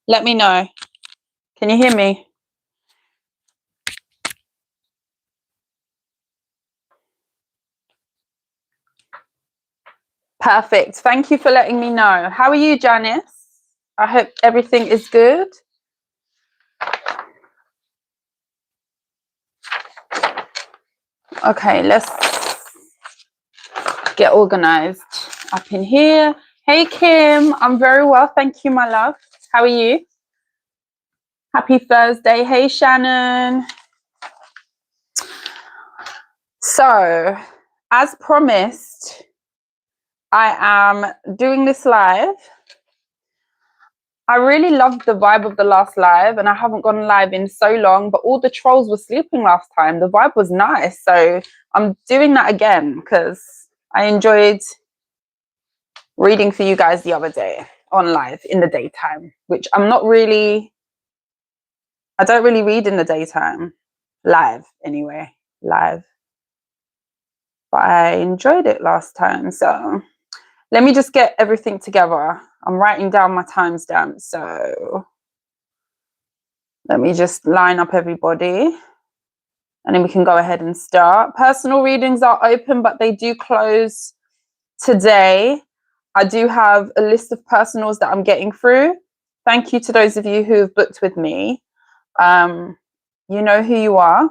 Let me know. Can you hear me? Perfect. Thank you for letting me know. How are you, Janice? I hope everything is good. Okay, let's get organized up in here. Hey, Kim. I'm very well. Thank you, my love. How are you? Happy Thursday. Hey, Shannon. So, as promised, I am doing this live. I really loved the vibe of the last live, and I haven't gone live in so long, but all the trolls were sleeping last time. The vibe was nice. So I'm doing that again because I enjoyed reading for you guys the other day on live in the daytime, which I don't really read in the daytime. Live, anyway. Live. But I enjoyed it last time. So let me just get everything together. I'm writing down my timestamps. So let me just line up everybody and then we can go ahead and start. Personal readings are open, but they do close today. I do have a list of personals that I'm getting through. Thank you to those of you who have booked with me. You know who you are.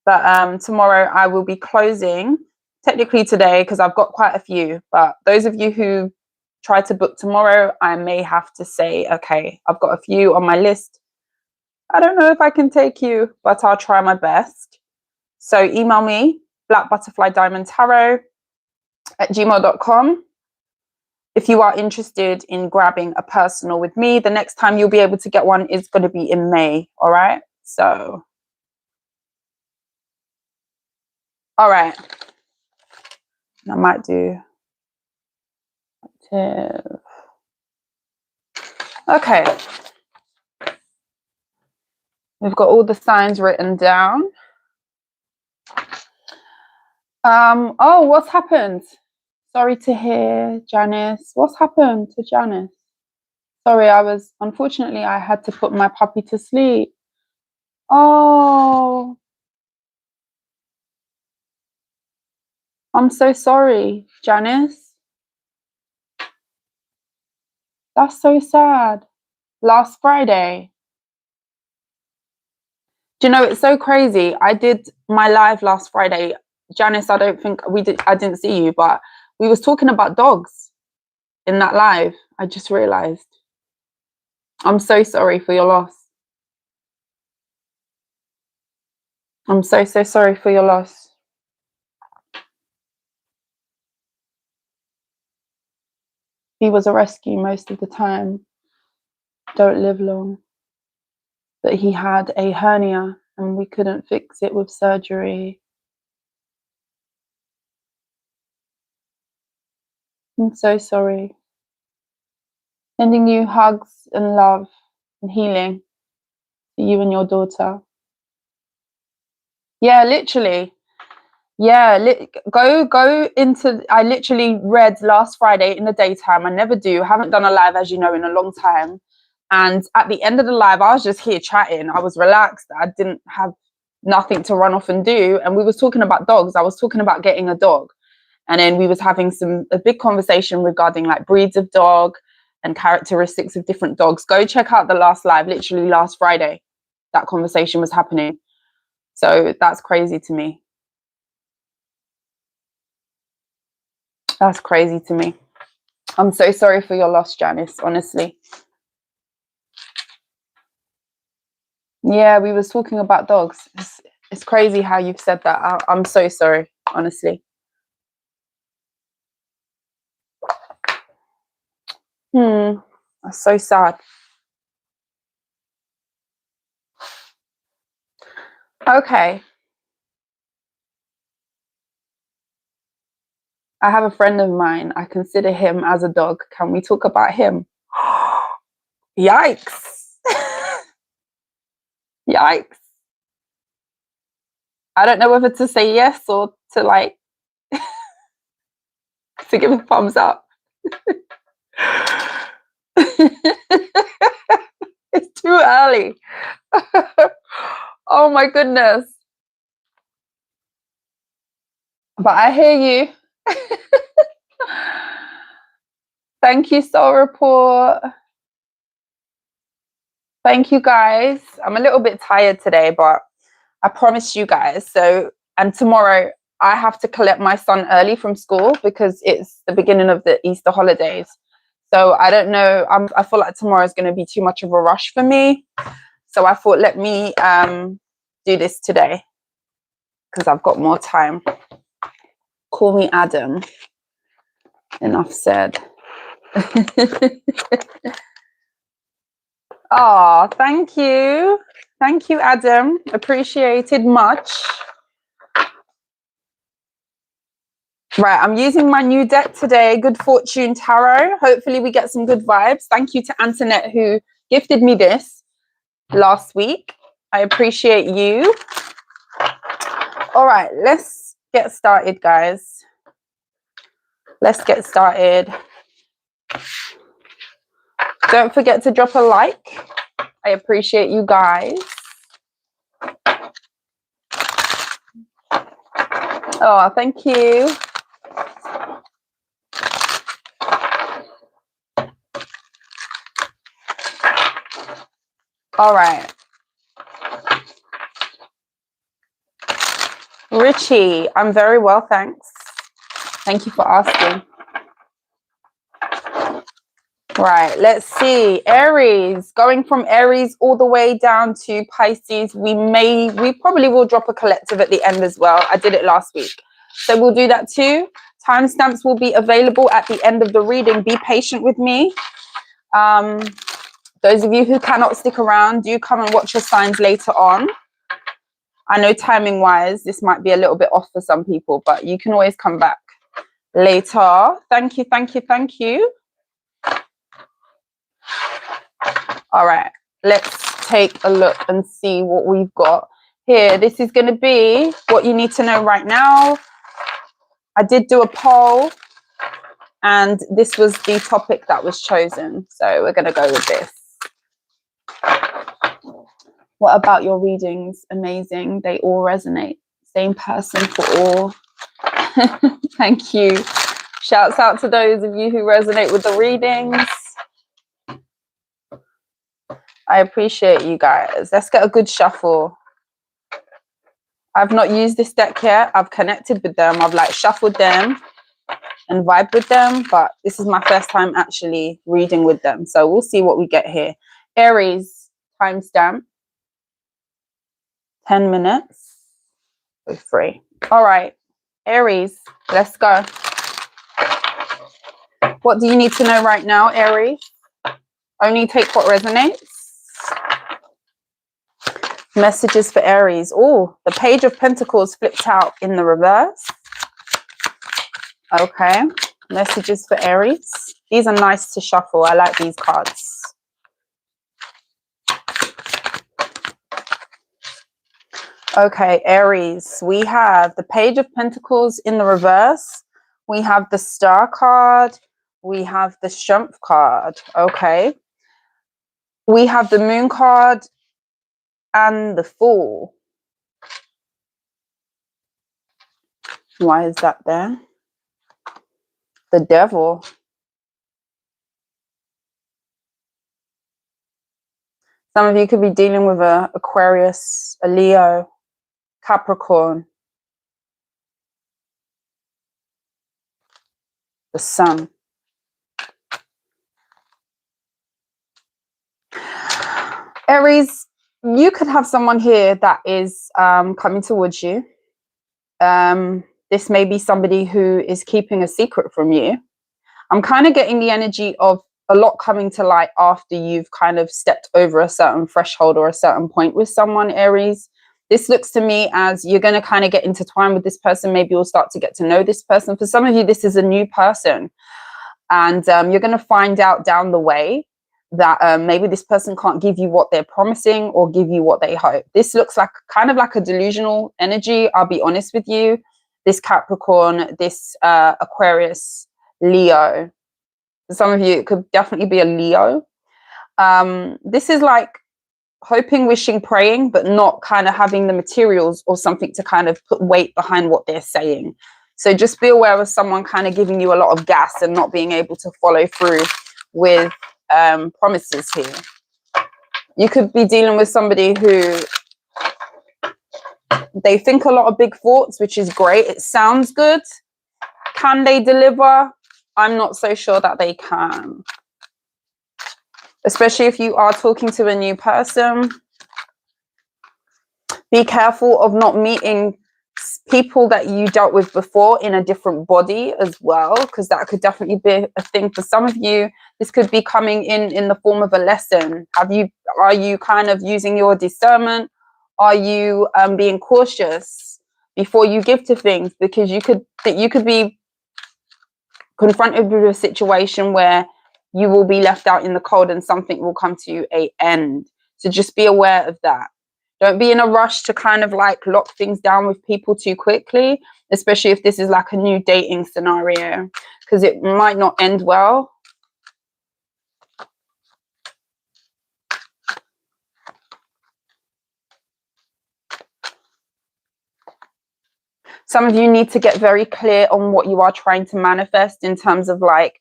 But tomorrow I will be closing, technically today, because I've got quite a few. But those of you who try to book tomorrow, I may have to say, okay, I've got a few on my list. I don't know if I can take you, but I'll try my best. So email me, blackbutterflydiamondtarot@gmail.com. If you are interested in grabbing a personal with me, the next time you'll be able to get one is going to be in May. All right. So, all right. I might do. Okay. We've got all the signs written down. Oh, what's happened? Sorry to hear, Janice. What's happened to Janice? Sorry, unfortunately, I had to put my puppy to sleep. Oh, I'm so sorry, Janice. That's so sad. Last Friday. Do you know, it's so crazy. I did my live last Friday. Janice, I don't think I didn't see you, but we was talking about dogs in that live. I just realized. I'm so sorry for your loss. I'm so sorry for your loss. He was a rescue most of the time. Don't live long. But he had a hernia and we couldn't fix it with surgery. I'm so sorry. Sending you hugs and love and healing for you and your daughter. Yeah, literally. Yeah, go into. I literally read last Friday in the daytime. I never do. Haven't done a live, as you know, in a long time. And at the end of the live, I was just here chatting. I was relaxed. I didn't have nothing to run off and do. And we was talking about dogs. I was talking about getting a dog. And then we was having a big conversation regarding like breeds of dog and characteristics of different dogs. Go check out the last live, literally last Friday. That conversation was happening. So that's crazy to me. That's crazy to me. I'm so sorry for your loss, Janice, honestly. Yeah, we was talking about dogs. It's crazy how you've said that. I'm so sorry, honestly. That's so sad. Okay. I have a friend of mine. I consider him as a dog. Can we talk about him? Yikes. Yikes. I don't know whether to say yes or to like to give a thumbs up. It's too early. Oh my goodness. But I hear you. Thank you, Soul Report. Thank you, guys. I'm a little bit tired today, but I promise you guys. So, and tomorrow I have to collect my son early from school because it's the beginning of the Easter holidays. So I don't know. I feel like tomorrow is going to be too much of a rush for me. So I thought, let me do this today because I've got more time. Call me Adam. Enough said. Oh, thank you. Thank you, Adam. Appreciated much. Right, I'm using my new deck today, Good Fortune Tarot. Hopefully we get some good vibes. Thank you to Antoinette who gifted me this last week. I appreciate you. All right, let's get started, guys. Let's get started. Don't forget to drop a like. I appreciate you guys. Oh, thank you. All right. Richie, I'm very well, thanks. Thank you for asking. Right, let's see. Aries, going from Aries all the way down to Pisces. We probably will drop a collective at the end as well. I did it last week. So we'll do that too. Timestamps will be available at the end of the reading. Be patient with me. Those of you who cannot stick around, do come and watch your signs later on. I know timing wise, this might be a little bit off for some people, but you can always come back later. Thank you, thank you, thank you. All right, let's take a look and see what we've got here. This is going to be what you need to know right now. I did do a poll and this was the topic that was chosen. So we're going to go with this. What about your readings? Amazing. They all resonate. Same person for all. Thank you. Shouts out to those of you who resonate with the readings. I appreciate you guys. Let's get a good shuffle. I've not used this deck yet. I've connected with them. I've like shuffled them and vibed with them, but this is my first time actually reading with them. So we'll see what we get here. Aries, timestamp. 10 minutes. So free. All right. Aries, let's go. What do you need to know right now, Aries? Only take what resonates. Messages for Aries. Oh, the Page of Pentacles flipped out in the reverse. Okay. Messages for Aries. These are nice to shuffle. I like these cards. Okay, Aries. We have the Page of Pentacles in the reverse. We have the Star card. We have the Strength card. Okay. We have the Moon card and the Fool. Why is that there? The Devil. Some of you could be dealing with a Aquarius, a Leo, Capricorn, the Sun. Aries, you could have someone here that is coming towards you. This may be somebody who is keeping a secret from you. I'm kind of getting the energy of a lot coming to light after you've kind of stepped over a certain threshold or a certain point with someone, Aries. This looks to me as you're going to kind of get intertwined with this person. Maybe you'll start to get to know this person. For some of you, this is a new person. And you're going to find out down the way that maybe this person can't give you what they're promising or give you what they hope. This looks like kind of like a delusional energy. I'll be honest with you. This Capricorn, this Aquarius, Leo. For some of you, it could definitely be a Leo. This is like hoping, wishing, praying, but not kind of having the materials or something to kind of put weight behind what they're saying. So just be aware of someone kind of giving you a lot of gas and not being able to follow through with promises here. You could be dealing with somebody who they think a lot of big thoughts, which is great. It sounds good. Can they deliver? I'm not so sure that they can. Especially if you are talking to a new person. Be careful of not meeting people that you dealt with before in a different body as well, because that could definitely be a thing for some of you. This could be coming in the form of a lesson. Are you kind of using your discernment? Are you being cautious before you give to things? Because you could be confronted with a situation where you will be left out in the cold and something will come to an end. So just be aware of that. Don't be in a rush to kind of like lock things down with people too quickly, especially if this is like a new dating scenario, because it might not end well. Some of you need to get very clear on what you are trying to manifest in terms of like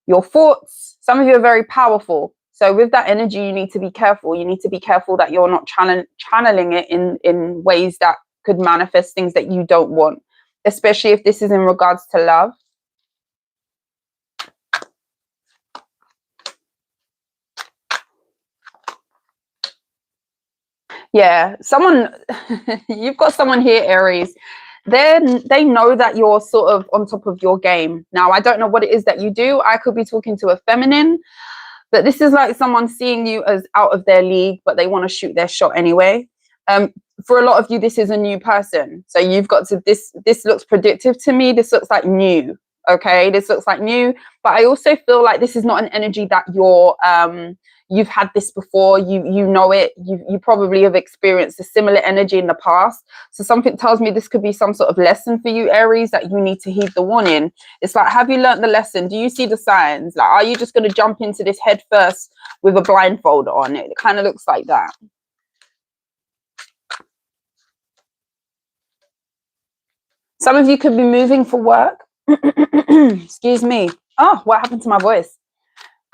your thoughts. Some of you are very powerful. So with that energy, you need to be careful. You need to be careful that you're not channeling it in ways that could manifest things that you don't want, especially if this is in regards to love. Yeah, you've got someone here, Aries. They know that you're sort of on top of your game. Now, I don't know what it is that you do. I could be talking to a feminine, but this is like someone seeing you as out of their league, but they want to shoot their shot anyway. For a lot of you, this is a new person. So you've got to, this looks predictive to me. This looks like new. Okay, this looks like new. But I also feel like this is not an energy that you've had this before. You know it. You probably have experienced a similar energy in the past. So something tells me this could be some sort of lesson for you, Aries, that you need to heed the warning. It's like, have you learned the lesson? Do you see the signs? Like, are you just going to jump into this head first with a blindfold on? It kind of looks like that. Some of you could be moving for work. Excuse me. Oh, what happened to my voice?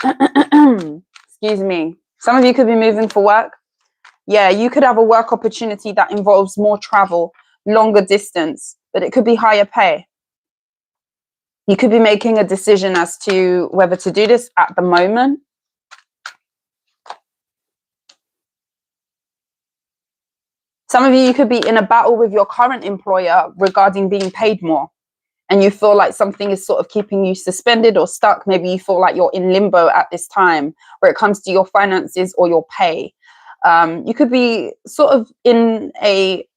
Excuse me. Some of you could be moving for work. Yeah, you could have a work opportunity that involves more travel, longer distance, but it could be higher pay. You could be making a decision as to whether to do this at the moment. Some of you could be in a battle with your current employer regarding being paid more, and you feel like something is sort of keeping you suspended or stuck. Maybe you feel like you're in limbo at this time where it comes to your finances or your pay. You could be sort of in a,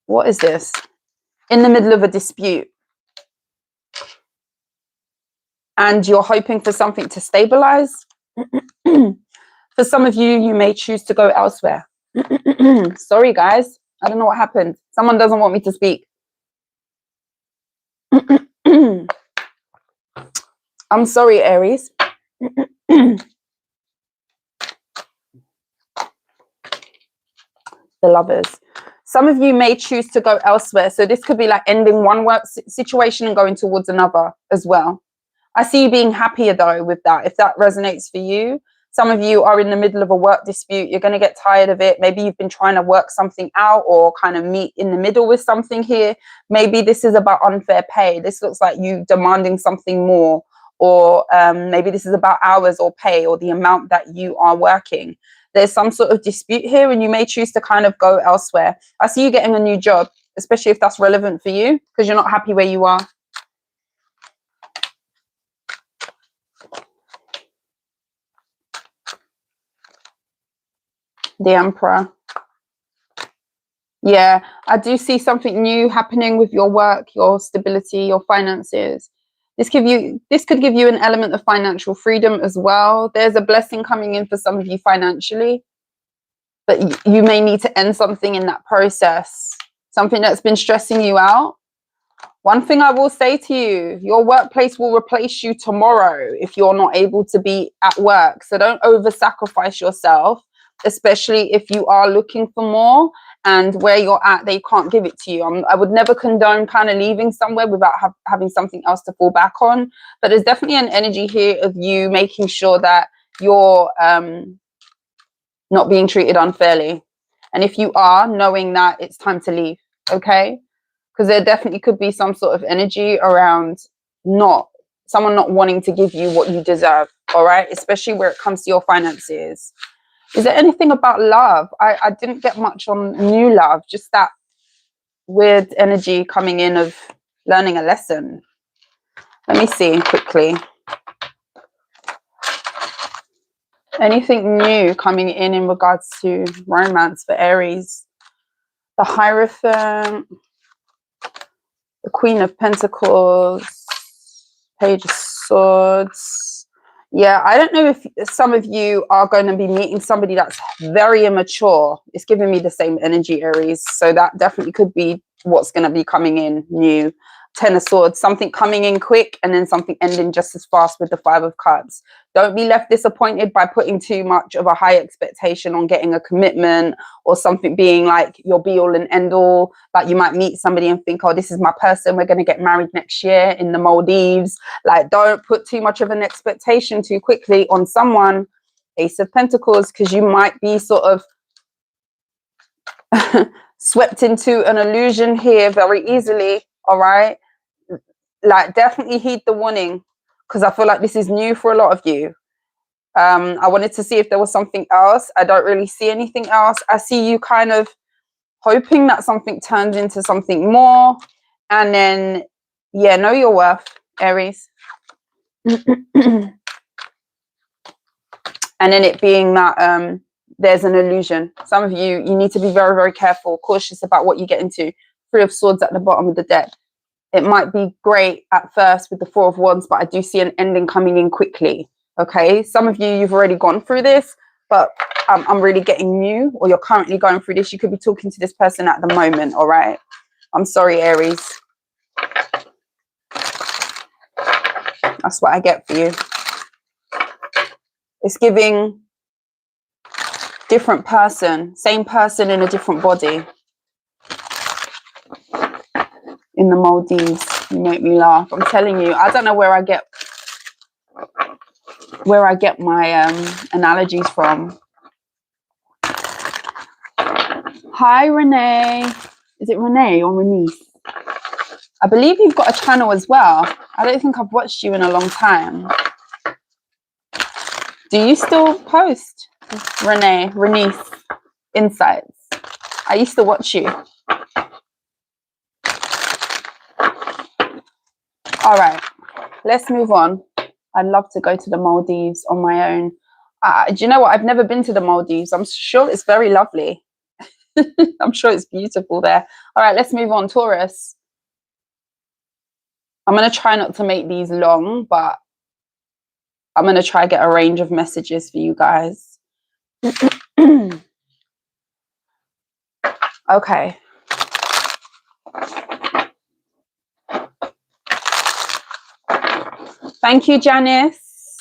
what is this? In the middle of a dispute. And you're hoping for something to stabilize. For some of you, you may choose to go elsewhere. Sorry, guys. I don't know what happened. Someone doesn't want me to speak. I'm sorry, Aries. The Lovers. Some of you may choose to go elsewhere. So this could be like ending one work situation and going towards another as well. I see you being happier though with that, if that resonates for you. Some of you are in the middle of a work dispute. You're going to get tired of it. Maybe you've been trying to work something out or kind of meet in the middle with something here. Maybe this is about unfair pay. This looks like you demanding something more, or maybe this is about hours or pay or the amount that you are working. There's some sort of dispute here and you may choose to kind of go elsewhere. I see you getting a new job, especially if that's relevant for you, because you're not happy where you are. The Emperor. Yeah, I do see something new happening with your work, your stability, your finances. This could give you an element of financial freedom as well. There's a blessing coming in for some of you financially, but you may need to end something in that process, something that's been stressing you out. One thing I will say to you, your workplace will replace you tomorrow if you're not able to be at work. So don't over-sacrifice yourself, especially if you are looking for more and where you're at, they can't give it to you. I would never condone kind of leaving somewhere without having something else to fall back on. But there's definitely an energy here of you making sure that you're not being treated unfairly. And if you are, knowing that it's time to leave, okay? Because there definitely could be some sort of energy around someone not wanting to give you what you deserve, all right? Especially where it comes to your finances. Is there anything about love? I didn't get much on new love, just that weird energy coming in of learning a lesson. Let me see quickly. Anything new coming in regards to romance for Aries? The Hierophant, the Queen of Pentacles, Page of Swords. Yeah, I don't know if some of you are going to be meeting somebody that's very immature. It's giving me the same energy, Aries. So that definitely could be what's going to be coming in new. Ten of Swords, something coming in quick and then something ending just as fast with the Five of Cups. Don't be left disappointed by putting too much of a high expectation on getting a commitment or something being like your be all and end all. Like you might meet somebody and think, oh, this is my person. We're going to get married next year in the Maldives. Like, don't put too much of an expectation too quickly on someone. Ace of Pentacles, because you might be sort of swept into an illusion here very easily. All right. Like, definitely heed the warning, because I feel like this is new for a lot of you. I wanted to see if there was something else. I don't really see anything else. I see you kind of hoping that something turns into something more. And then, yeah, know your worth, Aries. And then it being that there's an illusion. Some of you need to be very, very careful, cautious about what you get into. Three of Swords at the bottom of the deck. It might be great at first with the Four of Wands, but I do see an ending coming in quickly. Okay, some of you, you've already gone through this, but I'm really getting new, or you're currently going through this. You could be talking to this person at the moment. All right, I'm sorry, Aries. That's what I get for you. It's giving different person, same person in a different body. In the Maldives, you make me laugh. I'm telling you, I don't know where I get my analogies from. Hi, Renee. Is it Renee or Renice? I believe you've got a channel as well. I don't think I've watched you in a long time. Do you still post, Renee, Renice, Insights? I used to watch you. All right, let's move on. I'd love to go to the Maldives on my own. Do you know what? I've never been to the Maldives. I'm sure it's very lovely. I'm sure it's beautiful there. All right, let's move on. Taurus. I'm going to try not to make these long, but I'm going to try get a range of messages for you guys. Okay. Thank you, Janice.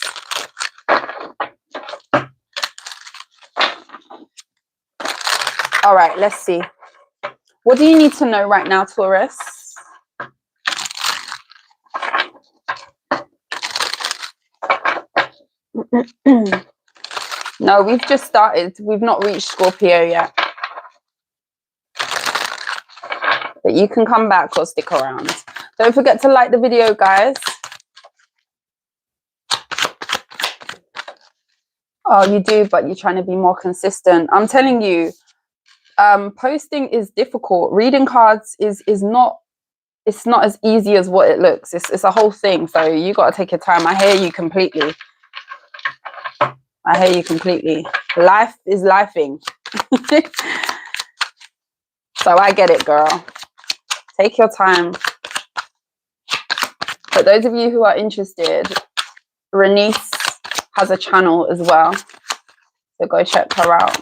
All right, let's see. What do you need to know right now, Taurus? No, we've just started. We've not reached Scorpio yet. But you can come back or stick around. Don't forget to like the video, guys. Oh, you do, but you're trying to be more consistent. I'm telling you, posting is difficult. Reading cards is not, it's not as easy as what it looks. It's a whole thing. So you got to take your time. I hear you completely. I hear you completely. Life is lifing. So I get it, girl. Take your time. But those of you who are interested, Renice has a channel as well. So go check her out.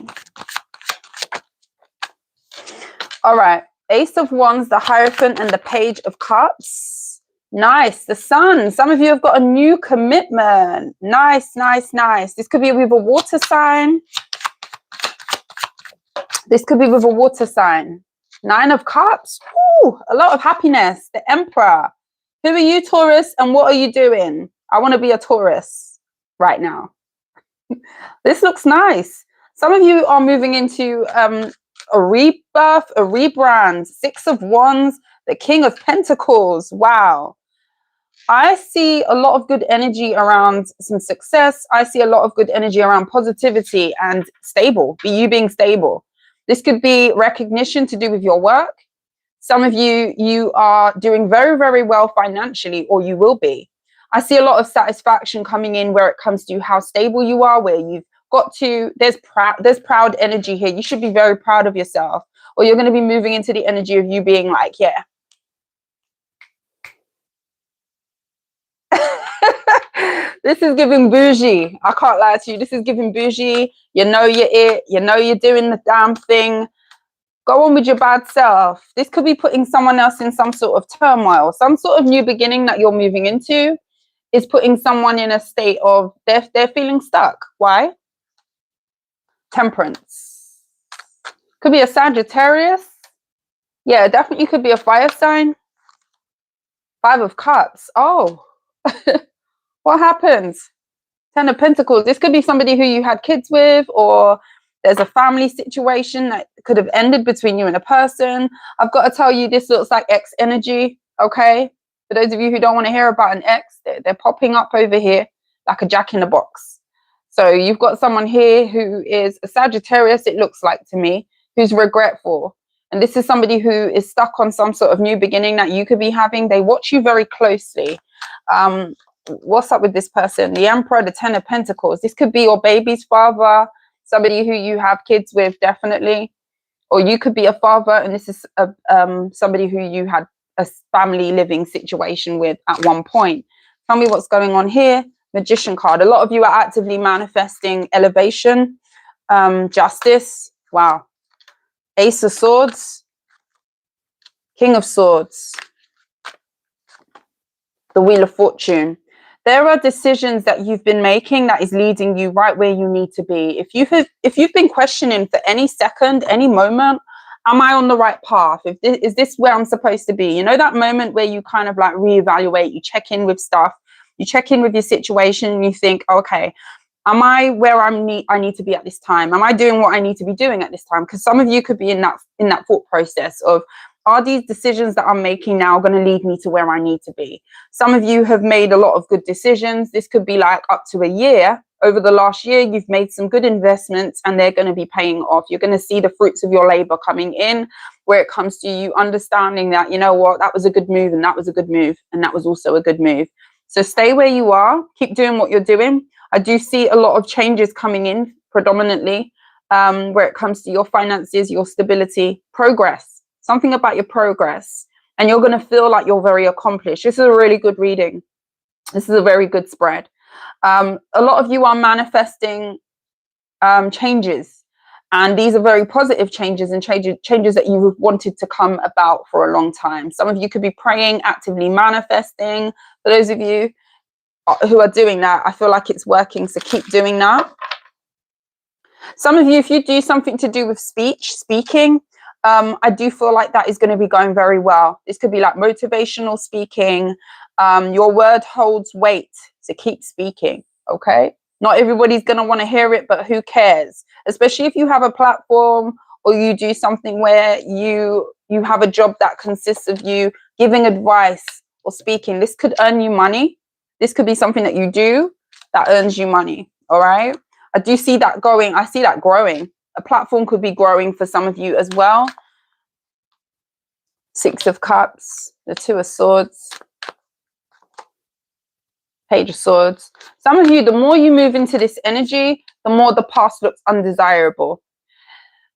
All right, Ace of Wands, the Hierophant, and the Page of Cups. Nice. The Sun. Some of you have got a new commitment. Nice, nice, nice. This could be with a water sign. This could be with a water sign. Nine of Cups. Woo, a lot of happiness. The Emperor. Who are you, Taurus? And what are you doing? I want to be a Taurus right now. This looks nice. Some of you are moving into a rebirth, a rebrand. Six of Wands, the King of Pentacles. Wow. I see a lot of good energy around some success. I see a lot of good energy around positivity and stable. You being stable. This could be recognition to do with your work. Some of you, you are doing very, very well financially, or you will be. I see a lot of satisfaction coming in where it comes to how stable you are, where you've got to, there's proud energy here. You should be very proud of yourself, or you're going to be moving into the energy of you being like, yeah. This is giving bougie. I can't lie to you. This is giving bougie. You know you're it. You know you're doing the damn thing. Go on with your bad self. This could be putting someone else in some sort of turmoil. Some sort of new beginning that you're moving into is putting someone in a state of they're feeling stuck. Why? Temperance. Could be a Sagittarius. Yeah, definitely could be a fire sign. Five of Cups. Oh. What happens? Ten of Pentacles. This could be somebody who you had kids with, or there's a family situation that could have ended between you and a person. I've got to tell you, this looks like ex energy, okay? For those of you who don't want to hear about an ex, they're popping up over here like a jack in a box. So you've got someone here who is a Sagittarius, it looks like to me, who's regretful. And this is somebody who is stuck on some sort of new beginning that you could be having. They watch you very closely. What's up with this person? The Emperor, the Ten of Pentacles. This could be your baby's father, somebody who you have kids with, definitely. Or you could be a father, and this is somebody who you had a family living situation with at one point. Tell me what's going on here. Magician card. A lot of you are actively manifesting elevation, justice. Wow. Ace of Swords, King of Swords, the Wheel of Fortune. There are decisions that you've been making that is leading you right where you need to be. If you've been questioning for any second, any moment, am I on the right path? Is this where I'm supposed to be? You know, that moment where you kind of like reevaluate, you check in with stuff, you check in with your situation, and you think, okay, am I where I need to be at this time? Am I doing what I need to be doing at this time? Because some of you could be in that thought process of, are these decisions that I'm making now going to lead me to where I need to be? Some of you have made a lot of good decisions. This could be like up to a year. Over the last year, you've made some good investments and they're going to be paying off. You're going to see the fruits of your labor coming in, where it comes to you understanding that, you know what, that was a good move, and that was a good move, and that was also a good move. So stay where you are. Keep doing what you're doing. I do see a lot of changes coming in predominantly where it comes to your finances, your stability, progress. Something about your progress, and you're going to feel like you're very accomplished. This is a really good reading. This is a very good spread. A lot of you are manifesting changes, and these are very positive changes, and changes that you wanted to come about for a long time. Some of you could be praying, actively manifesting. For those of you who are doing that, I feel like it's working, so keep doing that. Some of you, if you do something to do with speaking, I do feel like that is going to be going very well. This could be like motivational speaking. Your word holds weight, so keep speaking, okay? Not everybody's going to want to hear it, but who cares? Especially if you have a platform, or you do something where you have a job that consists of you giving advice or speaking. This could earn you money. This could be something that you do that earns you money, all right? I do see that going. I see that growing. A platform could be growing for some of you as well. Six of Cups, the Two of Swords, Page of Swords. Some of you, the more you move into this energy, the more the past looks undesirable.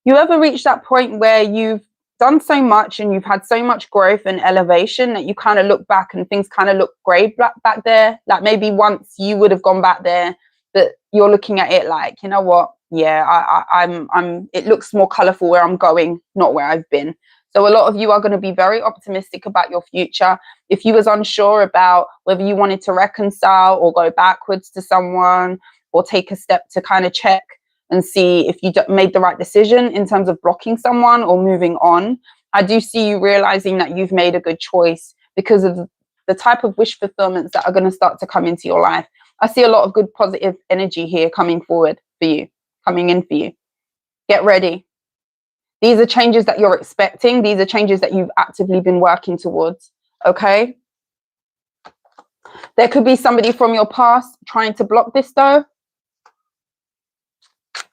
You ever reach that point where you've done so much and you've had so much growth and elevation that you kind of look back and things kind of look grey back there? Like maybe once you would have gone back there, but you're looking at it like, you know what? Yeah, I'm it looks more colorful where I'm going, not where I've been. So a lot of you are going to be very optimistic about your future. If you was unsure about whether you wanted to reconcile or go backwards to someone or take a step to kind of check and see if you made the right decision in terms of blocking someone or moving on, I do see you realizing that you've made a good choice because of the type of wish fulfillments that are going to start to come into your life. I see a lot of good positive energy here coming forward for you, coming in for you. Get ready. These are changes that you're expecting. These are changes that you've actively been working towards. Okay. There could be somebody from your past trying to block this though.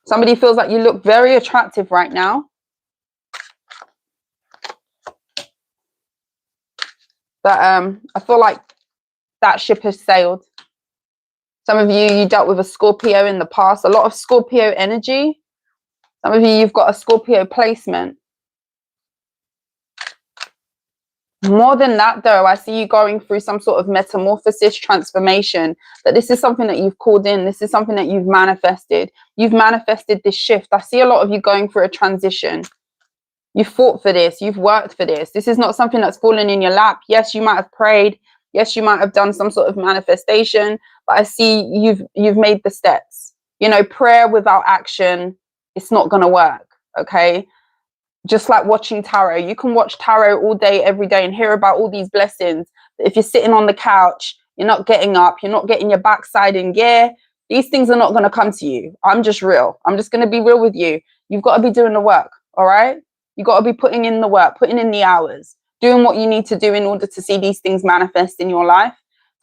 Somebody feels like you look very attractive right now. But I feel like that ship has sailed. Some of you dealt with a Scorpio in the past. A lot of Scorpio energy. Some of you, you've got a Scorpio placement. More than that, though, I see you going through some sort of metamorphosis, transformation, that this is something that you've called in. This is something that you've manifested. You've manifested this shift. I see a lot of you going through a transition. You fought for this. You've worked for this. This is not something that's fallen in your lap. Yes, you might have prayed. Yes, you might have done some sort of manifestation, but I see you've made the steps. You know, prayer without action, it's not going to work. Okay. Just like watching tarot, you can watch tarot all day, every day and hear about all these blessings. But if you're sitting on the couch, you're not getting up, you're not getting your backside in gear, these things are not going to come to you. I'm just real. I'm just going to be real with you. You've got to be doing the work. All right. You got to be putting in the work, putting in the hours, doing what you need to do in order to see these things manifest in your life.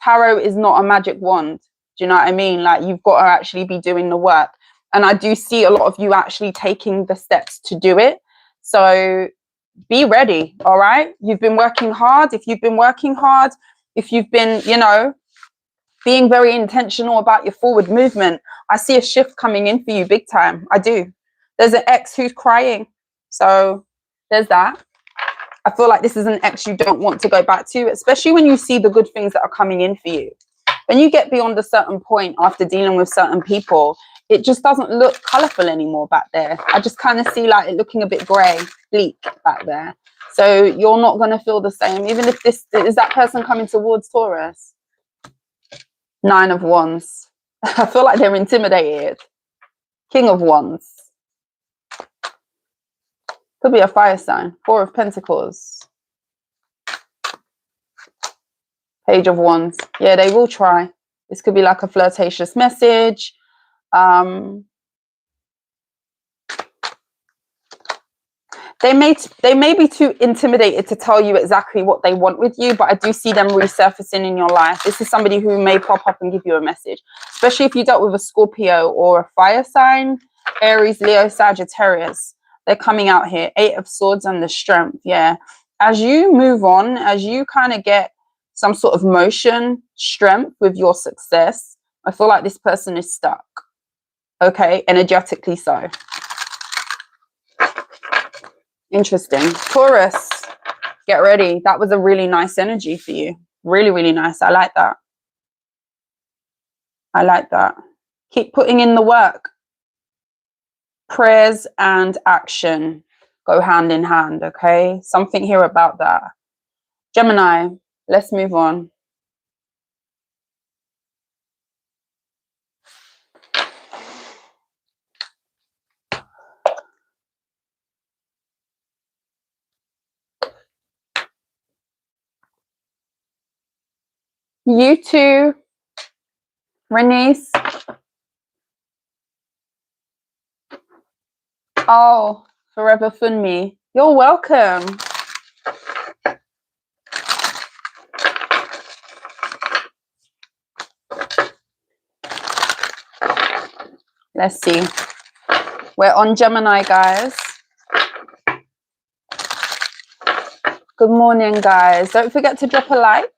Tarot is not a magic wand. Do you know what I mean? Like, you've got to actually be doing the work. And I do see a lot of you actually taking the steps to do it. So be ready. All right. You've been working hard. If you've been working hard, if you've been, you know, being very intentional about your forward movement, I see a shift coming in for you big time. I do. There's an ex who's crying. So there's that. I feel like this is an ex you don't want to go back to, especially when you see the good things that are coming in for you. When you get beyond a certain point after dealing with certain people, it just doesn't look colorful anymore back there. I just kind of see like it looking a bit gray, bleak back there. So you're not going to feel the same. Even if this is that person coming towards Taurus. 9 of Wands. I feel like they're intimidated. King of Wands. Could be a fire sign. 4 of Pentacles. Page of Wands. Yeah, they will try. This could be like a flirtatious message. They may be too intimidated to tell you exactly what they want with you, but I do see them resurfacing in your life. This is somebody who may pop up and give you a message, especially if you dealt with a Scorpio or a fire sign, Aries, Leo, Sagittarius. They're coming out here. 8 of Swords and the Strength. Yeah. As you move on, as you kind of get some sort of motion, strength with your success, I feel like this person is stuck. Okay. Energetically so. Interesting. Taurus, get ready. That was a really nice energy for you. Really, really nice. I like that. I like that. Keep putting in the work. Prayers and action go hand in hand, okay? Something here about that. Gemini, let's move on. You too, Renice. Oh, Forever Funmi. You're welcome. Let's see. We're on Gemini, guys. Good morning, guys. Don't forget to drop a like.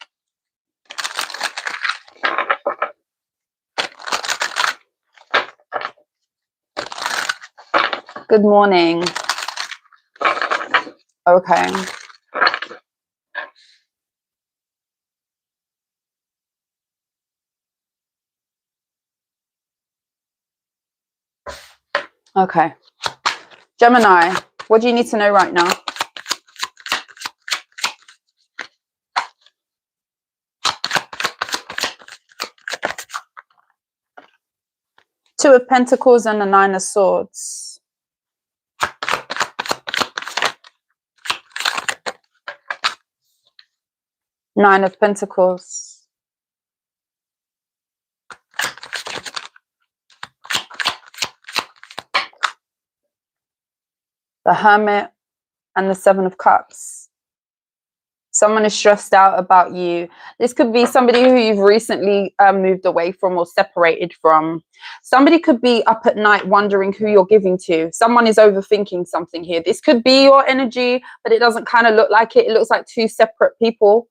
Good morning. Okay. Okay. Gemini, what do you need to know right now? Two of Pentacles and the Nine of Swords. Nine of Pentacles. The Hermit and the Seven of Cups. Someone is stressed out about you. This could be somebody who you've recently moved away from or separated from. Somebody could be up at night wondering who you're giving to. Someone is overthinking something here. This could be your energy, but it doesn't kind of look like it. It looks like two separate people.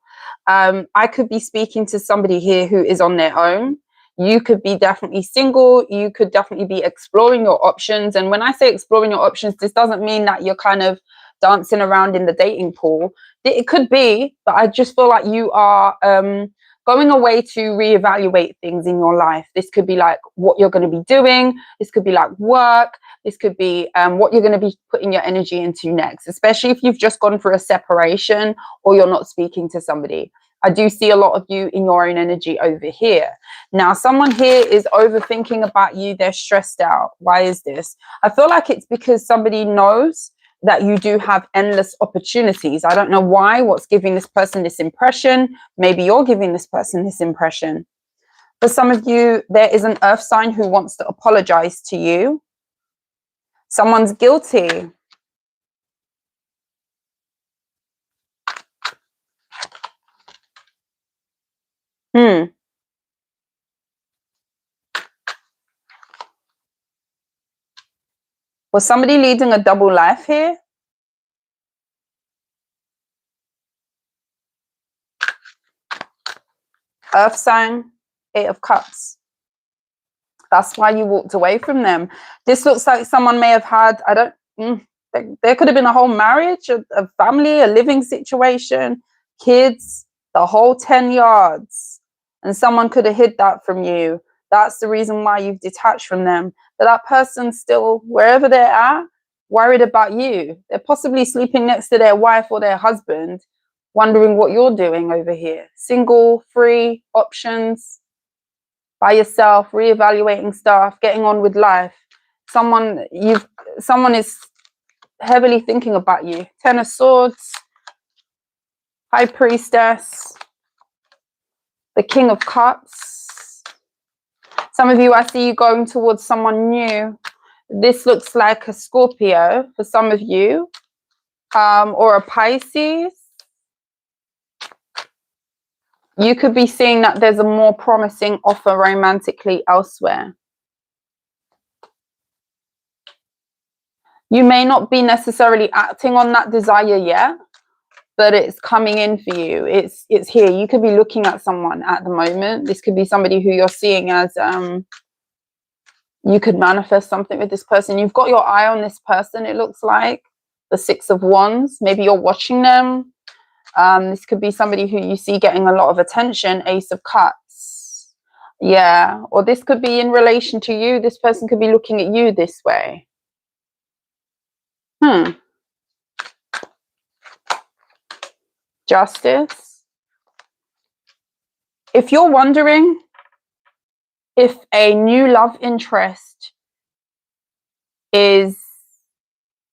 I could be speaking to somebody here who is on their own. You could be definitely single. You could definitely be exploring your options. And when I say exploring your options, this doesn't mean that you're kind of dancing around in the dating pool. It could be, but I just feel like you are going away to reevaluate things in your life. This could be like what you're going to be doing. This could be like work. This could be what you're going to be putting your energy into next, especially if you've just gone through a separation or you're not speaking to somebody. I do see a lot of you in your own energy over here. Now, someone here is overthinking about you. They're stressed out. Why is this? I feel like it's because somebody knows that you do have endless opportunities. I don't know why, what's giving this person this impression. Maybe you're giving this person this impression. For some of you, there is an earth sign who wants to apologize to you. Someone's guilty. Was somebody leading a double life here? Earth sign, Eight of Cups. That's why you walked away from them. This looks like someone may have had, there could have been a whole marriage, a family, a living situation, kids, the whole 10 yards. And someone could have hid that from you. That's the reason why you've detached from them. But that person's still, wherever they're at, worried about you. They're possibly sleeping next to their wife or their husband, wondering what you're doing over here. Single, free, options, by yourself, reevaluating stuff, getting on with life. Someone is heavily thinking about you. Ten of Swords, High Priestess, the King of Cups. Some of you, I see you going towards someone new. This looks like a Scorpio for some of you, or a Pisces. You could be seeing that there's a more promising offer romantically elsewhere. You may not be necessarily acting on that desire yet, but it's coming in for you. It's here. You could be looking at someone at the moment. This could be somebody who you're seeing as, you could manifest something with this person. You've got your eye on this person, it looks like. The Six of Wands. Maybe you're watching them. This could be somebody who you see getting a lot of attention. Ace of Cups. Yeah. Or this could be in relation to you. This person could be looking at you this way. Justice. If you're wondering if a new love interest is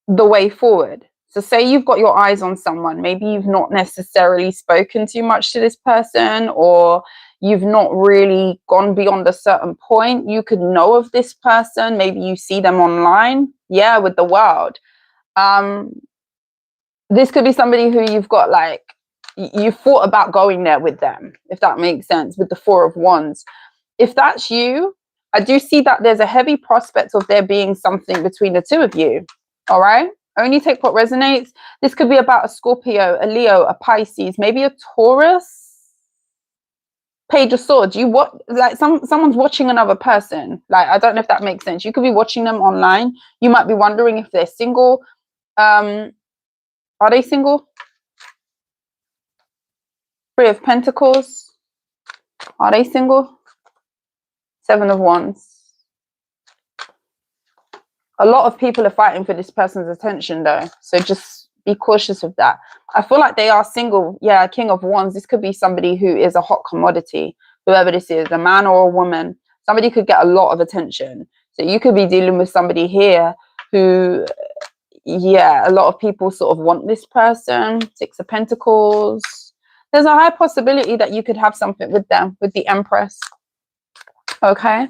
the way forward, so say you've got your eyes on someone, maybe you've not necessarily spoken too much to this person, or you've not really gone beyond a certain point. You could know of this person. Maybe you see them online. Yeah, with the world. This could be somebody who you've got, like, you thought about going there with them, if that makes sense, with the Four of Wands. If that's you, I do see that there's a heavy prospect of there being something between the two of you. All right. Only take what resonates. This could be about a Scorpio, a Leo, a Pisces, maybe a Taurus. Page of Swords. Someone's watching another person. Like, I don't know if that makes sense. You could be watching them online. You might be wondering if they're single. Are they single? Three of Pentacles. Are they single? Seven of Wands. A lot of people are fighting for this person's attention, though. So just be cautious of that. I feel like they are single. Yeah, King of Wands. This could be somebody who is a hot commodity. Whoever this is, a man or a woman. Somebody could get a lot of attention. So you could be dealing with somebody here who, yeah, a lot of people sort of want this person. Six of Pentacles. There's a high possibility that you could have something with them, with the Empress. Okay.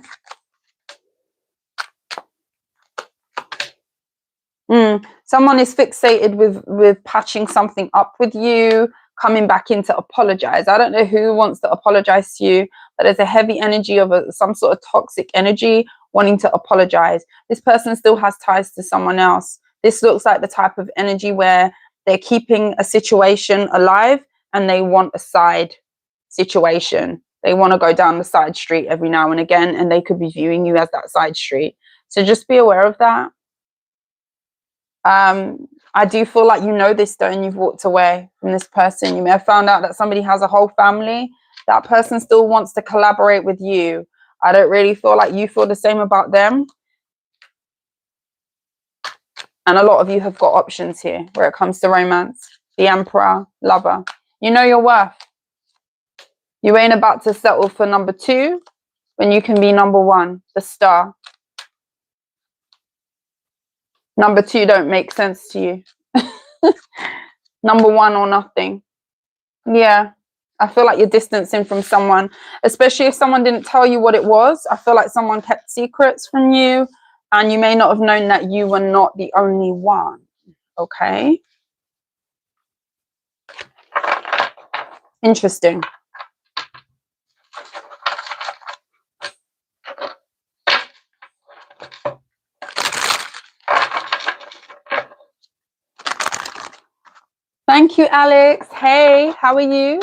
Someone is fixated with patching something up with you, coming back in to apologize. I don't know who wants to apologize to you, but there's a heavy energy of some sort of toxic energy wanting to apologize. This person still has ties to someone else. This looks like the type of energy where they're keeping a situation alive and they want a side situation. They want to go down the side street every now and again, and they could be viewing you as that side street. So just be aware of that. I do feel like you know this though, and you've walked away from this person. You may have found out that somebody has a whole family. That person still wants to collaborate with you. I don't really feel like you feel the same about them. And a lot of you have got options here where it comes to romance. The Emperor, Lover. You know your worth. You ain't about to settle for number 2 when you can be number 1, the Star. Number 2 don't make sense to you. Number 1 or nothing. Yeah. I feel like you're distancing from someone, especially if someone didn't tell you what it was. I feel like someone kept secrets from you, and you may not have known that you were not the only one. Okay. Interesting. Thank you, Alex. Hey, how are you?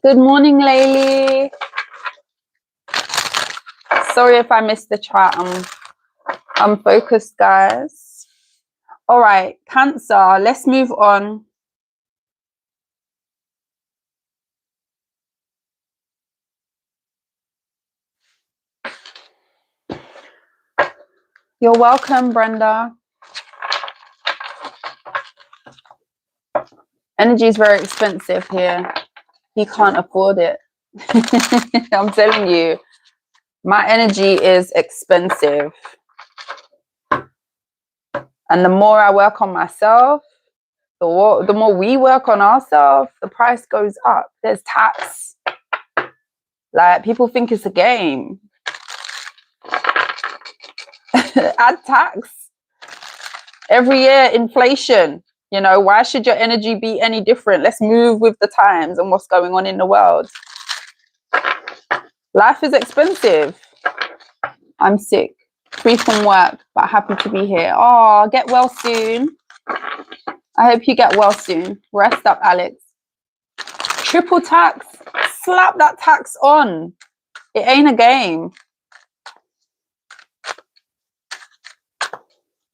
Good morning, Laylee. Sorry if I missed the chat. I'm focused, guys. All right, Cancer. Let's move on. You're welcome, Brenda. Energy is very expensive here. He can't afford it. I'm telling you, my energy is expensive. And the more I work on myself, the more we work on ourselves, the price goes up. There's tax. Like, people think it's a game. Add tax. Every year, inflation. You know, why should your energy be any different? Let's move with the times and what's going on in the world. Life is expensive. I'm sick. Free from work, but happy to be here. Oh, get well soon. I hope you get well soon. Rest up, Alex. Triple tax. Slap that tax on. It ain't a game.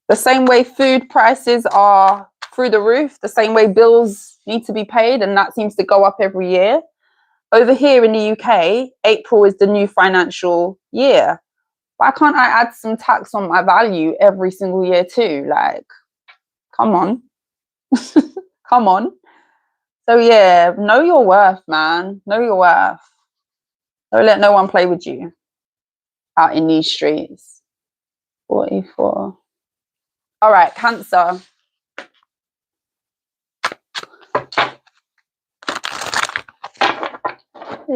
The same way food prices are through the roof, the same way bills need to be paid, and that seems to go up every year. Over here in the UK, April is the new financial year. Why can't I add some tax on my value every single year too? Like, come on. Come on. So yeah, know your worth, man. Know your worth. Don't let no one play with you out in these streets. 44. All right, Cancer.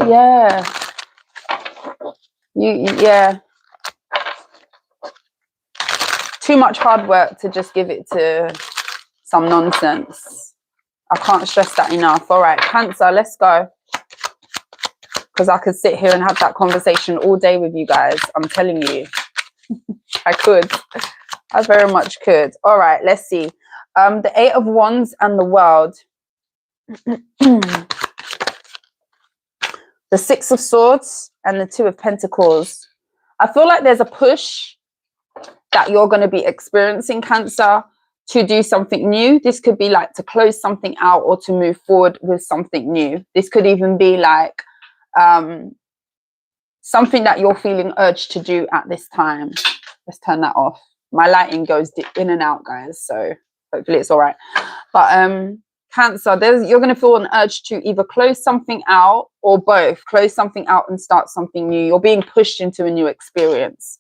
Yeah. Yeah. Too much hard work to just give it to some nonsense. I can't stress that enough. All right, Cancer, let's go. Because I could sit here and have that conversation all day with you guys. I'm telling you. I could. I very much could. All right, let's see. The 8 of Wands and the World. The 6 of Swords and the 2 of Pentacles. I feel like there's a push that you're going to be experiencing, Cancer, to do something new. This could be like to close something out or to move forward with something new. This could even be like something that you're feeling urged to do at this time. Let's turn that off. My lighting goes in and out, guys, so hopefully it's all right. But Cancer, you're going to feel an urge to either close something out or both. Close something out and start something new. You're being pushed into a new experience.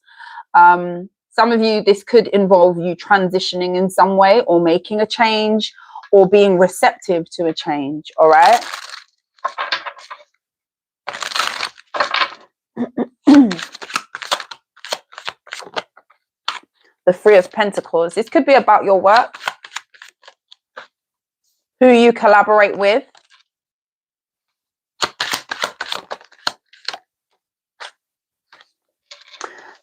Some of you, this could involve you transitioning in some way or making a change or being receptive to a change. All right. The Three of Pentacles. This could be about your work, who you collaborate with.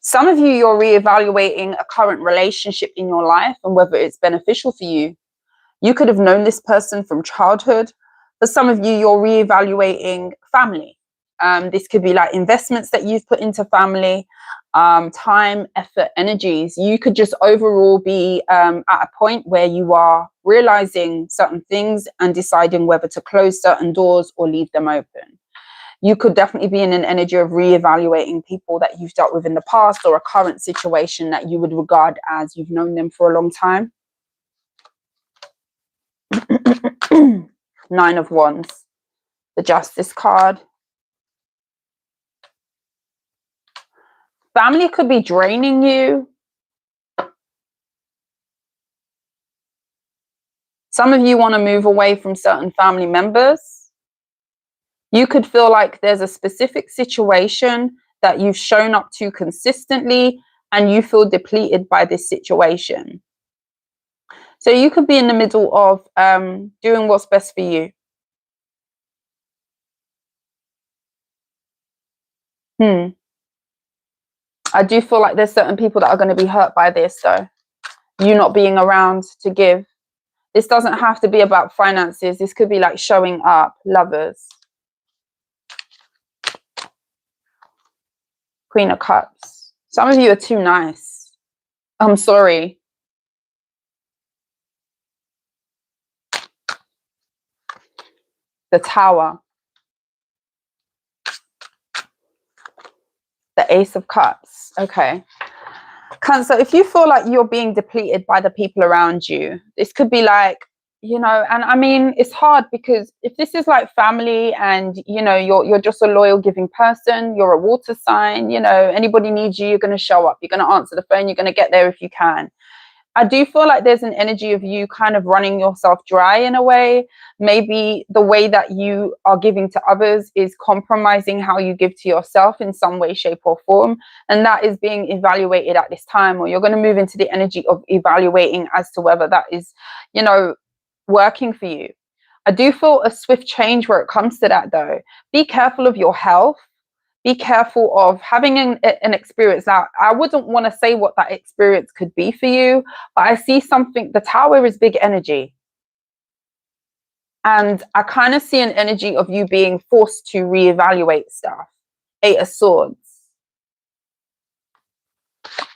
Some of you, you're reevaluating a current relationship in your life and whether it's beneficial for you. You could have known this person from childhood. For some of you, you're reevaluating family. This could be like investments that you've put into family, time, effort, energies. You could just overall be at a point where you are realizing certain things and deciding whether to close certain doors or leave them open. You could definitely be in an energy of reevaluating people that you've dealt with in the past or a current situation that you would regard as you've known them for a long time. Nine of Wands, the Justice card. Family could be draining you. Some of you want to move away from certain family members. You could feel like there's a specific situation that you've shown up to consistently and you feel depleted by this situation. So you could be in the middle of doing what's best for you. I do feel like there's certain people that are going to be hurt by this, though. You not being around to give. This doesn't have to be about finances. This could be like showing up. Lovers. Queen of Cups. Some of you are too nice. I'm sorry. The Tower. The Ace of Cups. Okay. Cancer, if you feel like you're being depleted by the people around you, this could be like, you know, and I mean, it's hard because if this is like family and, you know, you're just a loyal giving person, you're a water sign, you know, anybody needs you, you're going to show up, you're going to answer the phone, you're going to get there if you can. I do feel like there's an energy of you kind of running yourself dry in a way. Maybe the way that you are giving to others is compromising how you give to yourself in some way, shape or form. And that is being evaluated at this time, or you're going to move into the energy of evaluating as to whether that is, you know, working for you. I do feel a swift change where it comes to that, though. Be careful of your health. Be careful of having an experience. Now, I wouldn't want to say what that experience could be for you, but I see something. The Tower is big energy. And I kind of see an energy of you being forced to reevaluate stuff. Eight of Swords.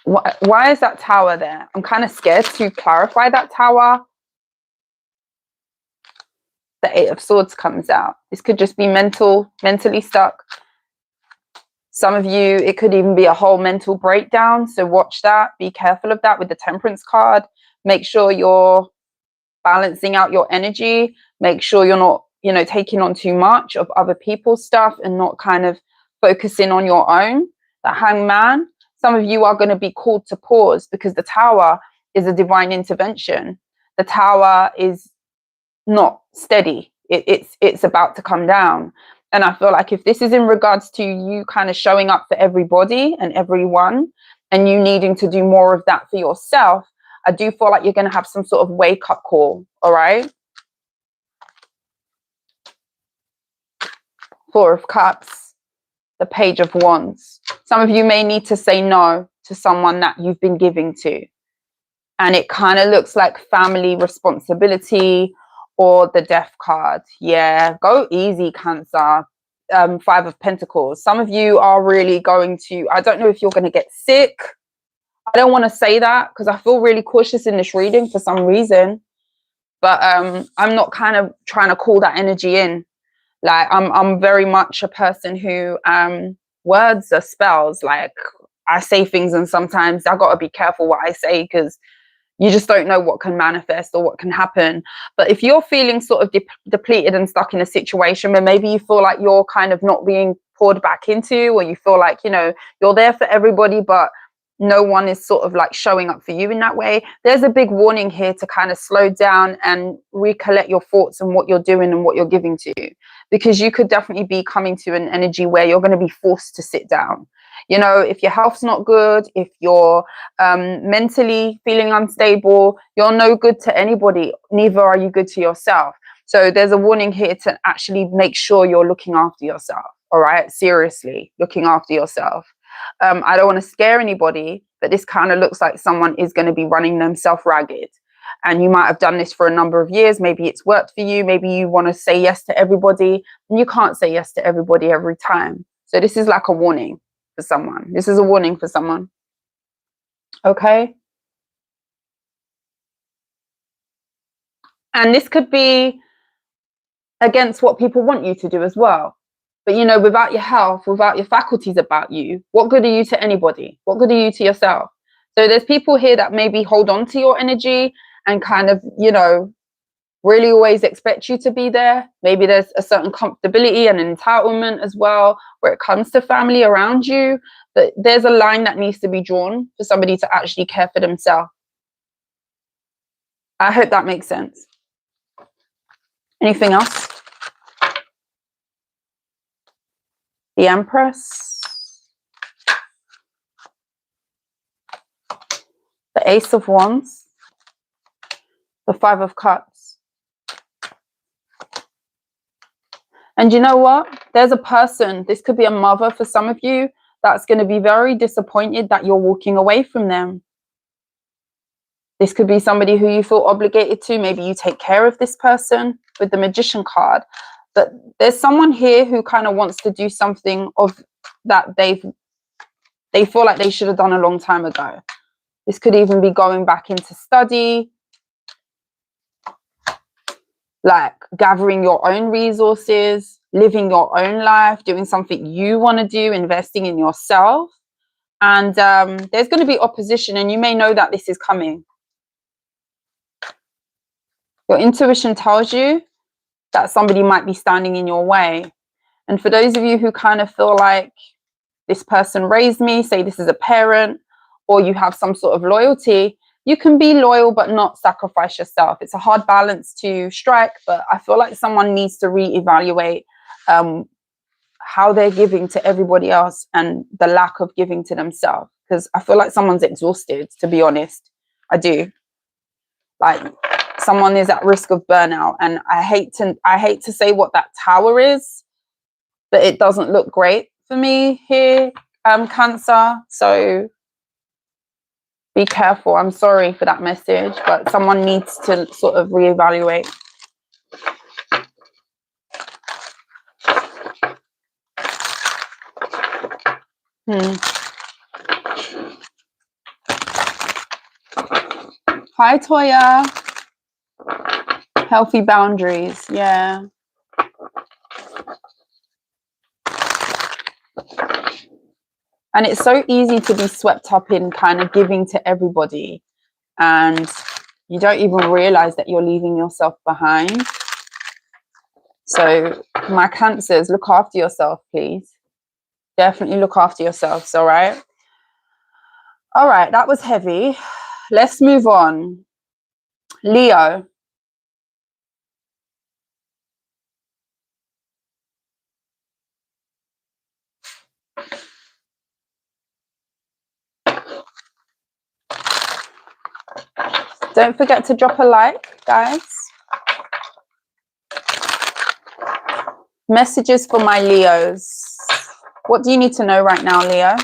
Why is that Tower there? I'm kind of scared to clarify that Tower. The Eight of Swords comes out. This could just be mentally stuck. Some of you, it could even be a whole mental breakdown. So watch that. Be careful of that with the Temperance card. Make sure you're balancing out your energy. Make sure you're not, you know, taking on too much of other people's stuff and not kind of focusing on your own. The Hangman. Some of you are going to be called to pause because the Tower is a divine intervention. The Tower is not steady. It's about to come down. And I feel like if this is in regards to you kind of showing up for everybody and everyone and you needing to do more of that for yourself, I do feel like you're going to have some sort of wake up call. All right. Four of Cups, the Page of Wands. Some of you may need to say no to someone that you've been giving to. And it kind of looks like family responsibility or the Death card. Yeah, go easy, Cancer. Five of Pentacles. Some of you are really going to, I don't know if you're going to get sick. I don't want to say that because I feel really cautious in this reading for some reason. But I'm not kind of trying to call that energy in. Like I'm very much a person who words are spells. Like I say things and sometimes I got to be careful what I say because You just don't know what can manifest or what can happen. But if you're feeling sort of depleted and stuck in a situation where maybe you feel like you're kind of not being poured back into, or you feel like, you know, you're there for everybody, but no one is sort of like showing up for you in that way, there's a big warning here to kind of slow down and recollect your thoughts and what you're doing and what you're giving to you, because you could definitely be coming to an energy where you're going to be forced to sit down. You know, if your health's not good, if you're mentally feeling unstable, you're no good to anybody. Neither are you good to yourself. So there's a warning here to actually make sure you're looking after yourself. All right. Seriously, looking after yourself. I don't want to scare anybody, but this kind of looks like someone is going to be running themselves ragged. And you might have done this for a number of years. Maybe it's worked for you. Maybe you want to say yes to everybody, and you can't say yes to everybody every time. So this is like a warning for someone. This is a warning for someone. Okay. And this could be against what people want you to do as well. But, you know, without your health, without your faculties about you, what good are you to anybody? What good are you to yourself? So there's people here that maybe hold on to your energy and kind of, you know, really always expect you to be there. Maybe there's a certain comfortability and entitlement as well where it comes to family around you. But there's a line that needs to be drawn for somebody to actually care for themselves. I hope that makes sense. Anything else? The Empress, the Ace of Wands, the Five of Cups. And you know what? There's a person, this could be a mother for some of you, that's going to be very disappointed that you're walking away from them. This could be somebody who you feel obligated to. Maybe you take care of this person with the Magician card. But there's someone here who kind of wants to do something of that they feel like they should have done a long time ago. This could even be going back into study, like gathering your own resources, living your own life, doing something you want to do, investing in yourself. And there's going to be opposition, and you may know that this is coming. Your intuition tells you that somebody might be standing in your way. And for those of you who kind of feel like this person raised me, say this is a parent, or you have some sort of loyalty, you can be loyal but not sacrifice yourself. It's a hard balance to strike, but I feel like someone needs to reevaluate how they're giving to everybody else and the lack of giving to themselves. Because I feel like someone's exhausted, to be honest. I do. Like, someone is at risk of burnout, and I hate to say what that tower is, but it doesn't look great for me here, Cancer. So be careful. I'm sorry for that message, but someone needs to sort of reevaluate. Hi, Toya. Healthy boundaries. Yeah. And it's so easy to be swept up in kind of giving to everybody, and you don't even realize that you're leaving yourself behind. So my Cancers, look after yourself, please. Definitely look after yourselves, all right? All right, that was heavy. Let's move on. Leo. Don't forget to drop a like, guys. Messages for my Leos. What do you need to know right now, Leo?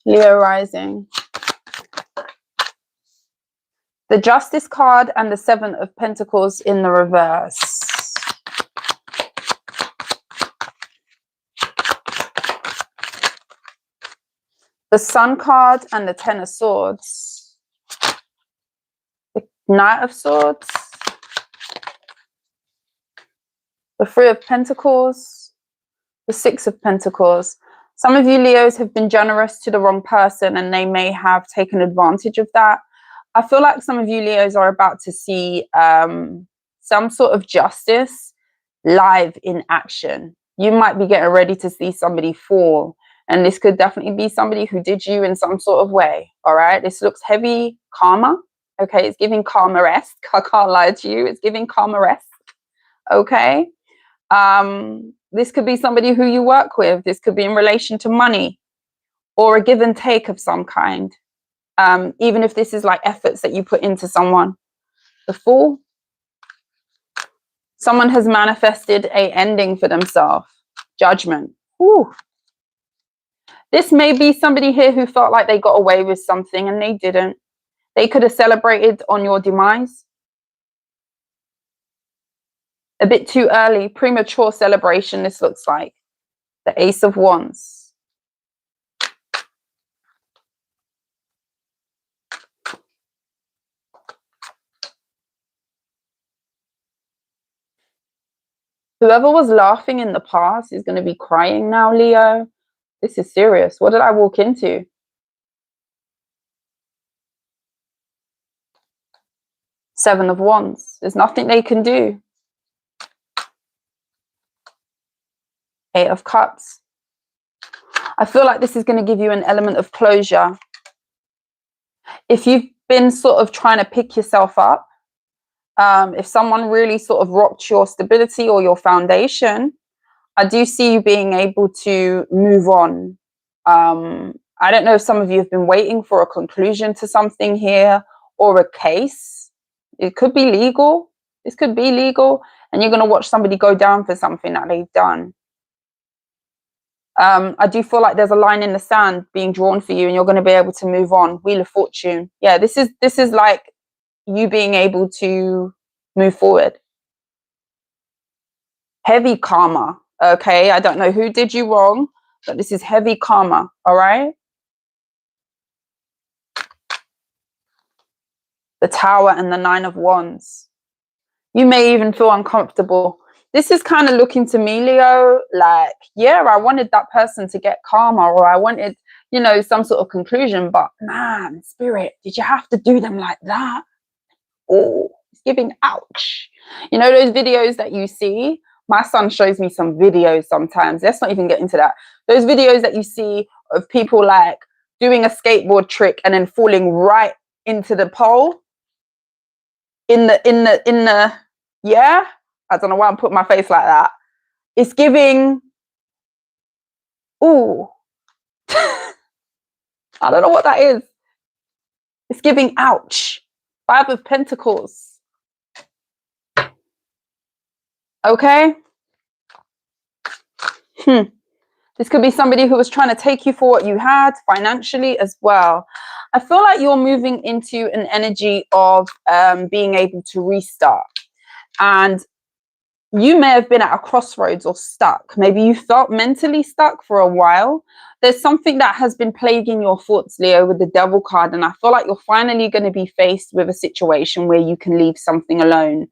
Leo rising. The Justice card and the Seven of Pentacles in the reverse. The Sun card and the Ten of Swords. The Knight of Swords. The Three of Pentacles. The Six of Pentacles. Some of you Leos have been generous to the wrong person and they may have taken advantage of that. I feel like some of you Leos are about to see some sort of justice live in action. You might be getting ready to see somebody fall. And this could definitely be somebody who did you in some sort of way. All right. This looks heavy karma. Okay. It's giving karma-esque. I can't lie to you. It's giving karma-esque. Okay. This could be somebody who you work with. This could be in relation to money or a give and take of some kind. Even if this is like efforts that you put into someone. The Fool. Someone has manifested a ending for themselves. Judgment. Ooh. This may be somebody here who felt like they got away with something and they didn't. They could have celebrated on your demise. A bit too early, premature celebration, this looks like. The Ace of Wands. Whoever was laughing in the past is going to be crying now, Leo. This is serious. What did I walk into? Seven of Wands. There's nothing they can do. Eight of Cups. I feel like this is going to give you an element of closure. If you've been sort of trying to pick yourself up, if someone really sort of rocked your stability or your foundation, I do see you being able to move on. I don't know if some of you have been waiting for a conclusion to something here or a case. It could be legal. This could be legal. And you're going to watch somebody go down for something that they've done. I do feel like there's a line in the sand being drawn for you and you're going to be able to move on. Wheel of Fortune. Yeah, this is like you being able to move forward. Heavy karma. Okay, I don't know who did you wrong, but this is heavy karma. All right. The Tower and the Nine of Wands. You may even feel uncomfortable. This is kind of looking to me, Leo, like, yeah, I wanted that person to get karma or I wanted, you know, some sort of conclusion. But man, Spirit, did you have to do them like that? Oh, it's giving ouch. You know, those videos that you see, my son shows me some videos sometimes. Let's not even get into that. Those videos that you see of people like doing a skateboard trick and then falling right into the pole. In the, yeah. I don't know why I'm putting my face like that. It's giving, ooh. I don't know what that is. It's giving ouch. Five of Pentacles. Okay. This could be somebody who was trying to take you for what you had financially as well. I feel like you're moving into an energy of being able to restart. And you may have been at a crossroads or stuck. Maybe you felt mentally stuck for a while. There's something that has been plaguing your thoughts, Leo, with the Devil card. And I feel like you're finally going to be faced with a situation where you can leave something alone.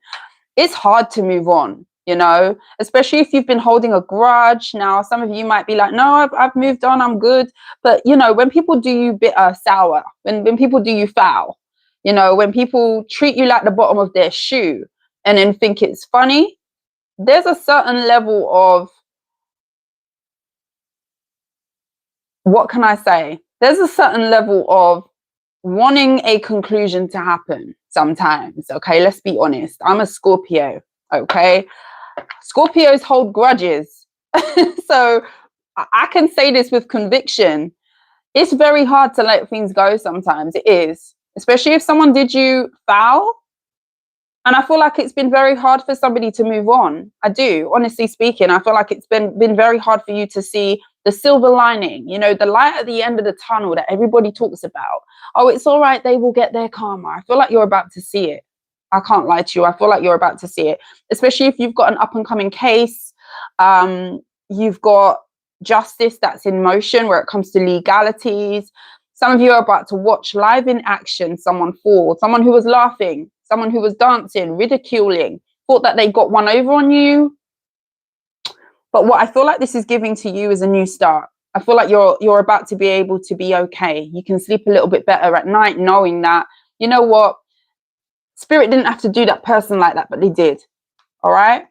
It's hard to move on, you know, especially if you've been holding a grudge. Now, some of you might be like, no, I've moved on. I'm good. But, you know, when people do you bitter, sour, when people do you foul, you know, when people treat you like the bottom of their shoe and then think it's funny, there's a certain level of, what can I say? There's a certain level of wanting a conclusion to happen sometimes. Okay, let's be honest. I'm a Scorpio. Okay, Scorpios hold grudges. So I can say this with conviction. It's very hard to let things go sometimes. It is, especially if someone did you foul. And I feel like it's been very hard for somebody to move on. I do, honestly speaking. I feel like it's been very hard for you to see the silver lining, you know, the light at the end of the tunnel that everybody talks about. Oh, it's all right. They will get their karma. I feel like you're about to see it. I can't lie to you. I feel like you're about to see it, especially if you've got an up and coming case. You've got justice that's in motion where it comes to legalities. Some of you are about to watch live in action someone fall, someone who was laughing, someone who was dancing, ridiculing, thought that they got one over on you. But what I feel like this is giving to you is a new start. I feel like you're about to be able to be okay. You can sleep a little bit better at night knowing that, you know what, Spirit didn't have to do that person like that, but they did. All right?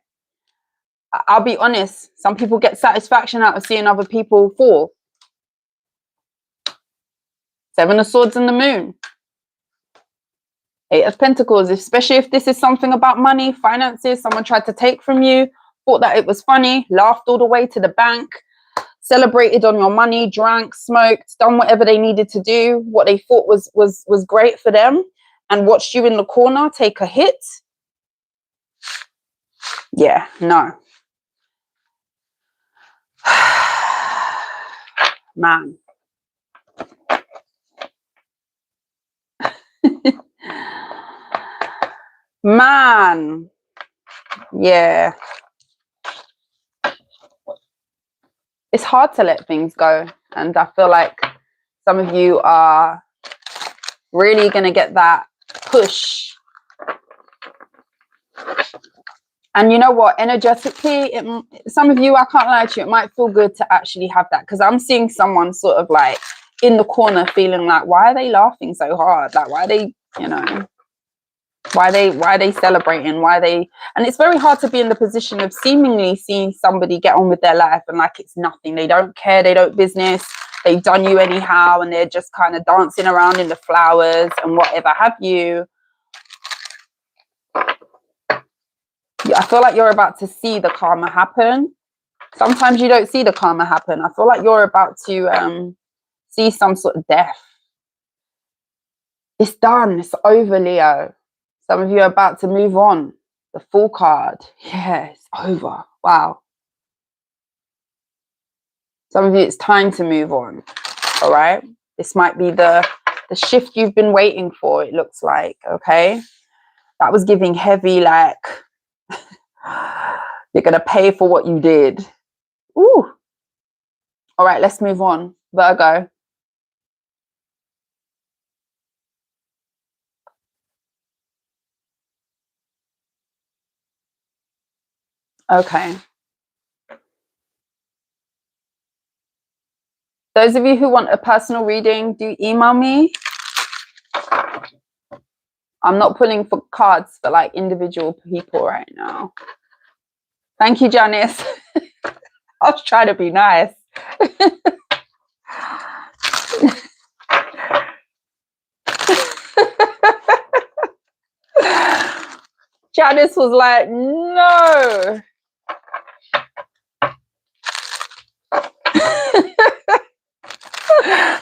I'll be honest. Some people get satisfaction out of seeing other people fall. Seven of Swords and the Moon. Eight of Pentacles, especially if this is something about money, finances, someone tried to take from you, thought that it was funny, laughed all the way to the bank, celebrated on your money, drank, smoked, done whatever they needed to do, what they thought was great for them, and watched you in the corner take a hit. Yeah, no. Man. Man. Yeah. It's hard to let things go. And I feel like some of you are really going to get that push. And you know what? Energetically, some of you, I can't lie to you, it might feel good to actually have that. Because I'm seeing someone sort of like in the corner feeling like, why are they laughing so hard? Like, why are they, you know, why are they celebrating? Why are they? And it's very hard to be in the position of seemingly seeing somebody get on with their life and like it's nothing. They don't care. They don't business. They've done you anyhow. And they're just kind of dancing around in the flowers and whatever have you. I feel like you're about to see the karma happen. Sometimes you don't see the karma happen. I feel like you're about to see some sort of death. It's done. It's over, Leo. Some of you are about to move on. The Fool card. Yeah, it's over. Wow. Some of you, it's time to move on. All right. This might be the shift you've been waiting for, it looks like. Okay. That was giving heavy, like, you're going to pay for what you did. Ooh. All right, let's move on. Virgo. Okay. Those of you who want a personal reading, do email me. I'm not pulling for cards for like individual people right now. Thank you, Janice. I was trying to be nice. Janice was like, no.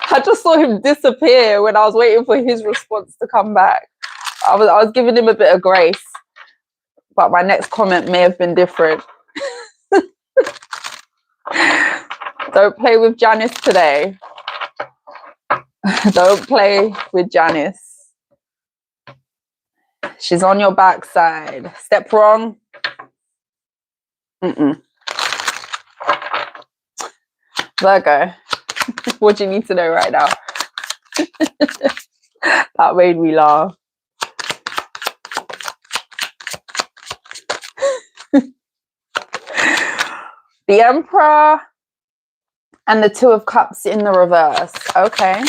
I just saw him disappear when I was waiting for his response to come back. I was giving him a bit of grace, but my next comment may have been different. Don't play with Janice today. Don't play with Janice. She's on your backside. Step wrong. Virgo, what do you need to know right now? That made me laugh. The Emperor and the Two of Cups in the reverse. Okay.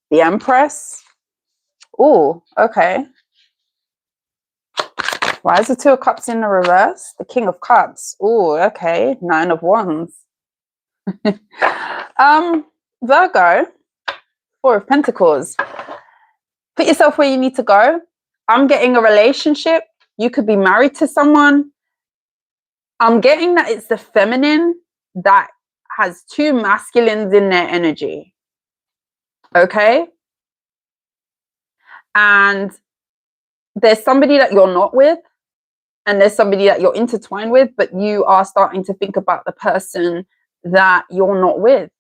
The Empress. Oh, okay. Why is the Two of Cups in the reverse? The King of Cups. Oh, okay. Nine of Wands. Virgo. Four of Pentacles. Put yourself where you need to go. I'm getting a relationship. You could be married to someone. I'm getting that it's the feminine that has two masculines in their energy. Okay? And there's somebody that you're not with, and there's somebody that you're intertwined with, but you are starting to think about the person that you're not with.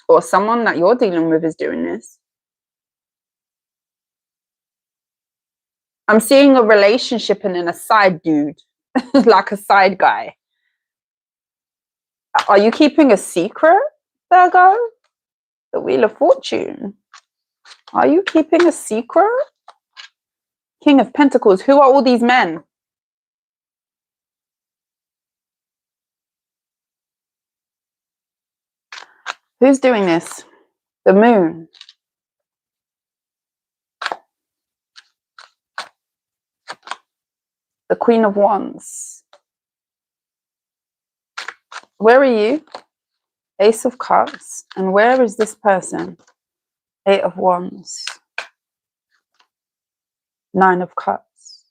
Or someone that you're dealing with is doing this. I'm seeing a relationship and then a side dude, like a side guy. Are you keeping a secret, Virgo? The Wheel of Fortune. Are you keeping a secret? King of Pentacles. Who are all these men? Who's doing this? The Moon. The Queen of Wands. Where are you? Ace of Cups. And where is this person? Eight of Wands. Nine of Cups.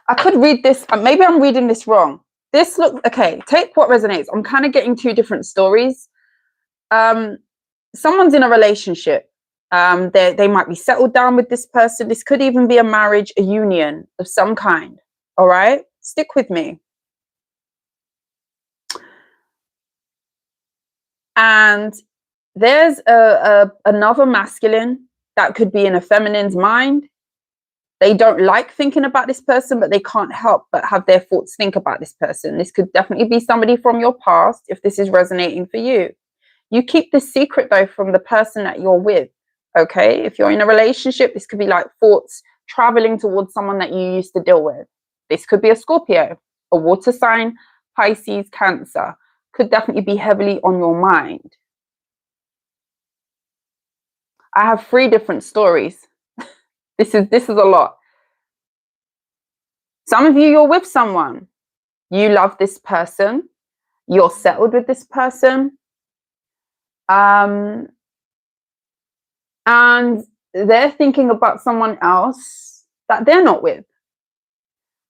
I could read this. Maybe I'm reading this wrong. This looks okay. Take what resonates. I'm kind of getting two different stories. Someone's in a relationship. They might be settled down with this person. This could even be a marriage, a union of some kind. All right, stick with me. And there's another masculine that could be in a feminine's mind. They don't like thinking about this person, but they can't help but have their thoughts think about this person. This could definitely be somebody from your past if this is resonating for you. You keep this secret, though, from the person that you're with, okay? If you're in a relationship, this could be like thoughts traveling towards someone that you used to deal with. This could be a Scorpio, a water sign, Pisces, Cancer. Could definitely be heavily on your mind. I have 3 different stories. This is a lot. Some of you, you're with someone. You love this person. You're settled with this person. And they're thinking about someone else that they're not with.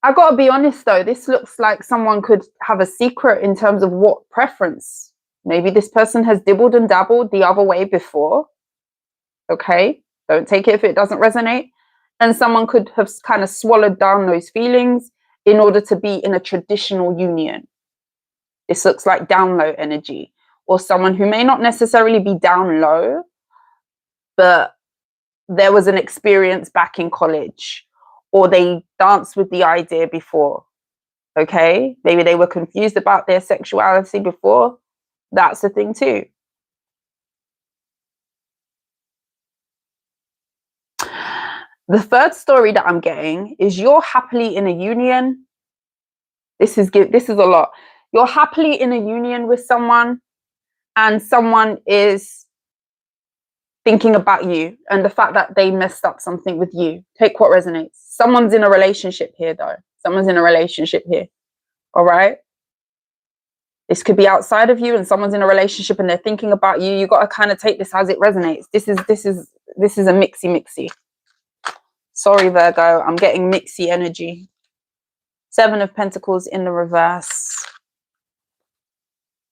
I got to be honest, though. This looks like someone could have a secret in terms of what preference. Maybe this person has dibbled and dabbled the other way before. Okay? Don't take it if it doesn't resonate. And someone could have kind of swallowed down those feelings in order to be in a traditional union. This looks like down low energy, or someone who may not necessarily be down low, but there was an experience back in college, or they danced with the idea before. Okay, maybe they were confused about their sexuality before. That's the thing too. The third story that I'm getting is you're happily in a union. This is a lot. You're happily in a union with someone, and someone is thinking about you and the fact that they messed up something with you. Take what resonates. Someone's in a relationship here, though. Someone's in a relationship here. All right. This could be outside of you, and someone's in a relationship and they're thinking about you. You got to kind of take this as it resonates. This is a mixy. Sorry, Virgo, I'm getting mixy energy. 7 of Pentacles in the reverse.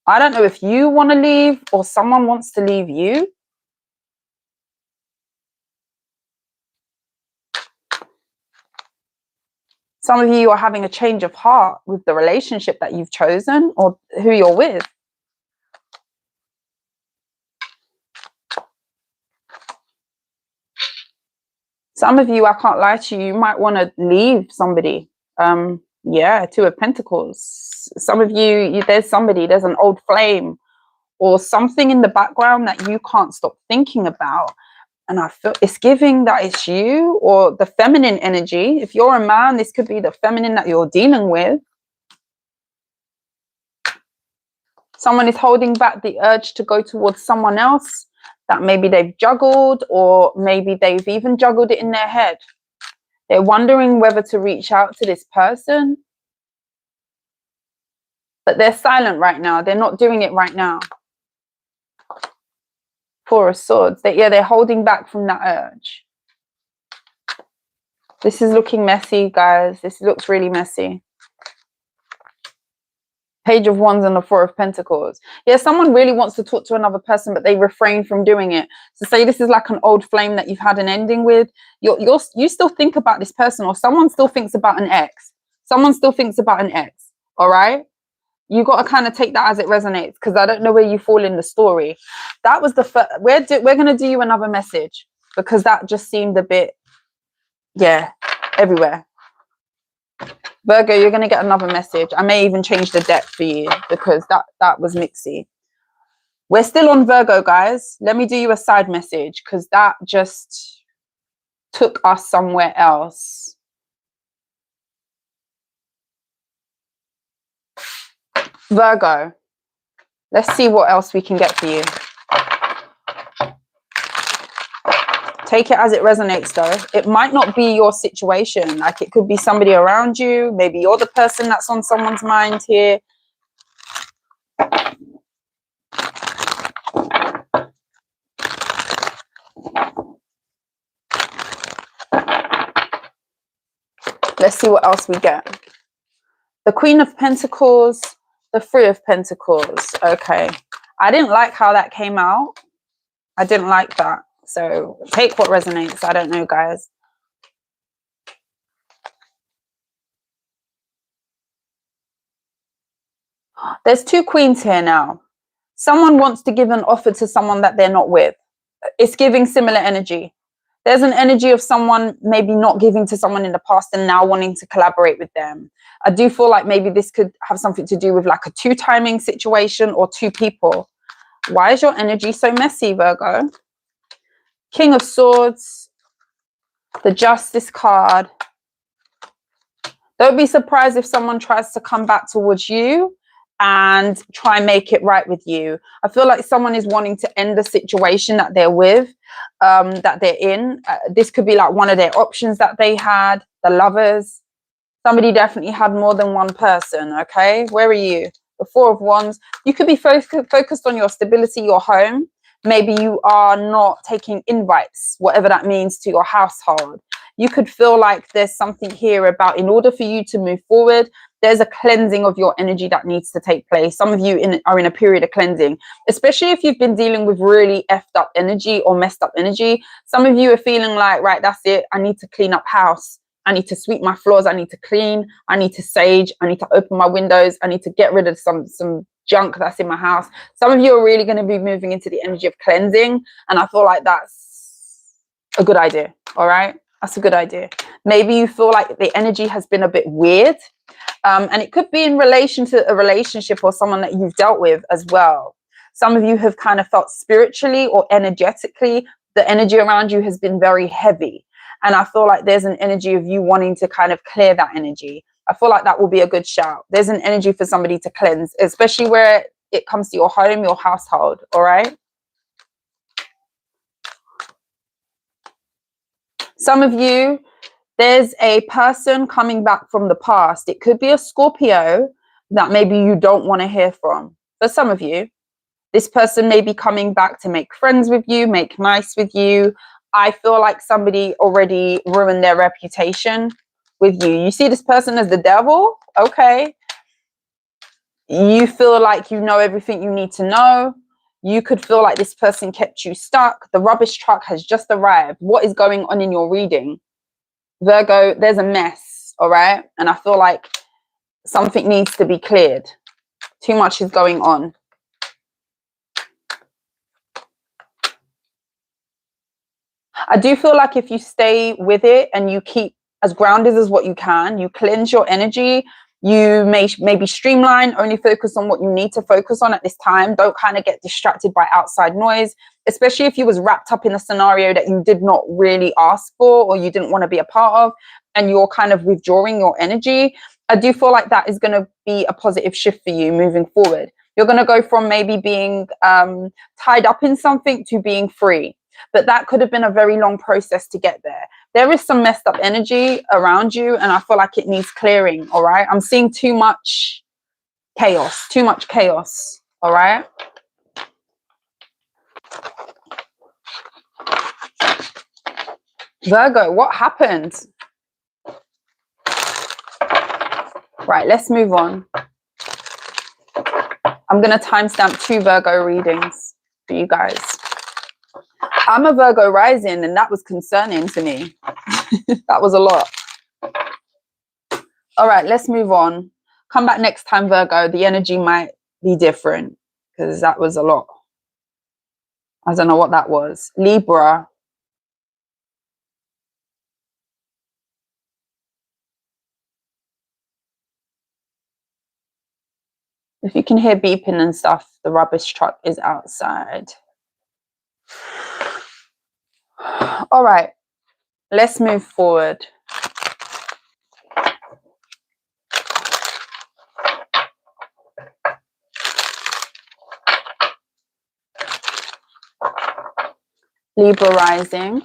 I don't know if you want to leave or someone wants to leave you. Some of you are having a change of heart with the relationship that you've chosen or who you're with. Some of you, I can't lie to you, you might want to leave somebody. Yeah, 2 of Pentacles. Some of you, there's an old flame or something in the background that you can't stop thinking about. And I feel it's giving that it's you, or the feminine energy. If you're a man, this could be the feminine that you're dealing with. Someone is holding back the urge to go towards someone else that maybe they've juggled, or maybe they've even juggled it in their head. They're wondering whether to reach out to this person, but they're silent right now. They're not doing it right now. 4 of Swords. They're holding back from that urge. This is looking messy, guys. This looks really messy. Page of Wands and the 4 of Pentacles. Yeah, someone really wants to talk to another person, but they refrain from doing it. So say this is like an old flame that you've had an ending with. You still think about this person, or someone still thinks about an ex. Someone still thinks about an ex. All right? You got to kind of take that as it resonates, because I don't know where you fall in the story. That was the first. We're going to do you another message, because that just seemed a bit, yeah. everywhere. Virgo, you're going to get another message. I may even change the deck for you because that was mixy. We're still on Virgo, guys. Let me do you a side message because that just took us somewhere else. Virgo, let's see what else we can get for you. Take it as it resonates, though. It might not be your situation. Like, it could be somebody around you. Maybe you're the person that's on someone's mind here. Let's see what else we get. The Queen of Pentacles, the Three of Pentacles. Okay. I didn't like how that came out. I didn't like that. So take what resonates. I don't know, guys. There's two queens here now. Someone wants to give an offer to someone that they're not with. It's giving similar energy. There's an energy of someone maybe not giving to someone in the past and now wanting to collaborate with them. I do feel like maybe this could have something to do with like a two timing situation or two people. Why is your energy so messy, Virgo? King of Swords, the Justice card. Don't be surprised if someone tries to come back towards you and try and make it right with you. I feel like someone is wanting to end the situation that they're with, that they're in. This could be like one of their options that they had, the Lovers. Somebody definitely had more than one person, okay? Where are you? The Four of Wands. You could be focused on your stability, your home. Maybe you are not taking invites, whatever that means, to your household. You could feel like there's something here about, in order for you to move forward, there's a cleansing of your energy that needs to take place. Some of you are in a period of cleansing, especially if you've been dealing with really effed up energy or messed up energy. Some of you are feeling like, right, that's it. I need to clean up house. I need to sweep my floors. I need to clean. I need to sage. I need to open my windows. I need to get rid of some junk that's in my house. Some of you are really going to be moving into the energy of cleansing. And I feel like that's a good idea. All right. That's a good idea. Maybe you feel like the energy has been a bit weird. And it could be in relation to a relationship or someone that you've dealt with as well. Some of you have kind of felt spiritually or energetically, the energy around you has been very heavy. And I feel like there's an energy of you wanting to kind of clear that energy. I feel like that will be a good shout. There's an energy for somebody to cleanse, especially where it comes to your home, your household. All right. Some of you, there's a person coming back from the past. It could be a Scorpio that maybe you don't want to hear from. For some of you, this person may be coming back to make friends with you, make nice with you. I feel like somebody already ruined their reputation with you. You see this person as the devil? Okay. You feel like you know everything you need to know. You could feel like this person kept you stuck. The rubbish truck has just arrived. What is going on in your reading? Virgo, there's a mess, all right? And I feel like something needs to be cleared. Too much is going on. I do feel like if you stay with it and you keep as grounded as what you can, you cleanse your energy, you maybe streamline, only focus on what you need to focus on at this time. Don't kind of get distracted by outside noise, especially if you was wrapped up in a scenario that you did not really ask for or you didn't want to be a part of, and you're kind of withdrawing your energy. I do feel like that is going to be a positive shift for you moving forward. You're going to go from maybe being tied up in something to being free. But that could have been a very long process to get there. There is some messed up energy around you, and I feel like it needs clearing, all right? I'm seeing too much chaos, all right? Virgo, what happened? Right, let's move on. I'm going to timestamp 2 Virgo readings for you guys. I'm a Virgo rising, and that was concerning to me. That was a lot. All right, let's move on. Come back next time, Virgo. The energy might be different because that was a lot. I don't know what that was. Libra. If you can hear beeping and stuff, the rubbish truck is outside. All right, let's move forward. Libra rising,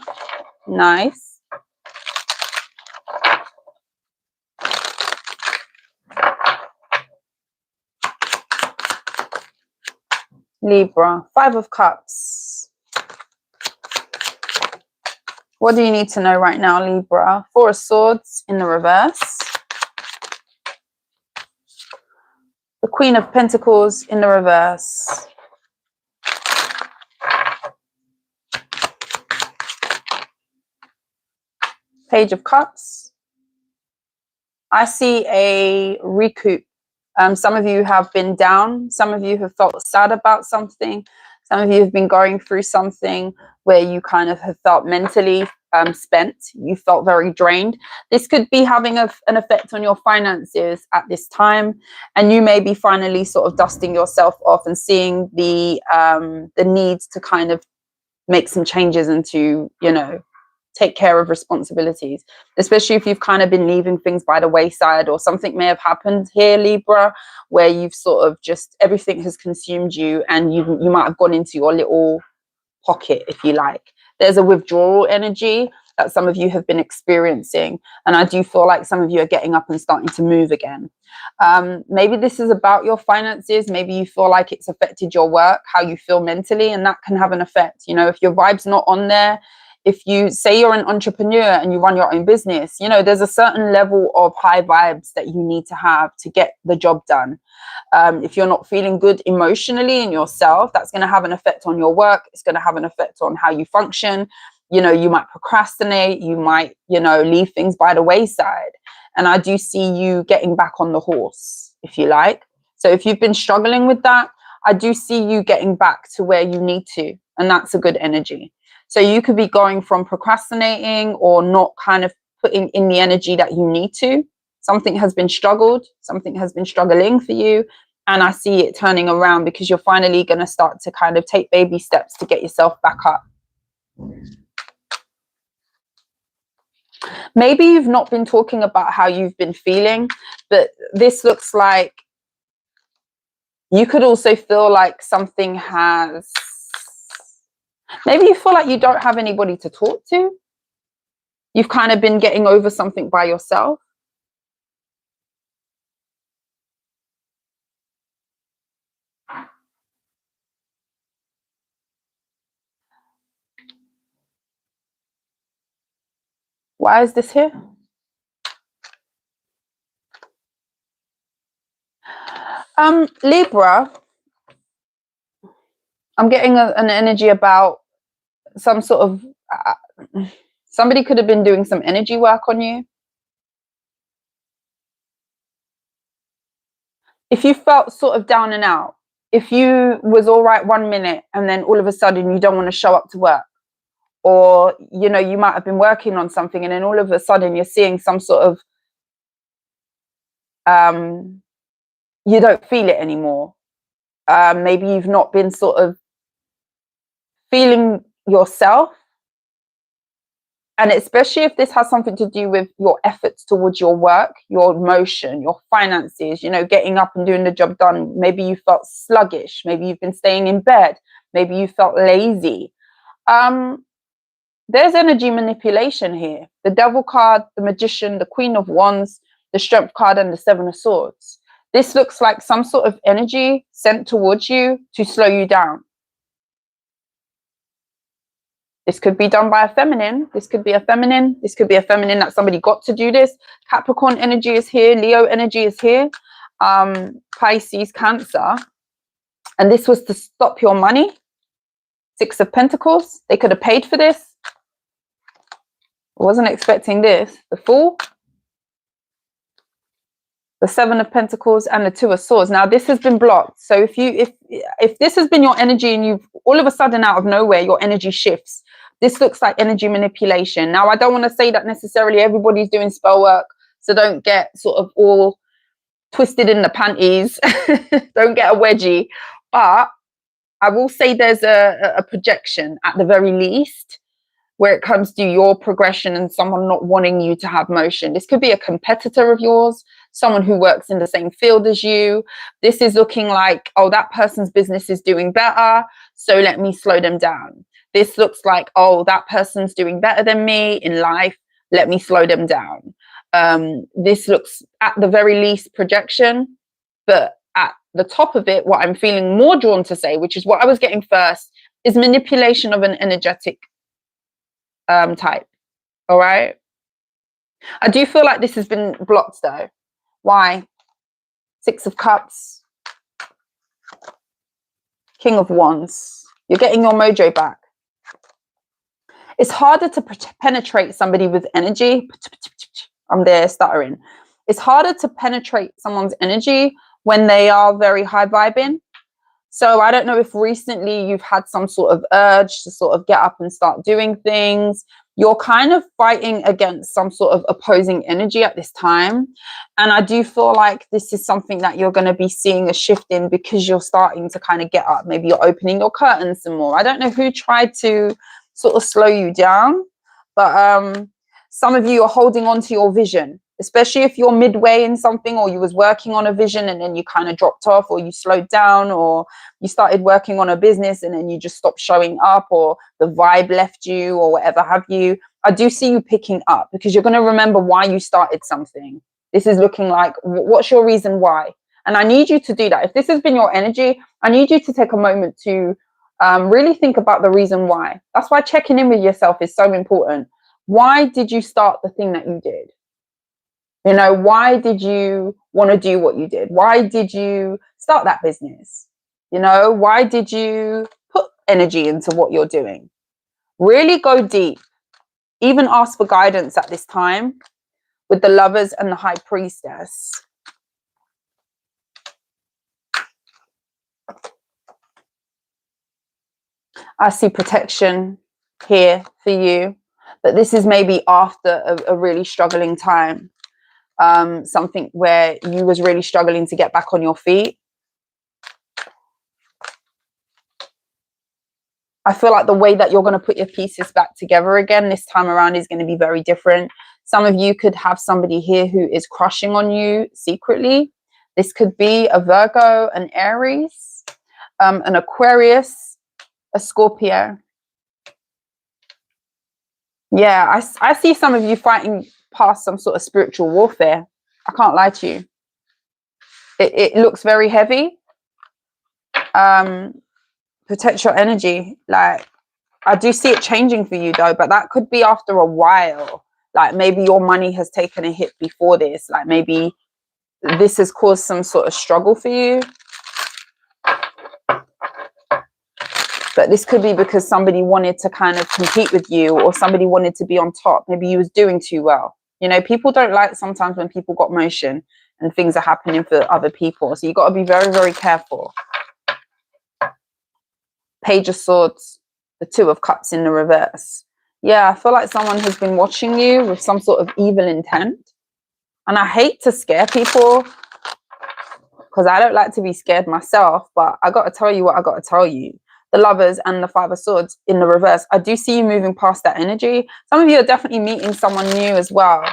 nice. Libra, 5 of Cups. What do you need to know right now, Libra? 4 of Swords in the reverse. The Queen of Pentacles in the reverse. Page of Cups. I see a recoup. Some of you have been down. Some of you have felt sad about something. Some of you have been going through something where you kind of have felt mentally spent. You felt very drained. This could be having an effect on your finances at this time. And you may be finally sort of dusting yourself off and seeing the needs to kind of make some changes and to, you know, take care of responsibilities, especially if you've kind of been leaving things by the wayside, or something may have happened here, Libra, where you've sort of just, everything has consumed you and you might have gone into your little pocket, if you like. There's a withdrawal energy that some of you have been experiencing, and I do feel like some of you are getting up and starting to move again. Maybe this is about your finances. Maybe you feel like it's affected your work, how you feel mentally, and that can have an effect. You know, if your vibe's not on there, if you say you're an entrepreneur and you run your own business, you know, there's a certain level of high vibes that you need to have to get the job done. If you're not feeling good emotionally in yourself, that's going to have an effect on your work. It's going to have an effect on how you function. You know, you might procrastinate. You might, you know, leave things by the wayside. And I do see you getting back on the horse, if you like. So if you've been struggling with that, I do see you getting back to where you need to. And that's a good energy. So you could be going from procrastinating or not kind of putting in the energy that you need to. Something has been struggled. Something has been struggling for you. And I see it turning around because you're finally going to start to kind of take baby steps to get yourself back up. Maybe you've not been talking about how you've been feeling, but this looks like you could also feel like something has... Maybe you feel like you don't have anybody to talk to. You've kind of been getting over something by yourself. Why is this here? Libra, I'm getting an energy about some sort of... somebody could have been doing some energy work on you. If you felt sort of down and out, if you was all right 1 minute and then all of a sudden you don't want to show up to work, or, you know, you might have been working on something and then all of a sudden you're seeing some sort of, you don't feel it anymore. Maybe you've not been sort of feeling yourself. And especially if this has something to do with your efforts towards your work, your motion, your finances, you know, getting up and doing the job done. Maybe you felt sluggish. Maybe you've been staying in bed. Maybe you felt lazy. There's energy manipulation here. The Devil card, the Magician, the Queen of Wands, the Strength card, and the Seven of Swords. This looks like some sort of energy sent towards you to slow you down. This could be done by a feminine. This could be a feminine. This could be a feminine that somebody got to do this. Capricorn energy is here. Leo energy is here. Pisces, Cancer. And this was to stop your money. Six of Pentacles. They could have paid for this. I wasn't expecting this. The Fool. The Seven of Pentacles and the Two of Swords. Now this has been blocked. So if this has been your energy and you've all of a sudden out of nowhere your energy shifts, this looks like energy manipulation. Now I don't want to say that necessarily everybody's doing spell work, so don't get sort of all twisted in the panties. Don't get a wedgie. But I will say there's a projection at the very least where it comes to your progression and someone not wanting you to have motion. This could be a competitor of yours, someone who works in the same field as you. This is looking like, oh, that person's business is doing better, so let me slow them down. This looks like, oh, that person's doing better than me in life, let me slow them down. This looks at the very least projection, but at the top of it, what I'm feeling more drawn to say, which is what I was getting first, is manipulation of an energetic type. All right. I do feel like this has been blocked though. Why? 6 of Cups, King of Wands. You're getting your mojo back. It's harder to penetrate somebody with energy. I'm there stuttering. It's harder to penetrate someone's energy when they are very high vibing. So I don't know if recently you've had some sort of urge to sort of get up and start doing things. You're kind of fighting against some sort of opposing energy at this time. And I do feel like this is something that you're going to be seeing a shift in because you're starting to kind of get up. Maybe you're opening your curtains some more. I don't know who tried to sort of slow you down, but some of you are holding on to your vision, especially if you're midway in something, or you was working on a vision and then you kind of dropped off, or you slowed down, or you started working on a business and then you just stopped showing up, or the vibe left you, or whatever have you. I do see you picking up because you're going to remember why you started something. This is looking like, what's your reason why? And I need you to do that. If this has been your energy, I need you to take a moment to really think about the reason why. That's why checking in with yourself is so important. Why did you start the thing that you did? You know, why did you want to do what you did? Why did you start that business? You know, why did you put energy into what you're doing? Really go deep. Even ask for guidance at this time with the Lovers and the High Priestess. I see protection here for you, but this is maybe after a really struggling time. Something where you was really struggling to get back on your feet. I feel like the way that you're going to put your pieces back together again this time around is going to be very different. Some of you could have somebody here who is crushing on you secretly. This could be a Virgo, an Aries, an Aquarius, a Scorpio. Yeah, I see some of you fighting past some sort of spiritual warfare. I can't lie to you. It looks very heavy. Protect your energy. Like, I do see it changing for you though, but that could be after a while. Like maybe your money has taken a hit before this. Like maybe this has caused some sort of struggle for you. But this could be because somebody wanted to kind of compete with you, or somebody wanted to be on top. Maybe you was doing too well. You know, people don't like sometimes when people got motion and things are happening for other people. So you got to be very, very careful. Page of Swords, the 2 of Cups in the reverse. Yeah, I feel like someone has been watching you with some sort of evil intent. And I hate to scare people because I don't like to be scared myself, but I got to tell you what I got to tell you. The Lovers and the 5 of Swords in the reverse. I do see you moving past that energy. Some of you are definitely meeting someone new as well.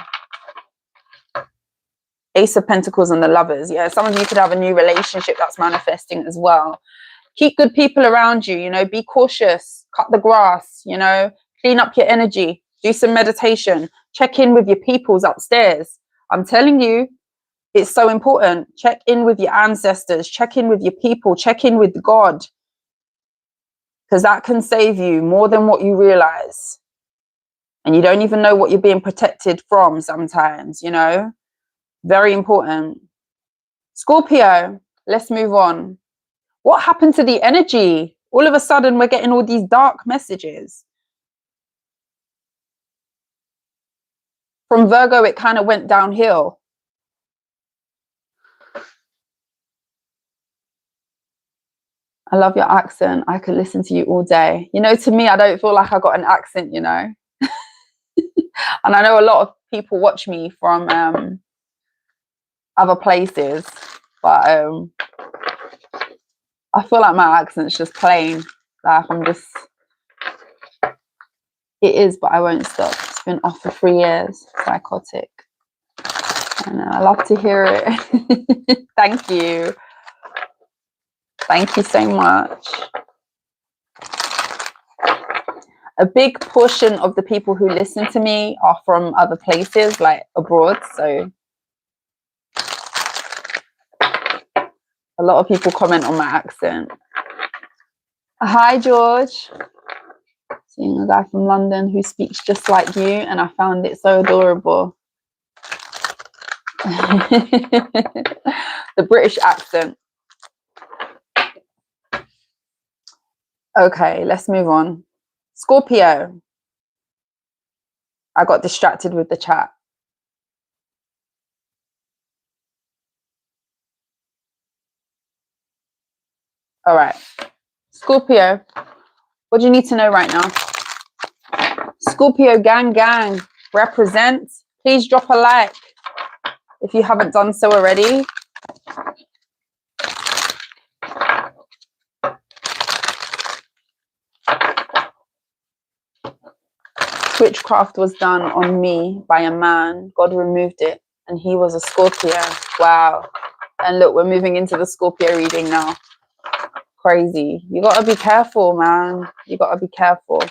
Ace of Pentacles and the Lovers. Yeah, some of you could have a new relationship that's manifesting as well. Keep good people around you, you know, be cautious, cut the grass, you know, clean up your energy, do some meditation, check in with your peoples upstairs. I'm telling you, it's so important. Check in with your ancestors, check in with your people, check in with God. Because that can save you more than what you realize. And you don't even know what you're being protected from sometimes, you know. Very important. Scorpio, let's move on. What happened to the energy? All of a sudden, we're getting all these dark messages. From Virgo, it kind of went downhill. I love your accent. I could listen to you all day. You know, to me, I don't feel like I got an accent, you know. And I know a lot of people watch me from other places, but I feel like my accent's just plain. Like I'm just, it is, but I won't stop. It's been off for 3 years. Psychotic. And I love to hear it. Thank you. Thank you so much. A big portion of the people who listen to me are from other places, like abroad. So a lot of people comment on my accent. Hi, George. Seeing a guy from London who speaks just like you, and I found it so adorable. The British accent. Okay, let's move on. Scorpio. I got distracted with the chat. All right. Scorpio, what do you need to know right now? Scorpio gang, represent. Please drop a like if you haven't done so already. Witchcraft was done on me by a man. God removed it, and he was a Scorpio. Wow. And look, we're moving into the Scorpio reading now. Crazy. You got to be careful, man. You got to be careful.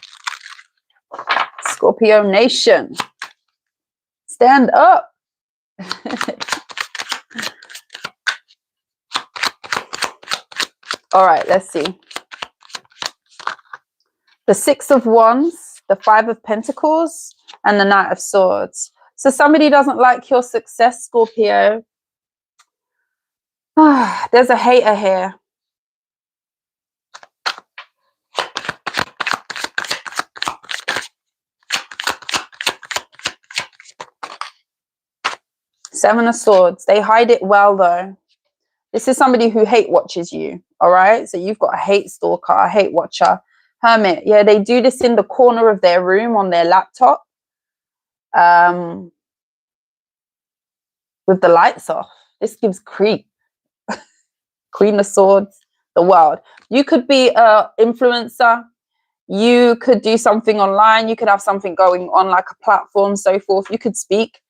Scorpio Nation. Stand up. All right, let's see. The Six of Wands, the Five of Pentacles, and the Knight of Swords. So somebody doesn't like your success, Scorpio. There's a hater here. Seven of Swords. They hide it well, though. This is somebody who hate watches you, all right? So you've got a hate stalker, a hate watcher. Hermit. Yeah, they do this in the corner of their room on their laptop with the lights off. This gives creep. Queen of Swords, the world. You could be an influencer. You could do something online. You could have something going on like a platform, so forth. You could speak.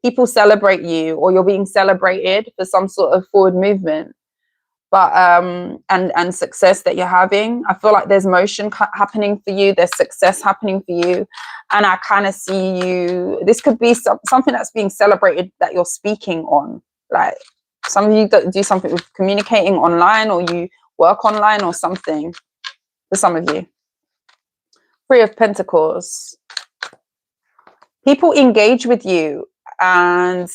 People celebrate you, or you're being celebrated for some sort of forward movement. But and success that you're having. I feel like there's motion happening for you. There's success happening for you. And I kind of see you. This could be something that's being celebrated that you're speaking on. Like some of you do something with communicating online, or you work online or something. For some of you. Three of Pentacles. People engage with you, and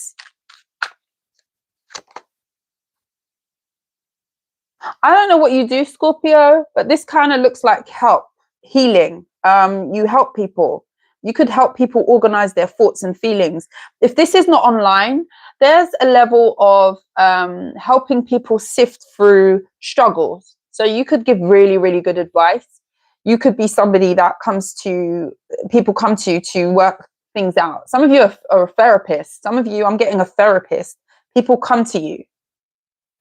I don't know what you do, Scorpio, but this kind of looks like help, healing. You help people. You could help people organize their thoughts and feelings. If this is not online, there's a level of helping people sift through struggles. So you could give really, really good advice. You could be somebody that people come to work things out. Some of you are a therapist. Some of you, I'm getting a therapist. People come to you.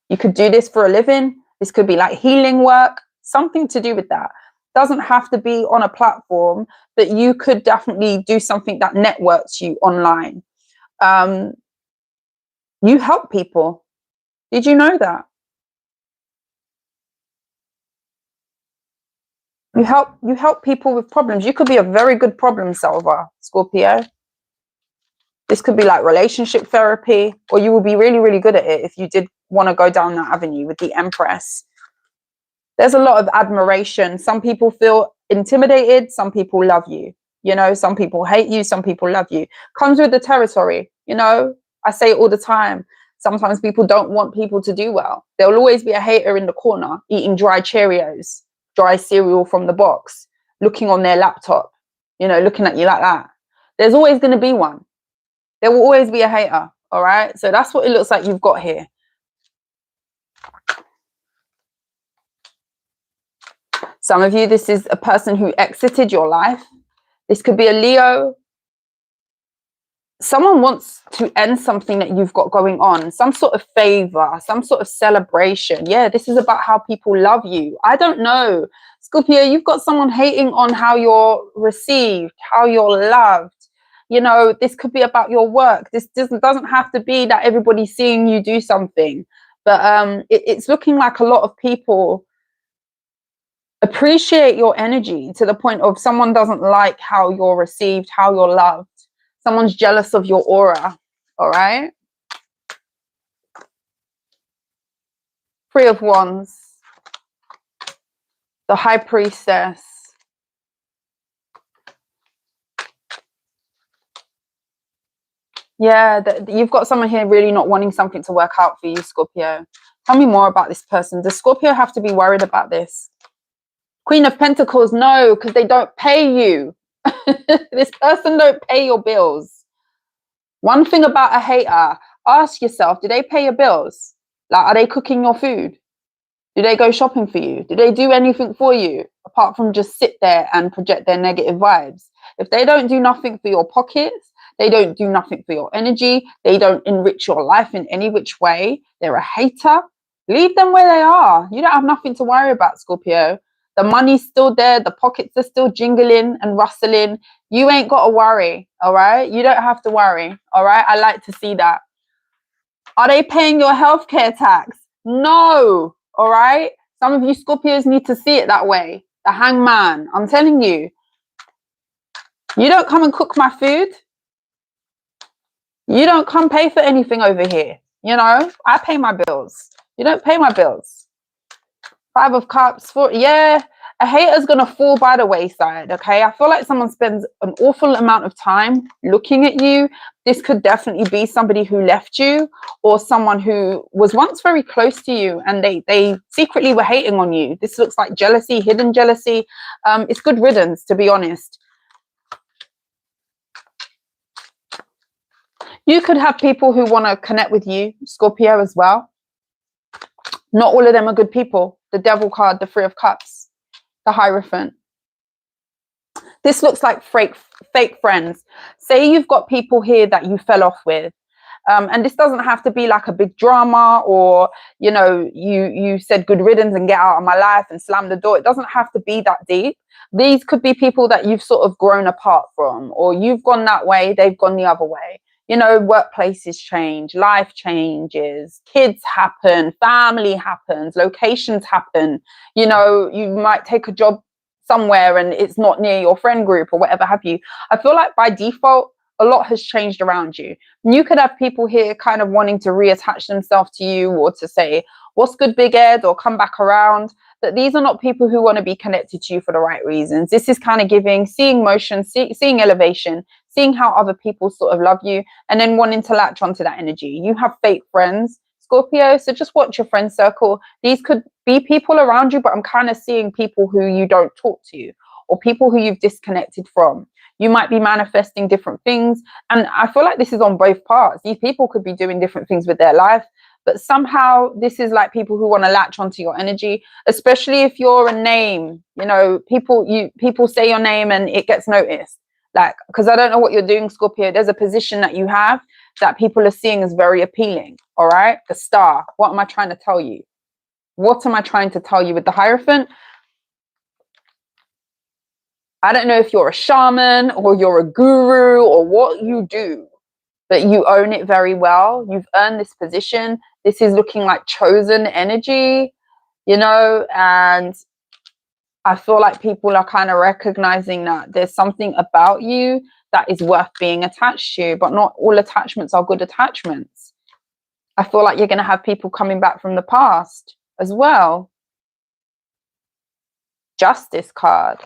You could do this for a living. This could be like healing work, something to do with that. Doesn't have to be on a platform, but you could definitely do something that networks you online. You help people. Did you know that? You help people with problems. You could be a very good problem solver, Scorpio. This could be like relationship therapy, or you will be really, really good at it if you did want to go down that avenue with the Empress. There's a lot of admiration. Some people feel intimidated. Some people love you. You know, some people hate you. Some people love you. Comes with the territory. You know, I say it all the time. Sometimes people don't want people to do well. There will always be a hater in the corner eating dry Cheerios, dry cereal from the box, looking on their laptop, you know, looking at you like that. There's always going to be one. There will always be a hater. All right. So that's what it looks like you've got here. Some of you, this is a person who exited your life. This could be a Leo. someone wants to end something that you've got going on, some sort of favor, some sort of celebration. Yeah, this is about how people love you. I don't know. Scorpio, you've got someone hating on how you're received, how you're loved. You know, this could be about your work. This doesn't have to be that everybody's seeing you do something. But it's looking like a lot of people appreciate your energy to the point of someone doesn't like how you're received, how you're loved. Someone's jealous of your aura. All right. Three of Wands. The High Priestess. Yeah, you've got someone here really not wanting something to work out for you, Scorpio. Tell me more about this person. Does Scorpio have to be worried about this? Queen of Pentacles, no, because they don't pay you. This person don't pay your bills. One thing about a hater, ask yourself, do they pay your bills? Like, are they cooking your food? Do they go shopping for you? Do they do anything for you apart from just sit there and project their negative vibes? If they don't do nothing for your pockets, they don't do nothing for your energy, they don't enrich your life in any which way, they're a hater, leave them where they are. You don't have nothing to worry about, Scorpio. The money's still there, the pockets are still jingling and rustling. You ain't got to worry, all right? You don't have to worry, all right? I like to see that. Are they paying your healthcare tax? No, all right? Some of you Scorpios need to see it that way. The Hangman, I'm telling you. You don't come and cook my food. You don't come pay for anything over here. You know, I pay my bills. You don't pay my bills. Five of Cups, yeah, a hater's gonna fall by the wayside, okay? I feel like someone spends an awful amount of time looking at you. This could definitely be somebody who left you or someone who was once very close to you and they secretly were hating on you. This looks like jealousy, hidden jealousy. It's good riddance, to be honest. You could have people who want to connect with you, Scorpio, as well. Not all of them are good people. The Devil card, the Three of Cups, the Hierophant. This looks like fake friends. Say you've got people here that you fell off with. And this doesn't have to be like a big drama or, you know, you said good riddance and get out of my life and slam the door. It doesn't have to be that deep. These could be people that you've sort of grown apart from, or you've gone that way, they've gone the other way. You know, workplaces change, life changes, kids happen, family happens, locations happen. You know, you might take a job somewhere and it's not near your friend group or whatever have you. I feel like by default, a lot has changed around you. And you could have people here kind of wanting to reattach themselves to you or to say, what's good, Big Ed, or come back around. That these are not people who want to be connected to you for the right reasons. This is kind of giving, seeing motion, seeing elevation, seeing how other people sort of love you, and then wanting to latch onto that energy. You have fake friends, Scorpio, so just watch your friend circle. These could be people around you, but I'm kind of seeing people who you don't talk to or people who you've disconnected from. You might be manifesting different things. And I feel like this is on both parts. These people could be doing different things with their life, but somehow this is like people who want to latch onto your energy, especially if you're a name. You know, people say your name and it gets noticed. Like, because I don't know what you're doing, Scorpio. There's a position that you have that people are seeing as very appealing. All right. The Star. What am I trying to tell you? What am I trying to tell you with the Hierophant? I don't know if you're a shaman or you're a guru or what you do, but you own it very well. You've earned this position. This is looking like chosen energy, you know, and I feel like people are kind of recognizing that there's something about you that is worth being attached to, but not all attachments are good attachments. I feel like you're going to have people coming back from the past as well. Justice card.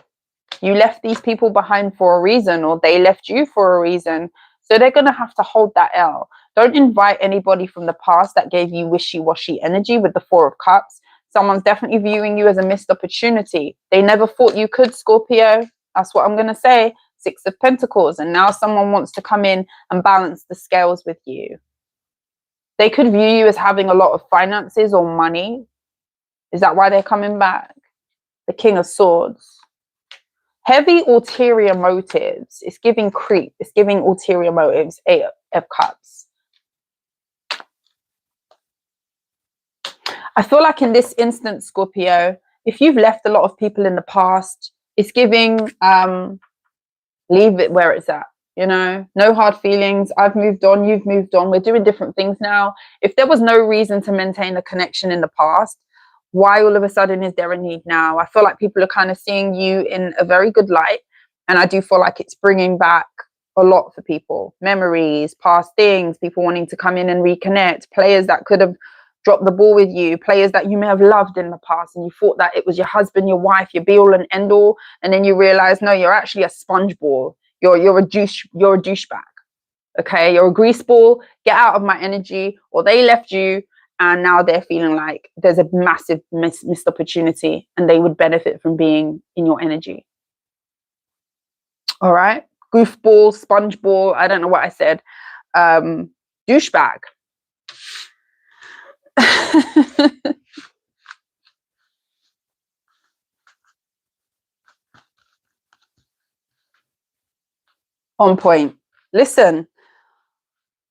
You left these people behind for a reason, or they left you for a reason. So they're going to have to hold that L. Don't invite anybody from the past that gave you wishy-washy energy with the Four of Cups. Someone's definitely viewing you as a missed opportunity. They never thought you could, Scorpio. That's what I'm going to say. Six of Pentacles. And now someone wants to come in and balance the scales with you. They could view you as having a lot of finances or money. Is that why they're coming back? The King of Swords. Heavy ulterior motives. It's giving creep. It's giving ulterior motives. 8 of Cups. I feel like in this instance, Scorpio, if you've left a lot of people in the past, it's giving leave it where it's at. You know, no hard feelings. I've moved on. You've moved on. We're doing different things now. If there was no reason to maintain a connection in the past, why all of a sudden is there a need now? I feel like people are kind of seeing you in a very good light. And I do feel like it's bringing back a lot for people. Memories, past things, people wanting to come in and reconnect, players that could have dropped the ball with you, players that you may have loved in the past and you thought that it was your husband, your wife, your be all and end all. And then you realize, no, you're actually a sponge ball. You're a douchebag. Okay, you're a grease ball. Get out of my energy. Or they left you and now they're feeling like there's a massive missed opportunity and they would benefit from being in your energy. All right, goofball, sponge ball. I don't know what I said. Douchebag. On point. Listen,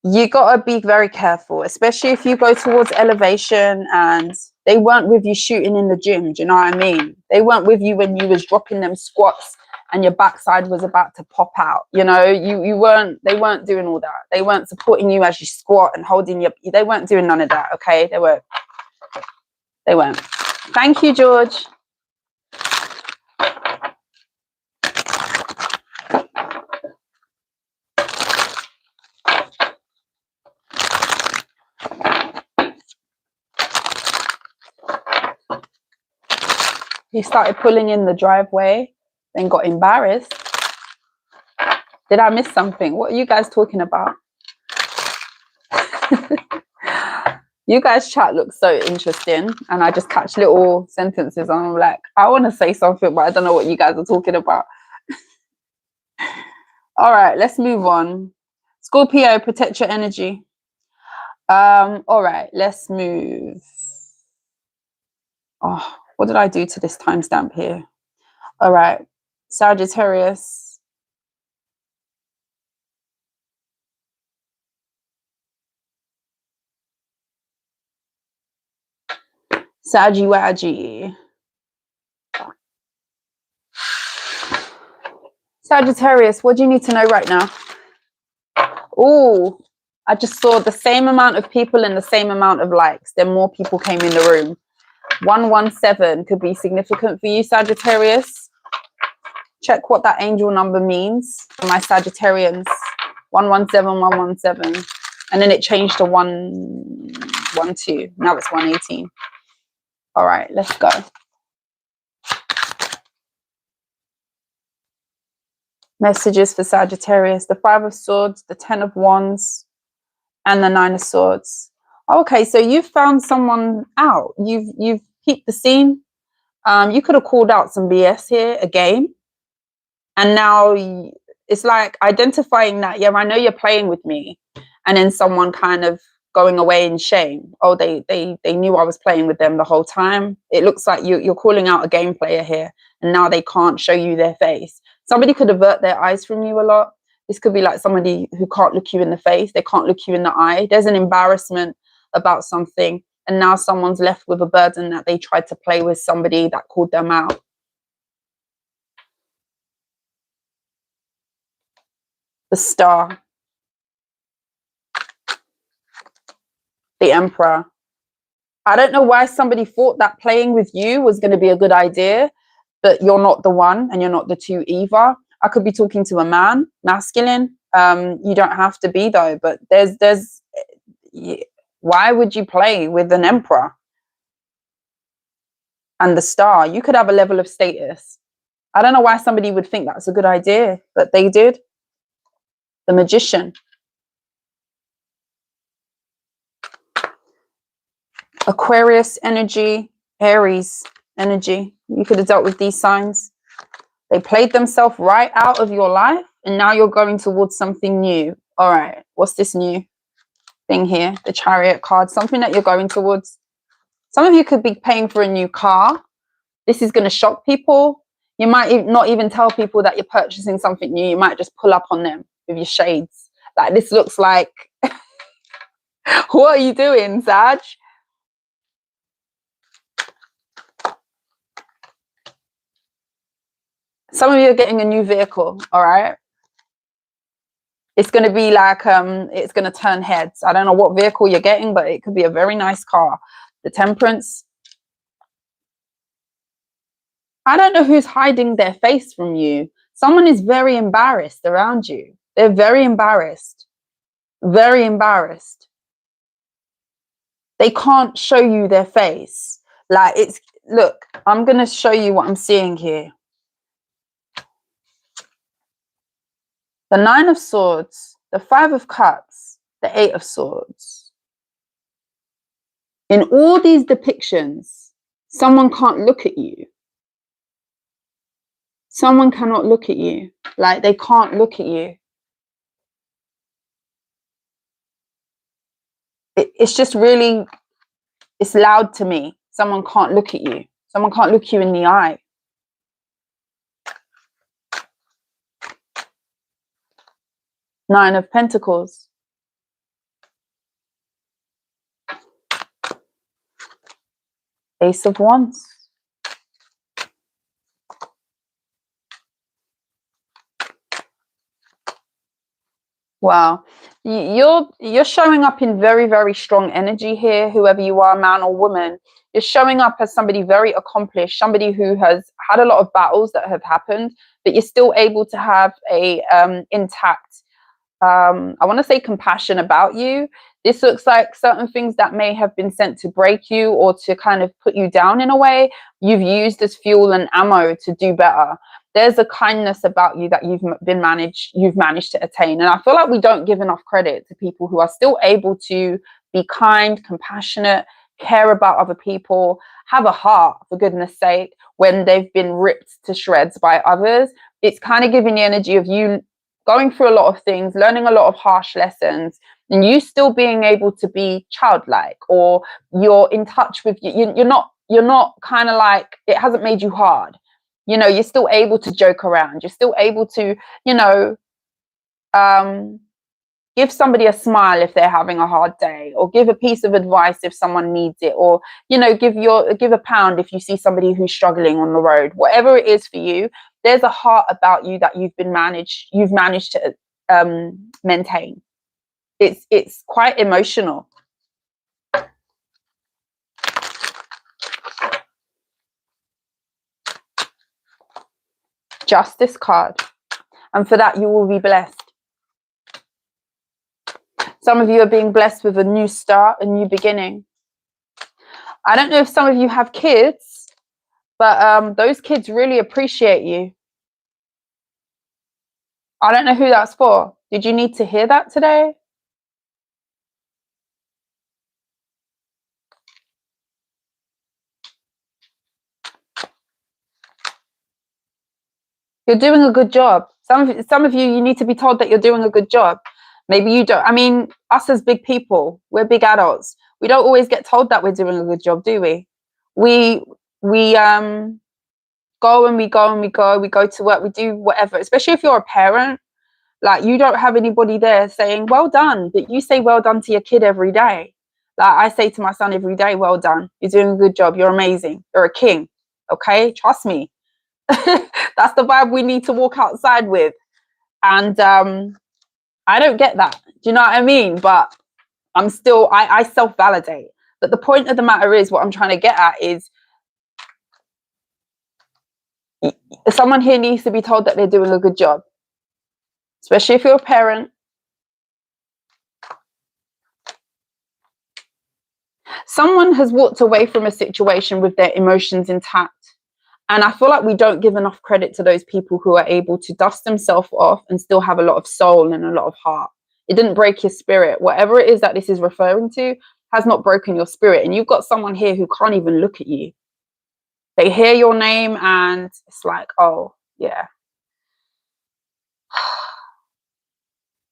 you gotta be very careful, especially if you go towards elevation and they weren't with you shooting in the gym. Do you know what I mean? They weren't with you when you was dropping them squats and your backside was about to pop out. You know, they weren't doing all that. They weren't supporting you as you squat and holding your, they weren't doing none of that. Okay, they weren't. Thank you, George. He started pulling in the driveway, then got embarrassed. Did I miss something? What are you guys talking about? You guys' chat looks so interesting, and I just catch little sentences, and I'm like, I want to say something, but I don't know what you guys are talking about. All right, let's move on. Scorpio, protect your energy. All right, let's move. Oh, what did I do to this timestamp here? All right, Sagittarius. Saggy-waggy. Sagittarius, what do you need to know right now? Oh, I just saw the same amount of people and the same amount of likes. Then more people came in the room. 117 could be significant for you, Sagittarius. Check what that angel number means for my Sagittarians. 117, 117. And then it changed to 112. Now it's 118. All right, let's go. Messages for Sagittarius. The 5 of Swords, the 10 of Wands, and the 9 of Swords. Okay, so you've found someone out. You've peeped the scene. You could have called out some BS here, a game. And now it's like identifying that, yeah, I know you're playing with me. And then someone kind of going away in shame. Oh, they knew I was playing with them the whole time. It looks like you're calling out a game player here. And now they can't show you their face. Somebody could avert their eyes from you a lot. This could be like somebody who can't look you in the face. They can't look you in the eye. There's an embarrassment about something. And now someone's left with a burden that they tried to play with somebody that called them out. The Star. The Emperor. I don't know why somebody thought that playing with you was going to be a good idea, but you're not the one and you're not the two either. I could be talking to a man, masculine. You don't have to be though, but there's why would you play with an Emperor and the Star? You could have a level of status. I don't know why somebody would think that's a good idea, but they did. The Magician. Aquarius energy, Aries energy. You could have dealt with these signs. They played themselves right out of your life and now you're going towards something new. All right, what's this new thing here? The Chariot card, something that you're going towards. Some of you could be paying for a new car. This is going to shock people. You might not even tell people that you're purchasing something new. You might just pull up on them with your shades. Like, this looks like, what are you doing, Sag? Some of you are getting a new vehicle, all right? It's going to be like, it's going to turn heads. I don't know what vehicle you're getting, but it could be a very nice car. The Temperance. I don't know who's hiding their face from you. Someone is very embarrassed around you. They're very embarrassed. Very embarrassed. They can't show you their face. Like, it's, look, I'm going to show you what I'm seeing here. The Nine of Swords, the Five of Cups, the Eight of Swords. In all these depictions, someone can't look at you. Someone cannot look at you. Like, they can't look at you. It's just really, it's loud to me. Someone can't look at you. Someone can't look you in the eye. Nine of Pentacles. Ace of Wands. Wow. You're showing up in very, very strong energy here, whoever you are, man or woman. You're showing up as somebody very accomplished, somebody who has had a lot of battles that have happened, but you're still able to have a intact, I want to say, compassion about you. This looks like certain things that may have been sent to break you or to kind of put you down in a way, you've used as fuel and ammo to do better. There's a kindness about you that you've managed to attain. And I feel like we don't give enough credit to people who are still able to be kind, compassionate, care about other people, have a heart, for goodness sake, when they've been ripped to shreds by others. It's kind of giving the energy of you going through a lot of things, learning a lot of harsh lessons, and you still being able to be childlike, or you're in touch with you. You're not kind of like, it hasn't made you hard. You know, you're still able to joke around. You're still able to, you know, give somebody a smile if they're having a hard day, or give a piece of advice if someone needs it, or, you know, give a pound if you see somebody who's struggling on the road. Whatever it is for you, there's a heart about you that you've managed to maintain. It's quite emotional. Justice card. And for that, you will be blessed. Some of you are being blessed with a new start, a new beginning. I don't know if some of you have kids, but those kids really appreciate you. I don't know who that's for. Did you need to hear that today? You're doing a good job. Some of you need to be told that you're doing a good job. Maybe you don't. I mean, us as big people, we're big adults. We don't always get told that we're doing a good job, do we? We go and we go to work, we do whatever, especially if you're a parent. Like, you don't have anybody there saying well done, but you say well done to your kid every day. Like, I say to my son every day, well done, you're doing a good job, you're amazing, you're a king. Okay, trust me. That's the vibe we need to walk outside with. And I don't get that, do you know what I mean? But I'm still, I self-validate. But the point of the matter is, what I'm trying to get at is, someone here needs to be told that they're doing a good job, especially if you're a parent. Someone has walked away from a situation with their emotions intact. And I feel like we don't give enough credit to those people who are able to dust themselves off and still have a lot of soul and a lot of heart. It didn't break your spirit. Whatever it is that this is referring to has not broken your spirit. And you've got someone here who can't even look at you. They hear your name and it's like, oh, yeah.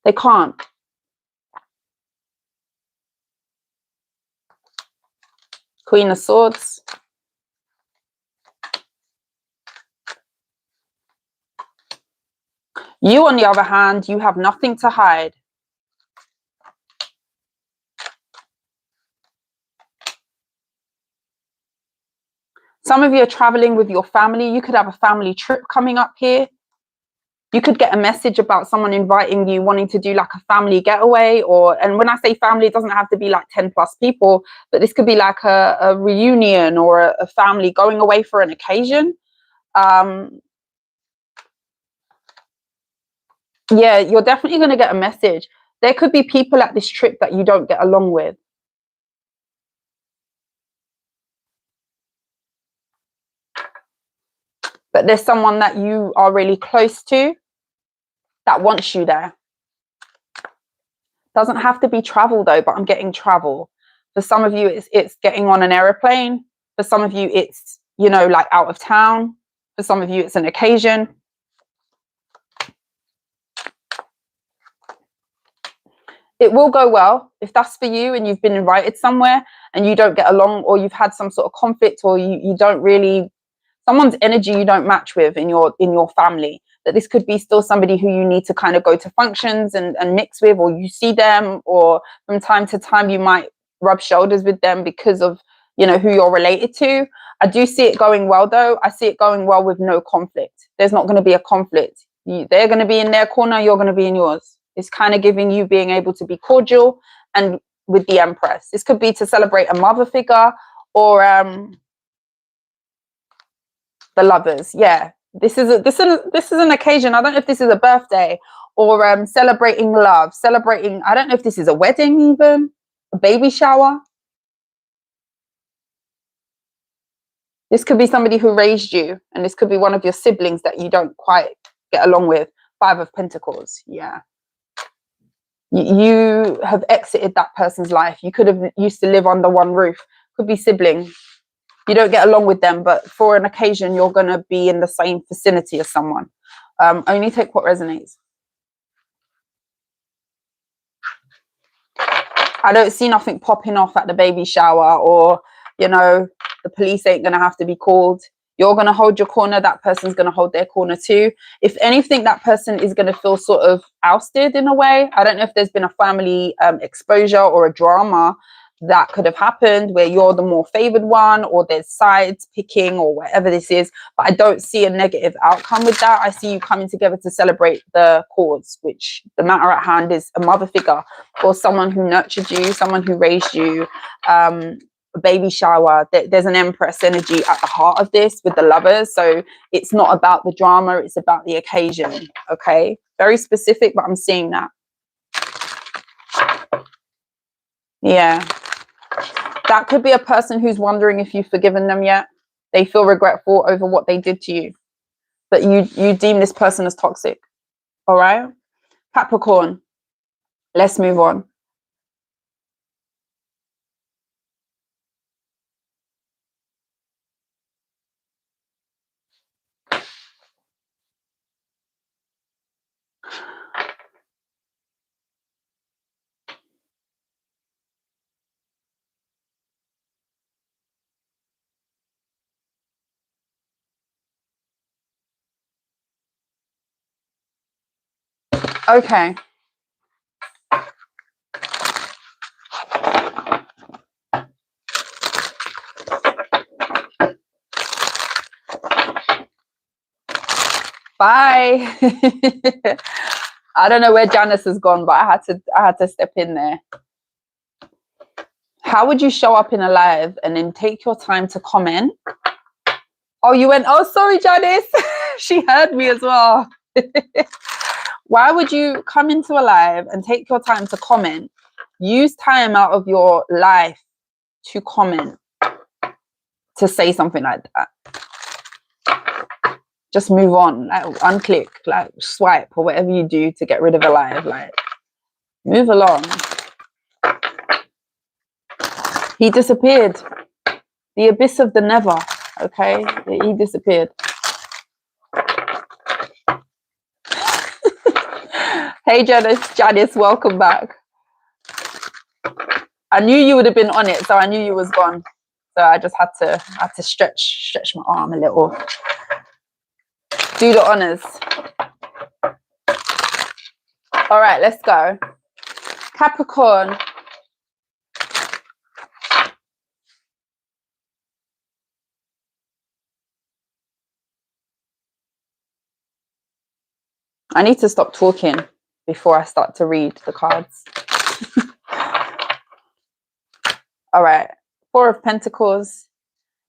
They can't. Queen of Swords. You, on the other hand, you have nothing to hide. Some of you are traveling with your family. You could have a family trip coming up here. You could get a message about someone inviting you, wanting to do like a family getaway, and when I say family, it doesn't have to be like 10 plus people, but this could be like a reunion or a family going away for an occasion. Yeah, you're definitely going to get a message. There could be people at this trip that you don't get along with. But there's someone that you are really close to that wants you there. Doesn't have to be travel though, but I'm getting travel. For some of you, it's getting on an airplane. For some of you, it's, you know, like out of town. For some of you, it's an occasion. It will go well if that's for you and you've been invited somewhere and you don't get along, or you've had some sort of conflict, or you don't really, someone's energy you don't match with in your family. That this could be still somebody who you need to kind of go to functions and mix with, or you see them, or from time to time you might rub shoulders with them because of, you know, who you're related to. I do see it going well though. I see it going well with no conflict. There's not going to be a conflict. They're going to be in their corner, you're going to be in yours. It's kind of giving you being able to be cordial. And with the Empress, this could be to celebrate a mother figure, or the Lovers. Yeah, this is an occasion. I don't know if this is a birthday or celebrating love, celebrating, I don't know if this is a wedding, even a baby shower. This could be somebody who raised you, and this could be one of your siblings that you don't quite get along with. 5 of Pentacles. Yeah, you have exited that person's life. You could have used to live under one roof. Could be sibling. You don't get along with them, but for an occasion, you're going to be in the same vicinity as someone. Only take what resonates. I don't see nothing popping off at the baby shower, or, you know, the police ain't going to have to be called. You're going to hold your corner. That person's going to hold their corner too. If anything, that person is going to feel sort of ousted in a way. I don't know if there's been a family exposure or a drama that could have happened where you're the more favored one, or there's sides picking, or whatever this is. But I don't see a negative outcome with that. I see you coming together to celebrate the cause, which the matter at hand is a mother figure, or someone who nurtured you, someone who raised you, a baby shower. There's an Empress energy at the heart of this with the Lovers. So it's not about the drama, it's about the occasion. Okay, very specific, but I'm seeing that. Yeah, that could be a person who's wondering if you've forgiven them yet. They feel regretful over what they did to you, but you deem this person as toxic. All right, Capricorn, let's move on. Okay. Bye. I don't know where Janice has gone, but I had to step in there. How would you show up in a live and then take your time to comment? Oh, you went, oh, sorry, Janice. She heard me as well. Why would you come into a live and take your time to comment? Use time out of your life to comment, to say something like that. Just move on, like unclick, like swipe, or whatever you do to get rid of a live. Like, move along. He disappeared. The abyss of the never. Okay, he disappeared. Hey Janice, welcome back. I knew you would have been on it, so I knew you was gone. So I just had to stretch my arm a little. Do the honors. All right, let's go. Capricorn. I need to stop talking before I start to read the cards. All right. Four of Pentacles,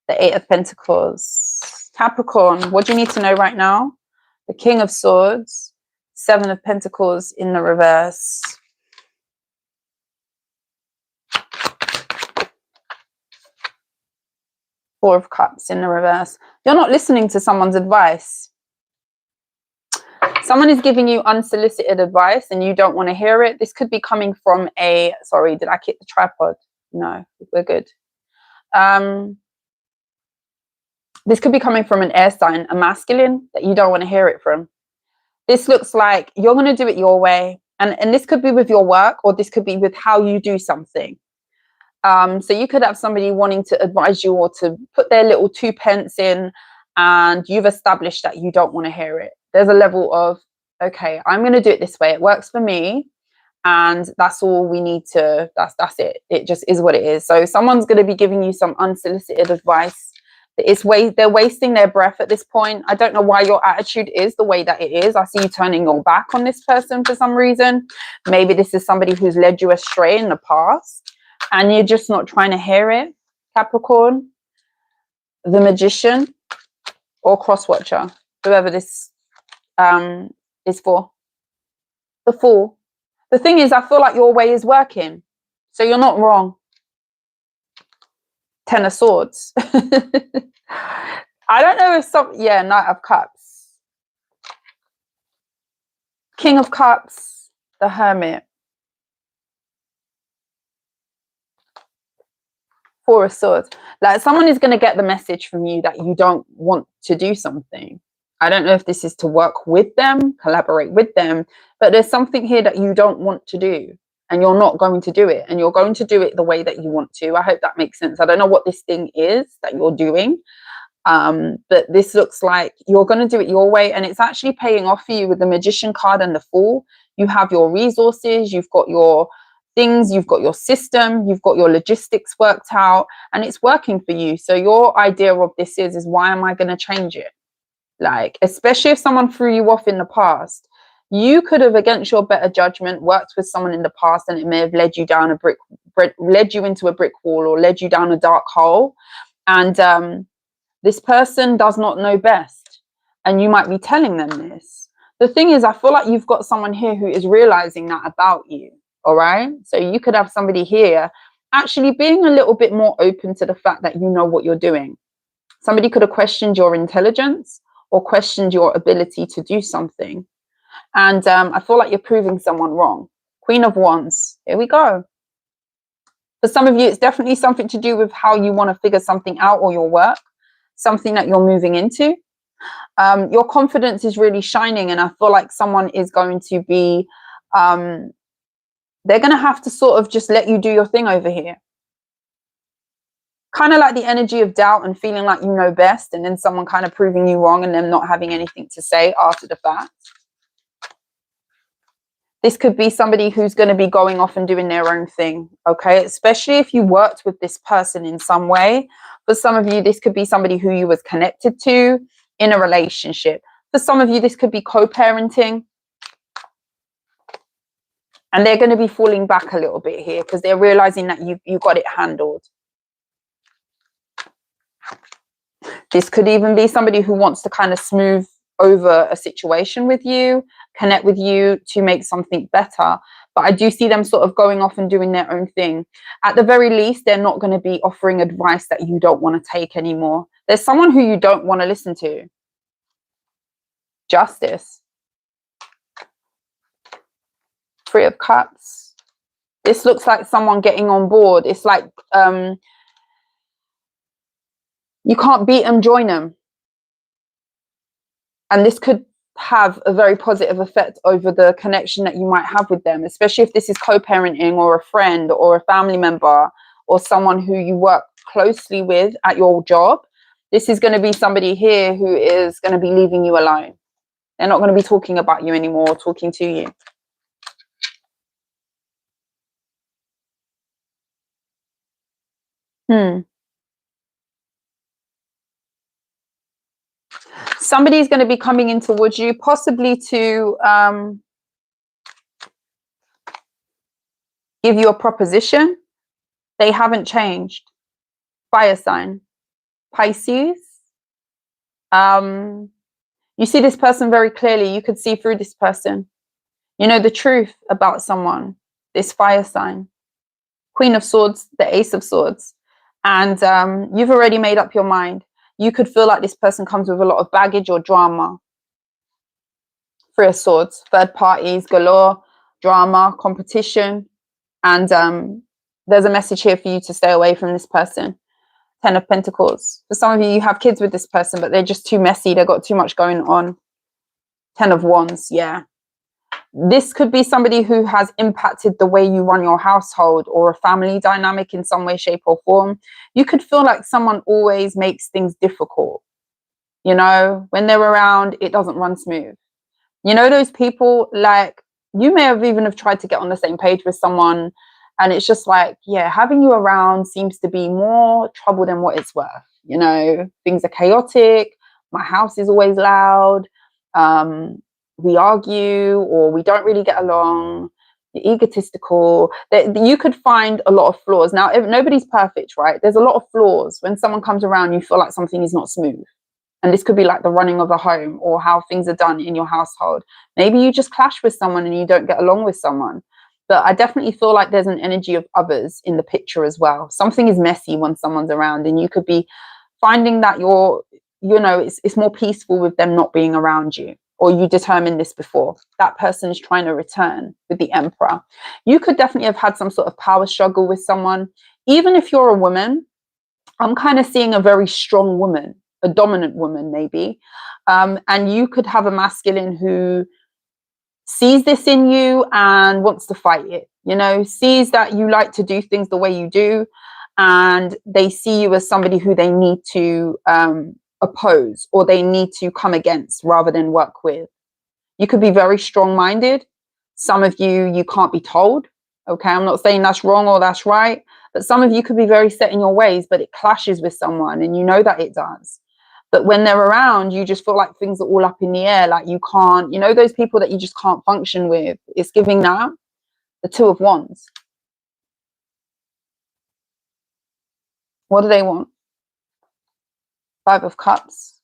the Eight of Pentacles. Capricorn, what do you need to know right now? The King of Swords, Seven of Pentacles in the reverse. Four of Cups in the reverse. You're not listening to someone's advice. Someone is giving you unsolicited advice and you don't want to hear it. This could be coming from a, sorry, did I kick the tripod? No, we're good. This could be coming from an air sign, a masculine, that you don't want to hear it from. This looks like you're going to do it your way. And this could be with your work, or this could be with how you do something. So you could have somebody wanting to advise you or to put their little 2 pence in, and you've established that you don't want to hear it. There's a level of, okay, I'm going to do it this way. It works for me. And that's all we need to, that's it. It just is what it is. So someone's going to be giving you some unsolicited advice. They're wasting their breath at this point. I don't know why your attitude is the way that it is. I see you turning your back on this person for some reason. Maybe this is somebody who's led you astray in the past and you're just not trying to hear it. Capricorn, the Magician, or Cross-Watcher, whoever this is for. The Fool. The thing is, I feel like your way is working. So you're not wrong. Ten of Swords. I don't know if Knight of Cups. King of Cups, the Hermit. Four of Swords. Like someone is going to get the message from you that you don't want to do something. I don't know if this is to work with them, collaborate with them, but there's something here that you don't want to do and you're not going to do it, and you're going to do it the way that you want to. I hope that makes sense. I don't know what this thing is that you're doing, but this looks like you're going to do it your way, and it's actually paying off for you with the Magician card and the Fool. You have your resources, you've got your things, you've got your system, you've got your logistics worked out, and it's working for you. So your idea of this is why am I going to change it? Like, especially if someone threw you off in the past, you could have, against your better judgment, worked with someone in the past and it may have led you down led you into a brick wall or led you down a dark hole. And this person does not know best. And you might be telling them this. The thing is, I feel like you've got someone here who is realizing that about you. All right. So you could have somebody here actually being a little bit more open to the fact that you know what you're doing. Somebody could have questioned your intelligence or questioned your ability to do something. And I feel like you're proving someone wrong. Queen of Wands. Here we go. For some of you, it's definitely something to do with how you want to figure something out, or your work, something that you're moving into. Your confidence is really shining, and I feel like someone is going to be, they're going to have to sort of just let you do your thing over here. Kind of like the energy of doubt and feeling like you know best, and then someone kind of proving you wrong and them not having anything to say after the fact. This could be somebody who's going to be going off and doing their own thing, okay? Especially if you worked with this person in some way. For some of you, this could be somebody who you was connected to in a relationship. For some of you, this could be co-parenting. And they're going to be falling back a little bit here because they're realizing that you got it handled. This could even be somebody who wants to kind of smooth over a situation with you, connect with you to make something better. But I do see them sort of going off and doing their own thing. At the very least, they're not going to be offering advice that you don't want to take anymore. There's someone who you don't want to listen to. Justice. Three of Cups. This looks like someone getting on board. It's like you can't beat them, join them. And this could have a very positive effect over the connection that you might have with them, especially if this is co-parenting or a friend or a family member or someone who you work closely with at your job. This is going to be somebody here who is going to be leaving you alone. They're not going to be talking about you anymore or talking to you. Somebody's going to be coming in towards you, possibly to give you a proposition. They haven't changed. Fire sign. Pisces. You see this person very clearly. You could see through this person. You know the truth about someone. This fire sign. Queen of Swords, the Ace of Swords. And you've already made up your mind. You could feel like this person comes with a lot of baggage or drama. Three of Swords, third parties, galore, drama, competition. And there's a message here for you to stay away from this person. 10 of Pentacles. For some of you, you have kids with this person, but they're just too messy. They've got too much going on. 10 of Wands, yeah. This could be somebody who has impacted the way you run your household or a family dynamic in some way, shape or form. You could feel like someone always makes things difficult. You know, when they're around, it doesn't run smooth. You know, those people, like, you may have even have tried to get on the same page with someone, and it's just like, yeah, having you around seems to be more trouble than what it's worth. You know, things are chaotic. My house is always loud. We argue, or we don't really get along. You're egotistical. You could find a lot of flaws. Now, if nobody's perfect, right? There's a lot of flaws. When someone comes around, you feel like something is not smooth. And this could be like the running of a home or how things are done in your household. Maybe you just clash with someone and you don't get along with someone. But I definitely feel like there's an energy of others in the picture as well. Something is messy when someone's around, and you could be finding that it's more peaceful with them not being around you. Or you determined this before. That person is trying to return with the Emperor. You could definitely have had some sort of power struggle with someone. Even if you're a woman, I'm kind of seeing a very strong woman, a dominant woman maybe. And you could have a masculine who sees this in you and wants to fight it. You know, sees that you like to do things the way you do. And they see you as somebody who they need to oppose, or they need to come against rather than work with. You could be very strong-minded. Some of you can't be told. Okay, I'm not saying that's wrong or that's right, but some of you could be very set in your ways, but it clashes with someone and you know that it does. But when they're around, you just feel like things are all up in the air, like you can't, you know, those people that you just can't function with. It's giving that. The Two of Wands. What do they want? Five of Cups.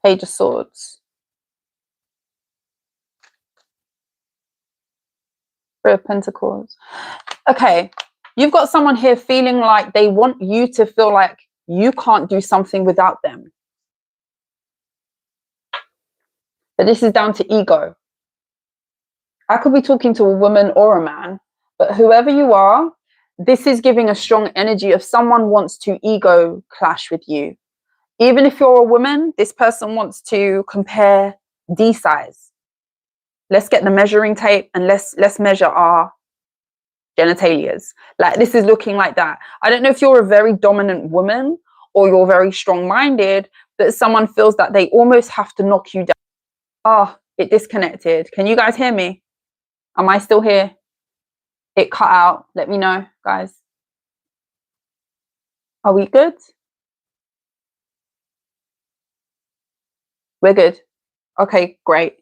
Page of Swords. Three of Pentacles. Okay, you've got someone here feeling like they want you to feel like you can't do something without them. But this is down to ego. I could be talking to a woman or a man, but whoever you are, this is giving a strong energy of someone wants to ego clash with you. Even if you're a woman, this person wants to compare D size. Let's get the measuring tape and let's measure our genitalias. Like, this is looking like that. I don't know if you're a very dominant woman or you're very strong-minded, but someone feels that they almost have to knock you down. Oh, it disconnected. Can you guys hear me? Am I still here? It cut out. Let me know, guys. Are we good? We're good. Okay, great.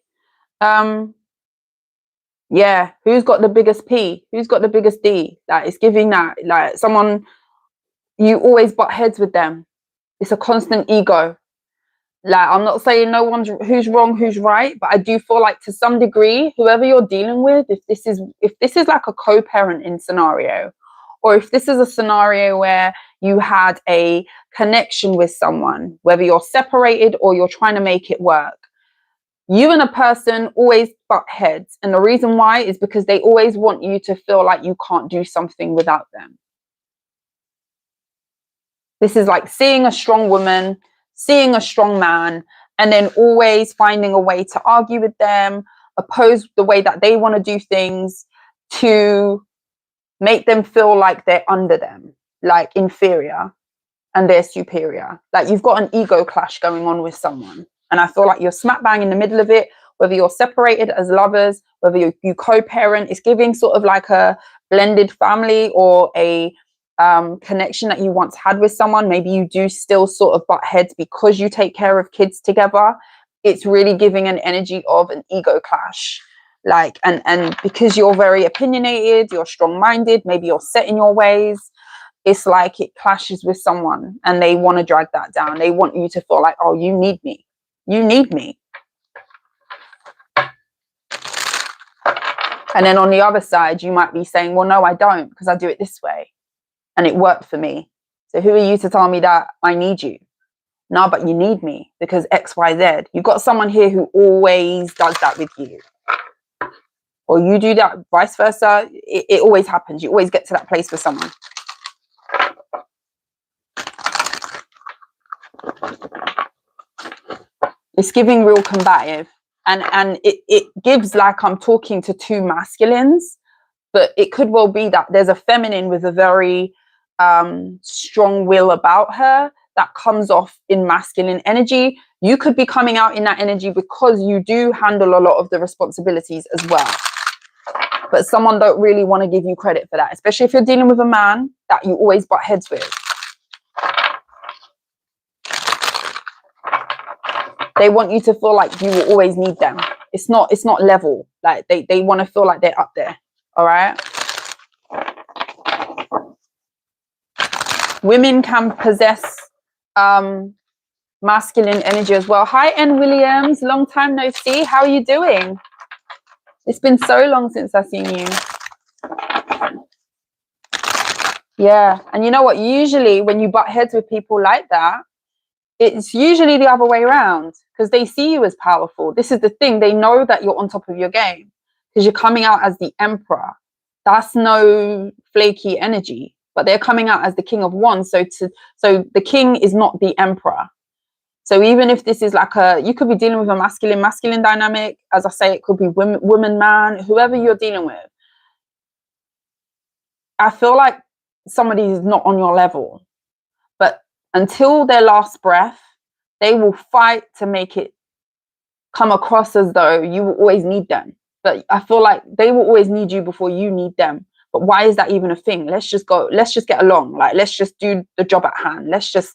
Yeah, who's got the biggest P? Who's got the biggest D? Like, it's giving that, like, someone, you always butt heads with them. It's a constant ego. Like, I'm not saying no one's who's wrong, who's right, but I do feel like to some degree, whoever you're dealing with, if this is like a co-parenting scenario, or if this is a scenario where you had a connection with someone, whether you're separated or you're trying to make it work, you and a person always butt heads. And the reason why is because they always want you to feel like you can't do something without them. This is like seeing a strong woman, seeing a strong man, and then always finding a way to argue with them, oppose the way that they want to do things, to make them feel like they're under them, like inferior, and they're superior. Like, you've got an ego clash going on with someone. And I feel like you're smack bang in the middle of it, whether you're separated as lovers, whether you co-parent. It's giving sort of like a blended family or a connection that you once had with someone. Maybe you do still sort of butt heads because you take care of kids together. It's really giving an energy of an ego clash. Like, and because you're very opinionated, you're strong-minded, maybe you're set in your ways, it's like it clashes with someone and they want to drag that down. They want you to feel like, oh, you need me. You need me. And then on the other side, you might be saying, well, no, I don't, because I do it this way. And it worked for me. So who are you to tell me that I need you? No, but you need me because X, Y, Z. You've got someone here who always does that with you. Or you do that, vice versa. It always happens. You always get to that place with someone. It's giving real combative. And it gives like I'm talking to two masculines, but it could well be that there's a feminine with a very strong will about her that comes off in masculine energy. You could be coming out in that energy because you do handle a lot of the responsibilities as well. But someone don't really want to give you credit for that, especially if you're dealing with a man that you always butt heads with. They want you to feel like you will always need them. It's not level. Like they want to feel like they're up there. All right. Women can possess masculine energy as well. Hi, N. Williams. Long time no see. How are you doing? It's been so long since I've seen you. Yeah. And you know what? Usually when you butt heads with people like that, it's usually the other way around because they see you as powerful. This is the thing. They know that you're on top of your game because you're coming out as the emperor. That's no flaky energy, but they're coming out as the king of wands. So the king is not the emperor. So even if this is like you could be dealing with a masculine dynamic. As I say, it could be woman, man, whoever you're dealing with. I feel like somebody is not on your level, but until their last breath, they will fight to make it come across as though you will always need them. But I feel like they will always need you before you need them. But why is that even a thing? Let's just get along. Like, let's just do the job at hand. Let's just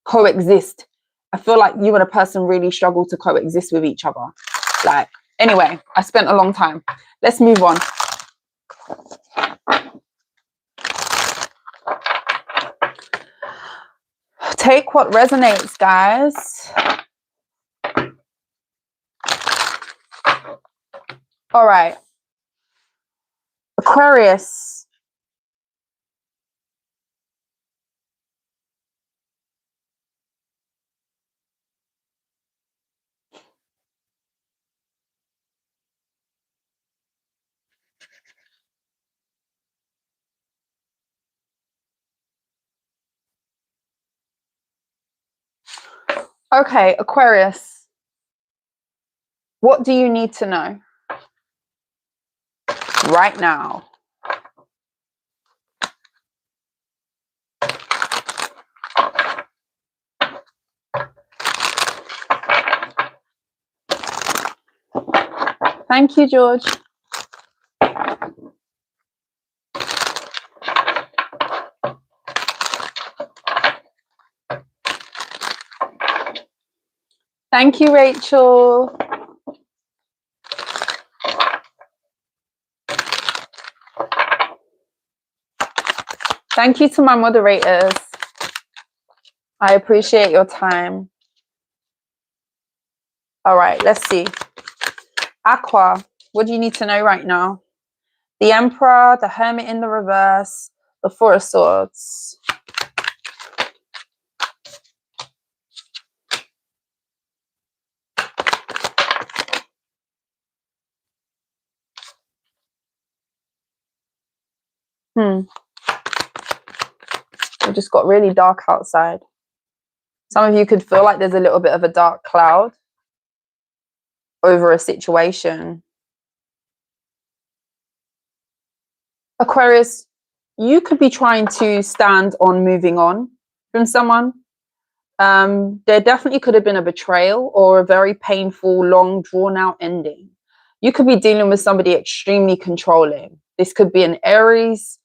coexist. I feel like you and a person really struggle to coexist with each other. Like, anyway, I spent a long time. Let's move on. Take what resonates, guys. All right. Aquarius. Okay, Aquarius. What do you need to know right now? Thank you, George. Thank you, Rachel. Thank you to my moderators. I appreciate your time. All right, let's see. Aqua, what do you need to know right now? The Emperor, the Hermit in the reverse, the Four of Swords. It just got really dark outside. Some of you could feel like there's a little bit of a dark cloud over a situation. Aquarius, you could be trying to stand on moving on from someone. There definitely could have been a betrayal or a very painful, long, drawn out ending. You could be dealing with somebody extremely controlling. This could be an Aries.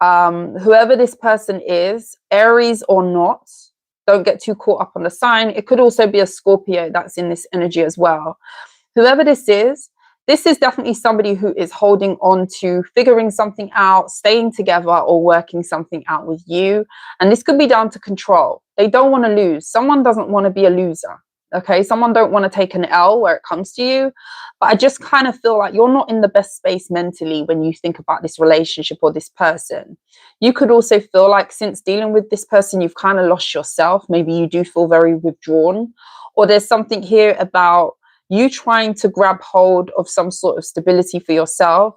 Whoever this person is, Aries or not, don't get too caught up on the sign. It could also be a Scorpio that's in this energy as well. Whoever this is definitely somebody who is holding on to figuring something out, staying together, or working something out with you. And this could be down to control. They don't want to lose. Someone doesn't want to be a loser. Okay, someone don't want to take an L where it comes to you. But I just kind of feel like you're not in the best space mentally when you think about this relationship or this person. You could also feel like since dealing with this person, you've kind of lost yourself. Maybe you do feel very withdrawn, or there's something here about you trying to grab hold of some sort of stability for yourself.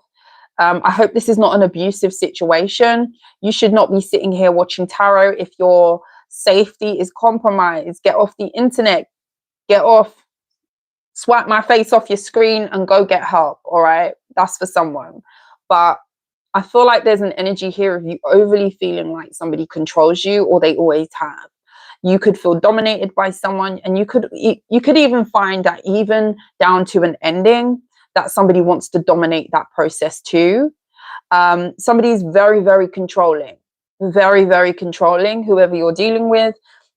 I hope this is not an abusive situation. You should not be sitting here watching tarot if your safety is compromised. Get off the internet. Get off, swipe my face off your screen and go get help. All right, that's for someone. But I feel like there's an energy here of you overly feeling like somebody controls you, or they always have. You could feel dominated by someone, and you could even find that even down to an ending that somebody wants to dominate that process too. Somebody's very, very controlling, very, very controlling, whoever you're dealing with.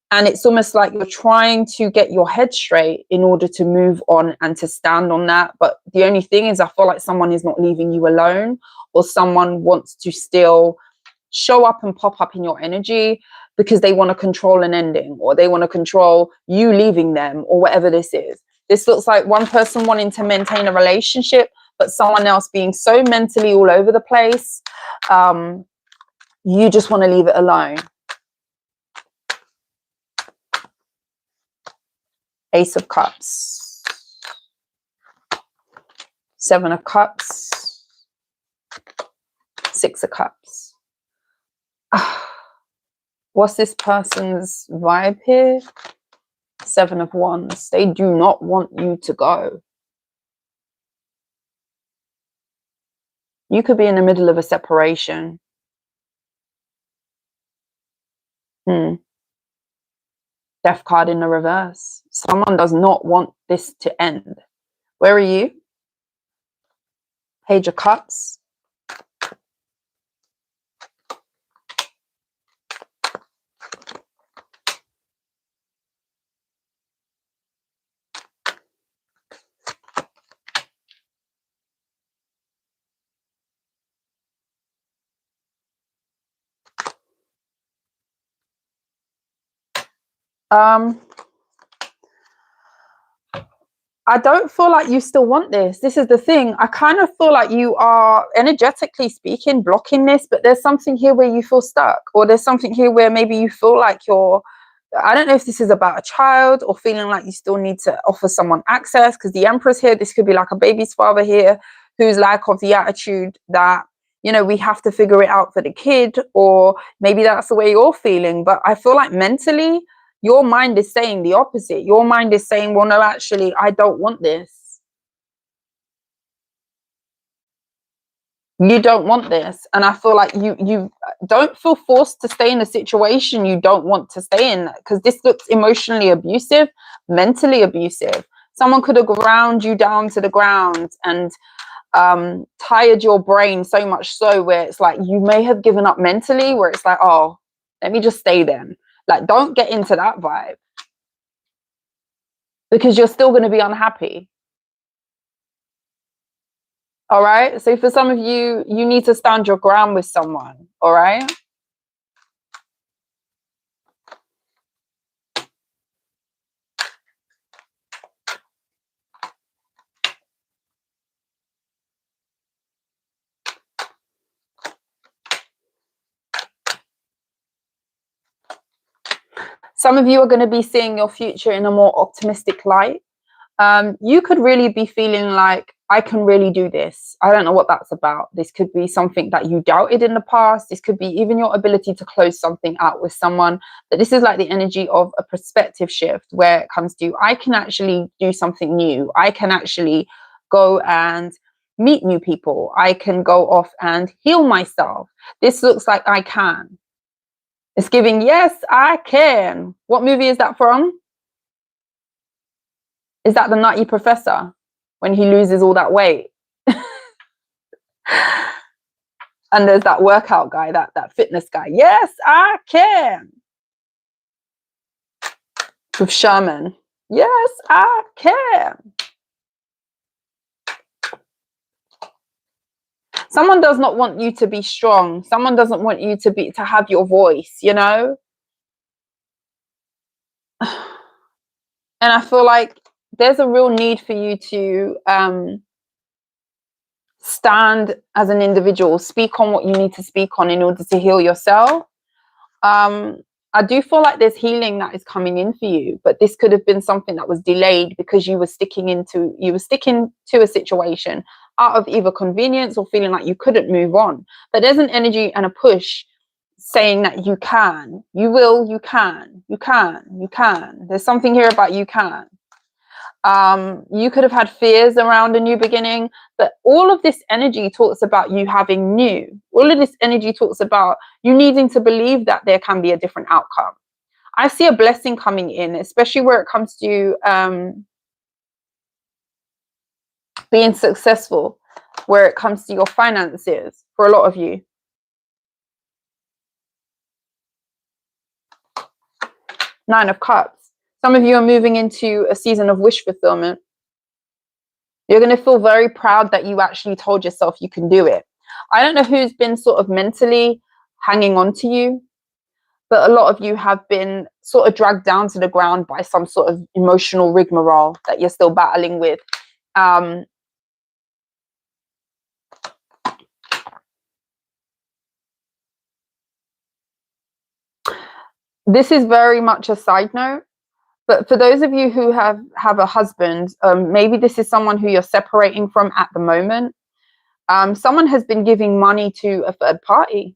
And it's almost like you're trying to get your head straight in order to move on and to stand on that. But the only thing is, I feel like someone is not leaving you alone, or someone wants to still show up and pop up in your energy because they want to control an ending, or they want to control you leaving them, or whatever this is. This looks like one person wanting to maintain a relationship, but someone else being so mentally all over the place. You just want to leave it alone. Ace of Cups, Seven of Cups, Six of Cups. What's this person's vibe here? Seven of Wands. They do not want you to go. You could be in the middle of a separation. Death card in the reverse. Someone does not want this to end. Where are you? Page of Cups. I don't feel like you still want this. This is the thing. I kind of feel like you are, energetically speaking, blocking this, but there's something here where you feel stuck, or there's something here where maybe you feel like you're, I don't know if this is about a child, or feeling like you still need to offer someone access, because the Empress here, this could be like a baby's father here, who's like of the attitude that, you know, we have to figure it out for the kid, or maybe that's the way you're feeling. But I feel like mentally, your mind is saying the opposite. Your mind is saying, well, no, actually, I don't want this. You don't want this. And I feel like you don't feel forced to stay in a situation you don't want to stay in, because this looks emotionally abusive, mentally abusive. Someone could have ground you down to the ground and tired your brain so much so where it's like you may have given up mentally, where it's like, oh, let me just stay then. Like, don't get into that vibe, because you're still going to be unhappy. All right. So for some of you, you need to stand your ground with someone. All right. Some of you are going to be seeing your future in a more optimistic light. You could really be feeling like, I can really do this. I don't know what that's about. This could be something that you doubted in the past. This could be even your ability to close something out with someone. But this is like the energy of a perspective shift, where it comes to, I can actually do something new. I can actually go and meet new people. I can go off and heal myself. This looks like I can. It's giving, yes, I can. What movie is that from? Is that the Nutty Professor, when he loses all that weight? And there's that workout guy, that fitness guy. Yes, I can. With Sherman. Yes, I can. Someone does not want you to be strong. Someone doesn't want you to have your voice, you know? And I feel like there's a real need for you to stand as an individual, speak on what you need to speak on in order to heal yourself. I do feel like there's healing that is coming in for you, but this could have been something that was delayed because you were sticking to a situation out of either convenience or feeling like you couldn't move on. But there's an energy and a push saying that you can, you will, you can. There's something here about you can. You could have had fears around a new beginning, but all of this energy talks about you having new. All of this energy talks about you needing to believe that there can be a different outcome. I see a blessing coming in, especially where it comes to being successful, where it comes to your finances for a lot of you. Nine of Cups. Some of you are moving into a season of wish fulfillment. You're going to feel very proud that you actually told yourself you can do it. I don't know who's been sort of mentally hanging on to you, but a lot of you have been sort of dragged down to the ground by some sort of emotional rigmarole that you're still battling with. This is very much a side note. But for those of you who have a husband, maybe this is someone who you're separating from at the moment. Someone has been giving money to a third party.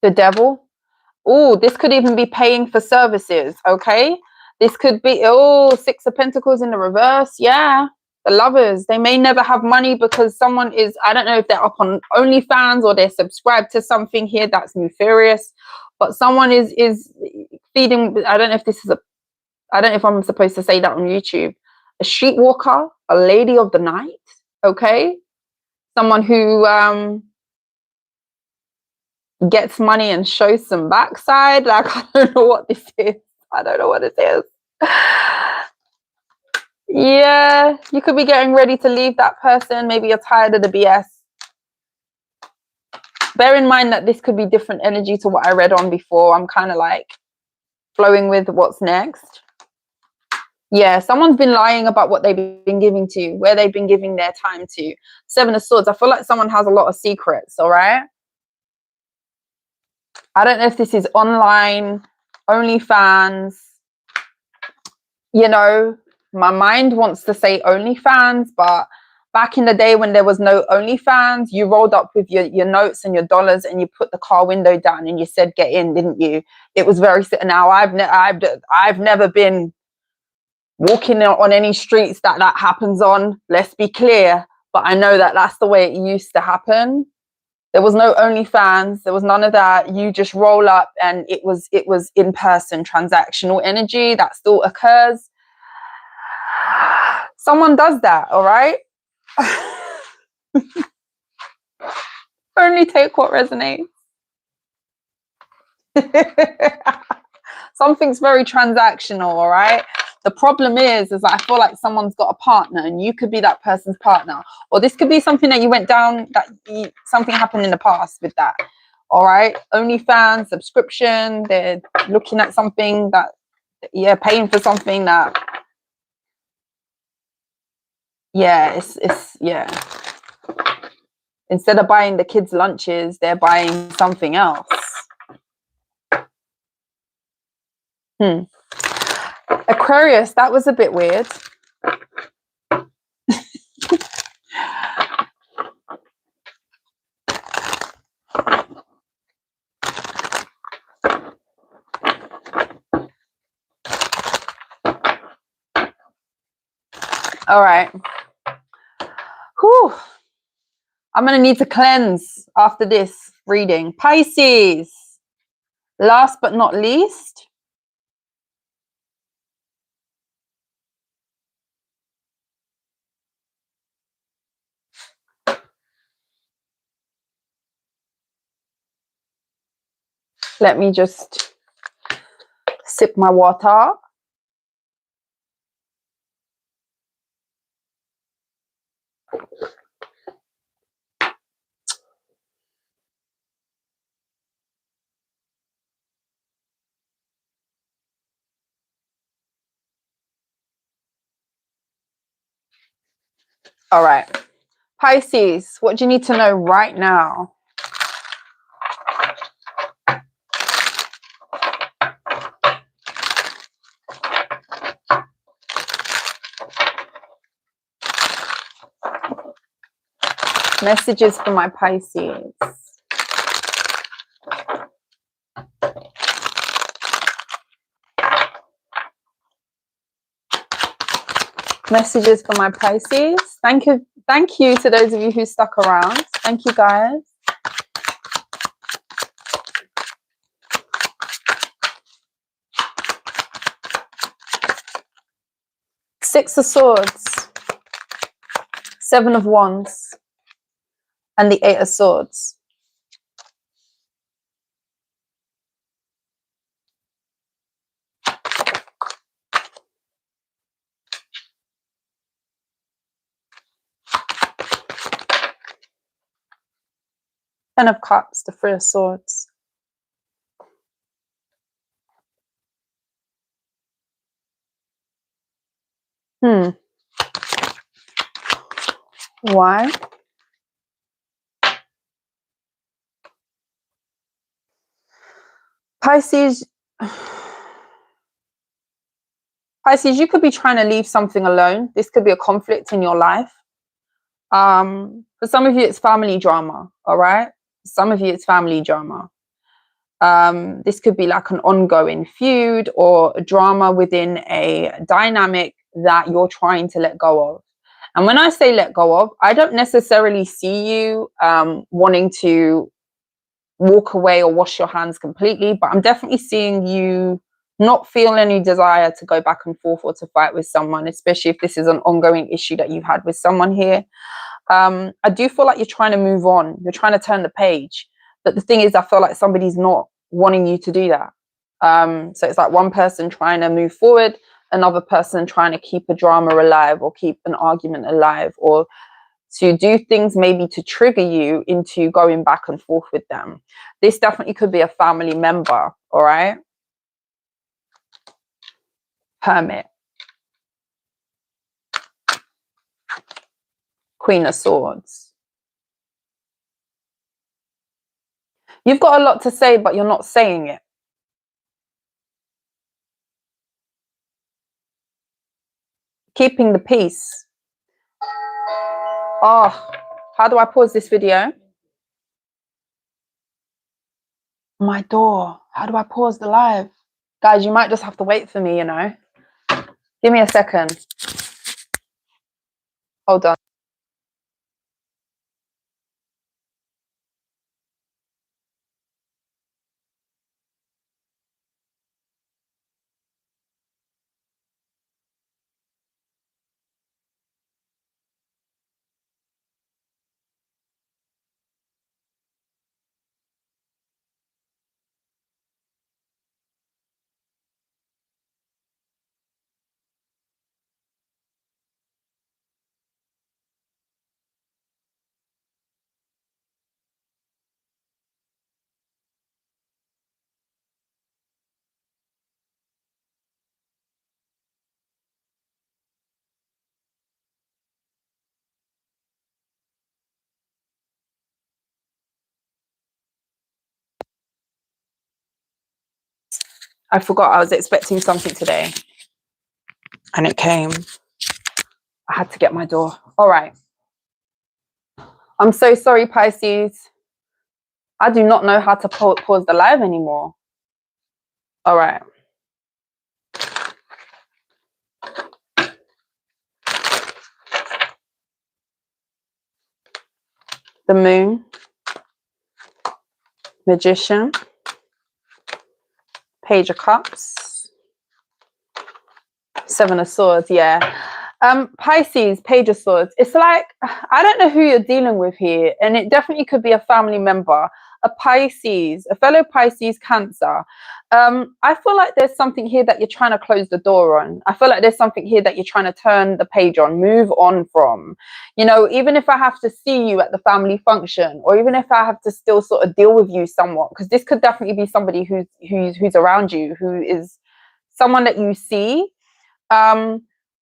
The Devil. Oh, this could even be paying for services, okay? This could be, Six of Pentacles in the reverse. Yeah, the Lovers. They may never have money because someone is, I don't know if they're up on OnlyFans or they're subscribed to something here that's nefarious. But someone is feeding, I don't know if I'm supposed to say that on YouTube. A streetwalker, a lady of the night, okay? Someone who gets money and shows some backside. Like, I don't know what this is. I don't know what this is. Yeah, you could be getting ready to leave that person. Maybe you're tired of the BS. Bear in mind that this could be different energy to what I read on before. I'm kind of like flowing with what's next. Yeah, someone's been lying about what they've been giving to, where they've been giving their time to. Seven of Swords. I feel like someone has a lot of secrets, all right? I don't know if this is online, OnlyFans. You know, my mind wants to say OnlyFans, but back in the day when there was no OnlyFans, you rolled up with your notes and your dollars and you put the car window down and you said, get in, didn't you? It was very, now I've never been walking on any streets that happens on, let's be clear, but I know that that's the way it used to happen. There was no OnlyFans, there was none of that. You just roll up and it was in person, transactional energy that still occurs. Someone does that, all right? Only take what resonates. Something's very transactional, all right? The problem is that I feel like someone's got a partner and you could be that person's partner. Or this could be something that you went down, something happened in the past with that. All right. OnlyFans, subscription. They're looking at something that, paying for something that, yeah. Instead of buying the kids' lunches, they're buying something else. Aquarius, that was a bit weird. All right. Whew. I'm going to need to cleanse after this reading. Pisces. Last but not least. Let me just sip my water. All right. Pisces, what do you need to know right now? Messages for my Pisces. Messages for my Pisces. Thank you to those of you who stuck around. Thank you, guys. Six of Swords, Seven of Wands, and the Eight of Swords. Ten of Cups, the Three of Swords. Why? Pisces, you could be trying to leave something alone. This could be a conflict in your life. For some of you, it's family drama, all right? For some of you, it's family drama. This could be like an ongoing feud or a drama within a dynamic that you're trying to let go of. And when I say let go of, I don't necessarily see you wanting to walk away or wash your hands completely, but I'm definitely seeing you not feel any desire to go back and forth or to fight with someone, especially if this is an ongoing issue that you've had with someone here. I do feel like you're trying to move on. You're trying to turn the page. But the thing is, I feel like somebody's not wanting you to do that. So it's like one person trying to move forward, another person trying to keep a drama alive or keep an argument alive, or to do things maybe to trigger you into going back and forth with them. This definitely could be a family member, all right? Hermit. Queen of Swords. You've got a lot to say, but you're not saying it. Keeping the peace. Oh, how do I pause this video? My door. How do I pause the live? Guys, you might just have to wait for me, you know. Give me a second. Hold on. I forgot I was expecting something today. And it came. I had to get my door. All right. I'm so sorry, Pisces. I do not know how to pause the live anymore. All right. The Moon. Magician. Page of Cups. Seven of Swords, yeah. Pisces, Page of Swords. It's like, I don't know who you're dealing with here, and it definitely could be a family member. a Pisces, a fellow Pisces Cancer. I feel like there's something here that you're trying to close the door on. I feel like there's something here that you're trying to turn the page on, move on from. You know, even if I have to see you at the family function, or even if I have to still sort of deal with you somewhat, because this could definitely be somebody who's around you, who is someone that you see.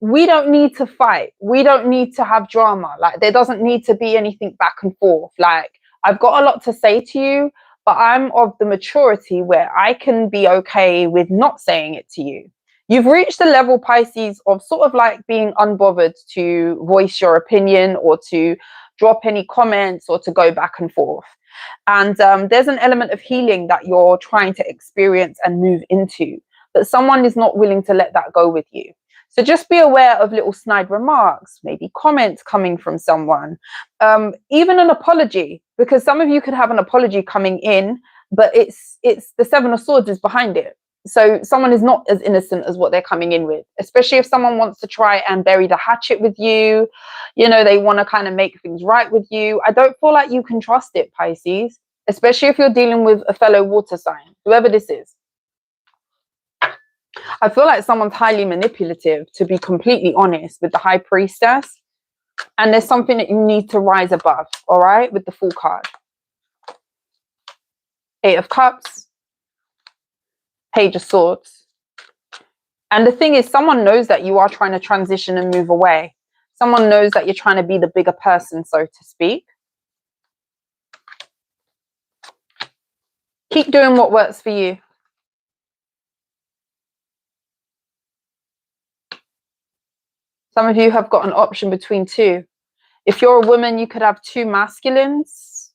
We don't need to fight. We don't need to have drama. Like, there doesn't need to be anything back and forth. Like, I've got a lot to say to you, but I'm of the maturity where I can be okay with not saying it to you. You've reached the level, Pisces, of sort of like being unbothered to voice your opinion or to drop any comments or to go back and forth. And there's an element of healing that you're trying to experience and move into, but someone is not willing to let that go with you. So just be aware of little snide remarks, maybe comments coming from someone, even an apology, because some of you could have an apology coming in, but it's the Seven of Swords is behind it. So someone is not as innocent as what they're coming in with, especially if someone wants to try and bury the hatchet with you. You know, they want to kind of make things right with you. I don't feel like you can trust it, Pisces, especially if you're dealing with a fellow water sign, whoever this is. I feel like someone's highly manipulative, to be completely honest, with the High Priestess. And there's something that you need to rise above, all right, with the Fool card. Eight of Cups, Page of Swords. And the thing is, someone knows that you are trying to transition and move away. Someone knows that you're trying to be the bigger person, so to speak. Keep doing what works for you. Some of you have got an option between two. If you're a woman, you could have two masculines.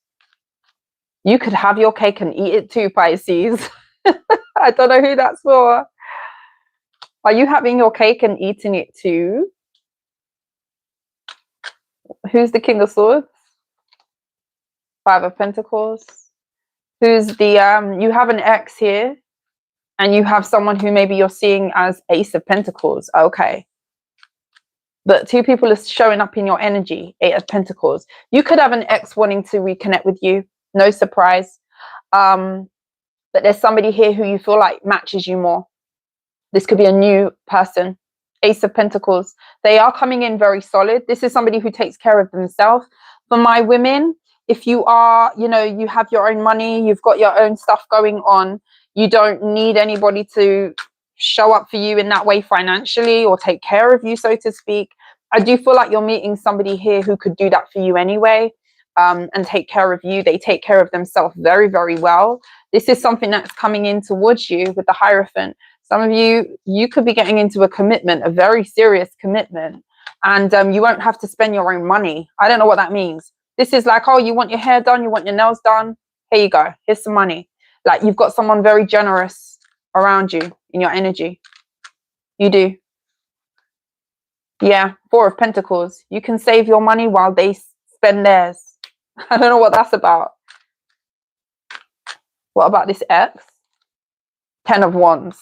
You could have your cake and eat it too, Pisces. I don't know who that's for. Are you having your cake and eating it too? Who's the King of Swords? Five of Pentacles. Who's the, you have an ex here, and you have someone who maybe you're seeing as Ace of Pentacles. Okay. But two people are showing up in your energy. Eight of Pentacles. You could have an ex wanting to reconnect with you. No surprise. But there's somebody here who you feel like matches you more. This could be a new person. Ace of Pentacles. They are coming in very solid. This is somebody who takes care of themselves. For my women, if you are, you know, you have your own money, you've got your own stuff going on, you don't need anybody to show up for you in that way financially or take care of you, so to speak. I do feel like you're meeting somebody here who could do that for you anyway, and take care of you. They take care of themselves very, very well. This is something that's coming in towards you with the Hierophant. Some of you, you could be getting into a commitment, a very serious commitment, and you won't have to spend your own money. I don't know what that means. This is like, oh, you want your hair done, you want your nails done, here you go, here's some money. Like, you've got someone very generous around you in your energy. You do. Yeah, Four of Pentacles. You can save your money while they spend theirs. I don't know what that's about. What about this ex? Ten of Wands.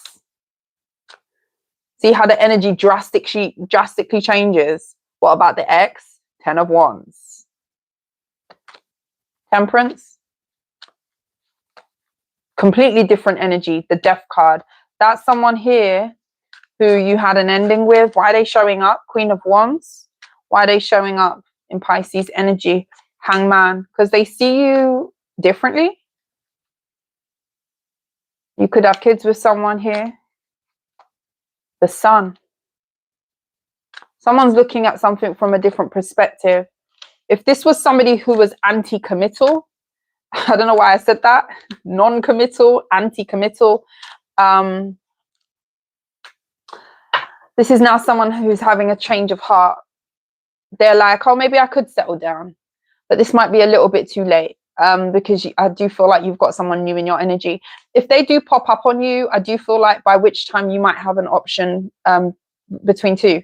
See how the energy drastically changes. What about the ex? Ten of Wands. Temperance. Completely different energy. The Death card. That's someone here who you had an ending with. Why are they showing up? Queen of Wands. Why are they showing up in Pisces energy? Hangman. Because they see you differently. You could have kids with someone here. The Sun. Someone's looking at something from a different perspective. If this was somebody who was anti-committal, I don't know why I said that. Non-committal, anti-committal. This is now someone who's having a change of heart. They're like, oh, maybe I could settle down. But this might be a little bit too late, because I do feel like you've got someone new in your energy. If they do pop up on you, I do feel like by which time you might have an option between two.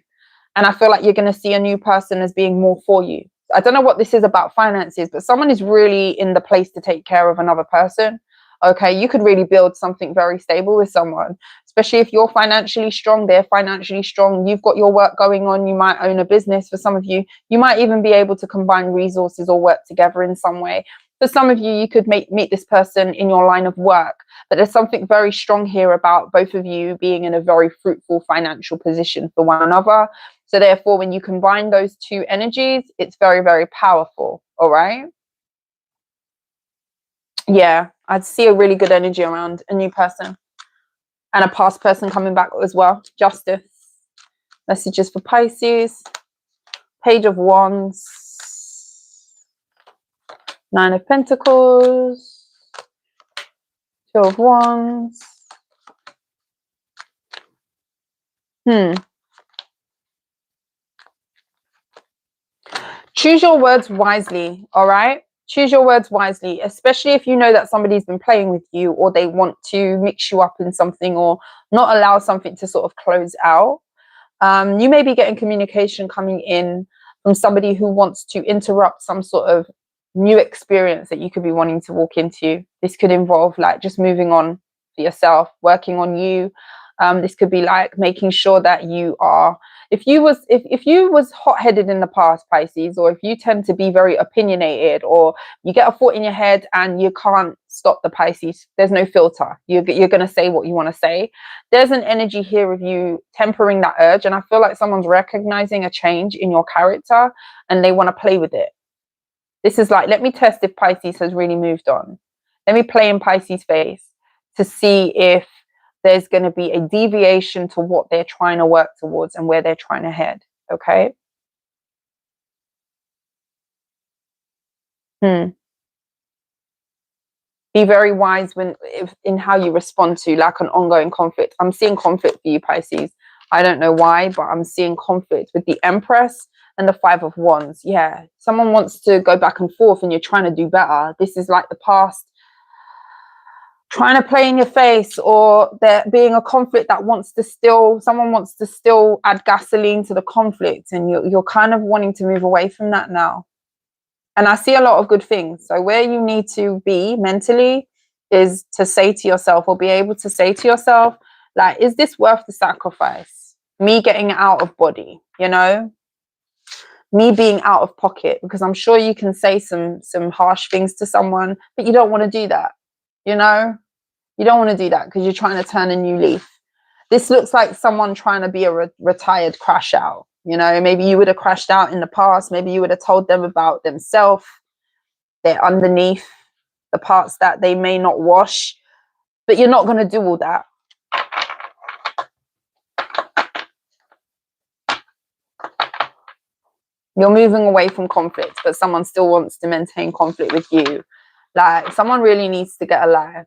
And I feel like you're going to see a new person as being more for you. I don't know what this is about finances, but someone is really in the place to take care of another person. Okay, you could really build something very stable with someone, especially if you're financially strong, they're financially strong, you've got your work going on, you might own a business. For some of you, you might even be able to combine resources or work together in some way. For some of you, you could meet this person in your line of work, but there's something very strong here about both of you being in a very fruitful financial position for one another. So therefore, when you combine those two energies, it's very, very powerful. All right. Yeah, I'd see a really good energy around a new person and a past person coming back as well. Justice. Messages for Pisces. Page of Wands. 9 of Pentacles. 2 of Wands. Choose your words wisely, all right? Choose your words wisely, especially if you know that somebody's been playing with you or they want to mix you up in something or not allow something to sort of close out. You may be getting communication coming in from somebody who wants to interrupt some sort of new experience that you could be wanting to walk into. This could involve like just moving on for yourself, working on you. This could be like making sure that you are, if you was hot-headed in the past, Pisces, or if you tend to be very opinionated, or you get a thought in your head and you can't stop the Pisces, there's no filter. You're going to say what you want to say. There's an energy here of you tempering that urge. And I feel like someone's recognizing a change in your character and they want to play with it. This is like, let me test if Pisces has really moved on. Let me play in Pisces' face to see if there's going to be a deviation to what they're trying to work towards and where they're trying to head. Okay. Be very wise in how you respond to like an ongoing conflict. I'm seeing conflict for you, Pisces. I don't know why, but I'm seeing conflict with the Empress and the 5 of Wands. Yeah. Someone wants to go back and forth and you're trying to do better. This is like the past trying to play in your face, or there being a conflict that someone wants to still add gasoline to the conflict, and you're kind of wanting to move away from that now. And I see a lot of good things. So where you need to be mentally is to say to yourself, or be able to say to yourself, like, is this worth the sacrifice? Me getting out of body, you know, me being out of pocket, because I'm sure you can say some harsh things to someone, but you don't want to do that. You know, you don't want to do that because you're trying to turn a new leaf. This looks like someone trying to be a retired crash out. You know, maybe you would have crashed out in the past. Maybe you would have told them about themselves. They're underneath the parts that they may not wash, but you're not going to do all that. You're moving away from conflict, but someone still wants to maintain conflict with you. Like, someone really needs to get alive.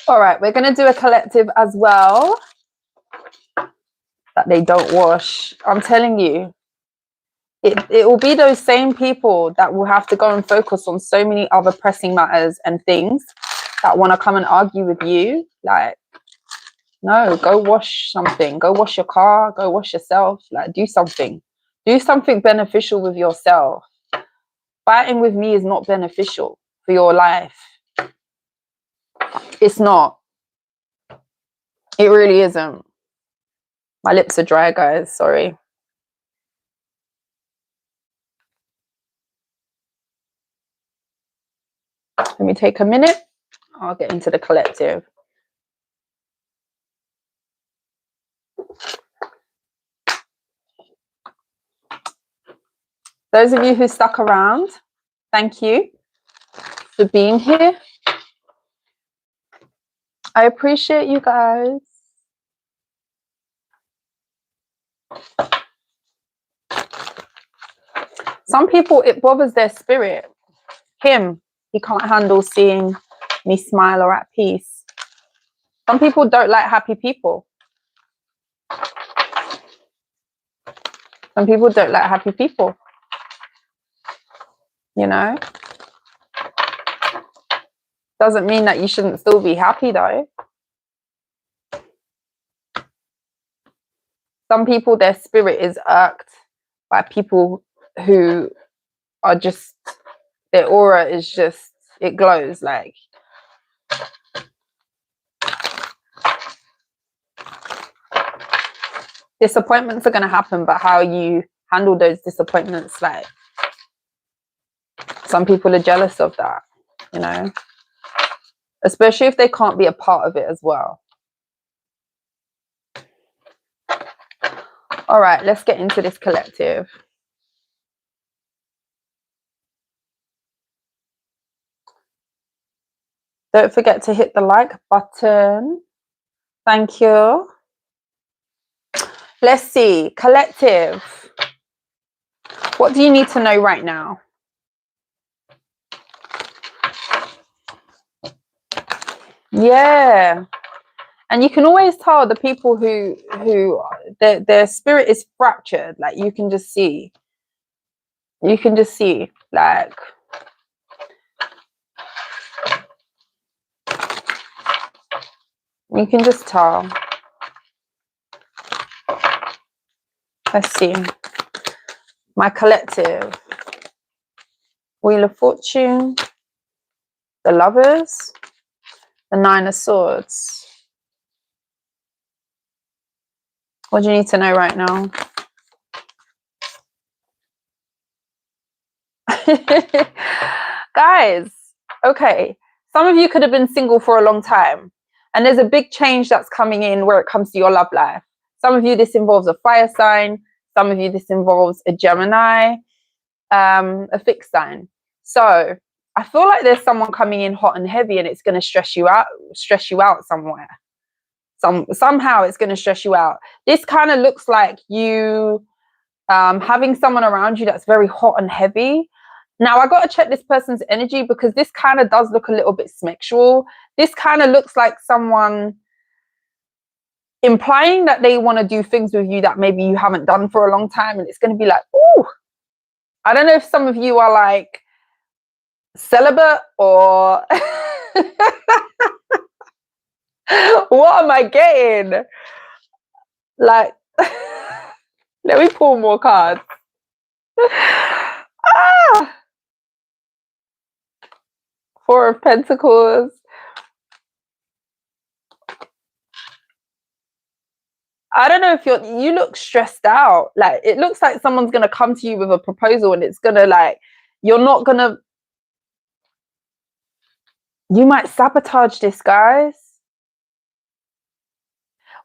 All right, we're going to do a collective as well. That they don't wash. I'm telling you, it will be those same people that will have to go and focus on so many other pressing matters and things that want to come and argue with you. Like, no, go wash something. Go wash your car. Go wash yourself. Like, do something. Do something beneficial with yourself. Fighting with me is not beneficial for your life. It's not. It really isn't. My lips are dry, guys. Sorry. Let me take a minute. I'll get into the collective. Those of you who stuck around, thank you for being here. I appreciate you guys. Some people, it bothers their spirit. He can't handle seeing me smile or at peace. Some people don't like happy people. Some people don't like happy people. You know? Doesn't mean that you shouldn't still be happy, though. Some people, their spirit is irked by people who are just, their aura is just, it glows. Like, disappointments are going to happen, but how you handle those disappointments, like, some people are jealous of that, you know, especially if they can't be a part of it as well. All right, let's get into this collective. Don't forget to hit the like button. Thank you. Let's see, collective. What do you need to know right now? Yeah. And you can always tell the people who their spirit is fractured. Like, you can just see. You can just see, like, you can just tell. Let's see. My collective. Wheel of Fortune. The Lovers. The Nine of Swords. What do you need to know right now? Guys, okay. Some of you could have been single for a long time. And there's a big change that's coming in where it comes to your love life. Some of you, this involves a fire sign. Some of you, this involves a Gemini, a fixed sign. So I feel like there's someone coming in hot and heavy, and it's going to stress you out somewhere. Somehow it's going to stress you out. This kind of looks like you having someone around you that's very hot and heavy. Now, I got to check this person's energy, because this kind of does look a little bit sexual. This kind of looks like someone implying that they want to do things with you that maybe you haven't done for a long time. And it's going to be like, ooh, I don't know if some of you are like celibate or what am I getting? Like, let me pull more cards. Ah! Four of Pentacles. I don't know if you look stressed out. Like, it looks like someone's going to come to you with a proposal, and it's going to, like, you're not going to, you might sabotage this, guys.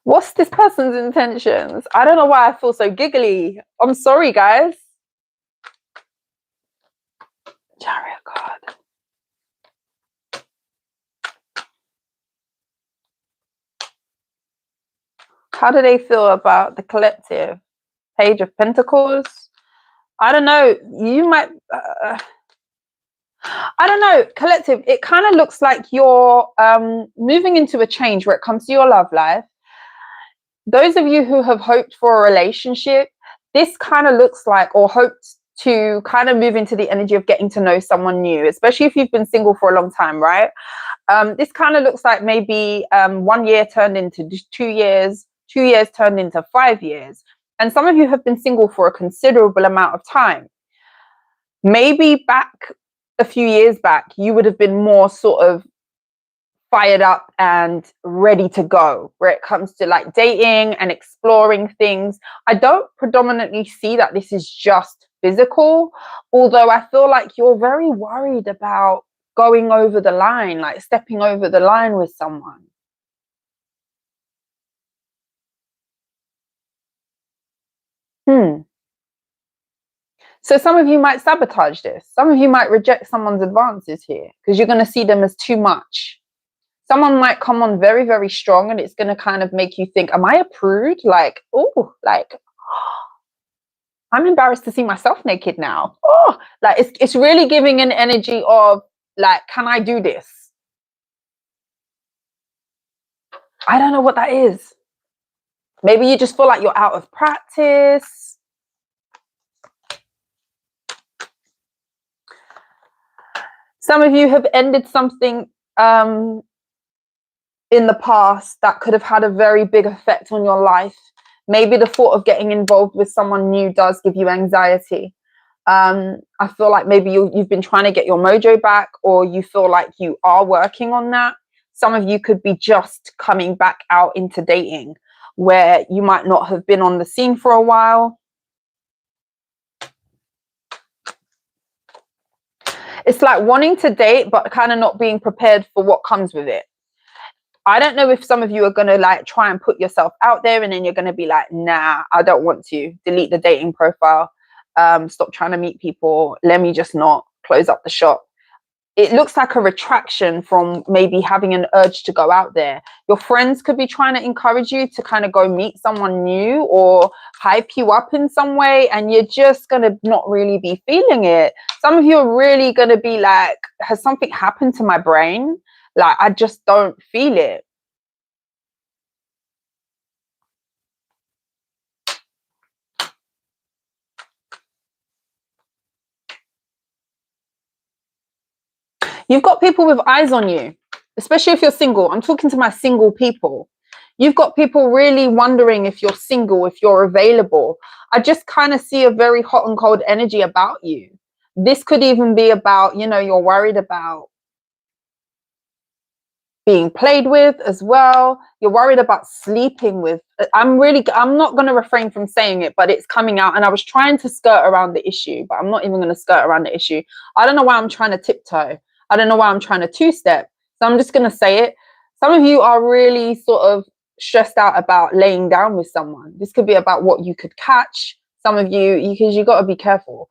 What's this person's intentions? I don't know why I feel so giggly. I'm sorry, guys. Chariot card. How do they feel about the collective? Page of Pentacles. I don't know. You might... I don't know, collective. It kind of looks like you're moving into a change where it comes to your love life. Those of you who have hoped for a relationship, this kind of looks like, or hoped to kind of move into the energy of getting to know someone new, especially if you've been single for a long time, right? This kind of looks like maybe 1 year turned into 2 years, 2 years turned into 5 years. And some of you have been single for a considerable amount of time. Maybe back a few years back, you would have been more sort of fired up and ready to go where it comes to like dating and exploring things. I don't predominantly see that this is just physical, although I feel like you're very worried about going over the line, like stepping over the line with someone. So some of you might sabotage this. Some of you might reject someone's advances here because you're going to see them as too much. Someone might come on very, very strong, and it's going to kind of make you think, am I a prude? Like, oh, like, I'm embarrassed to see myself naked now. Oh, like it's really giving an energy of like, can I do this? I don't know what that is. Maybe you just feel like you're out of practice. Some of you have ended something in the past that could have had a very big effect on your life. Maybe the thought of getting involved with someone new does give you anxiety. I feel like maybe you've been trying to get your mojo back, or you feel like you are working on that. Some of you could be just coming back out into dating, where you might not have been on the scene for a while. It's like wanting to date, but kind of not being prepared for what comes with it. I don't know if some of you are going to like try and put yourself out there, and then you're going to be like, nah, I don't want to. Delete the dating profile. Stop trying to meet people. Let me just not close up the shop. It looks like a retraction from maybe having an urge to go out there. Your friends could be trying to encourage you to kind of go meet someone new or hype you up in some way, and you're just going to not really be feeling it. Some of you are really going to be like, has something happened to my brain? Like, I just don't feel it. You've got people with eyes on you, especially if you're single. I'm talking to my single people. You've got people really wondering if you're single, if you're available. I just kind of see a very hot and cold energy about you. This could even be about, you know, you're worried about being played with as well. You're worried about sleeping with. I'm not going to refrain from saying it, but it's coming out. And I was trying to skirt around the issue, but I'm not even going to skirt around the issue. I don't know why I'm trying to tiptoe. I don't know why I'm trying to two-step. So I'm just going to say it. Some of you are really sort of stressed out about laying down with someone. This could be about what you could catch. Some of you, because you got to be careful.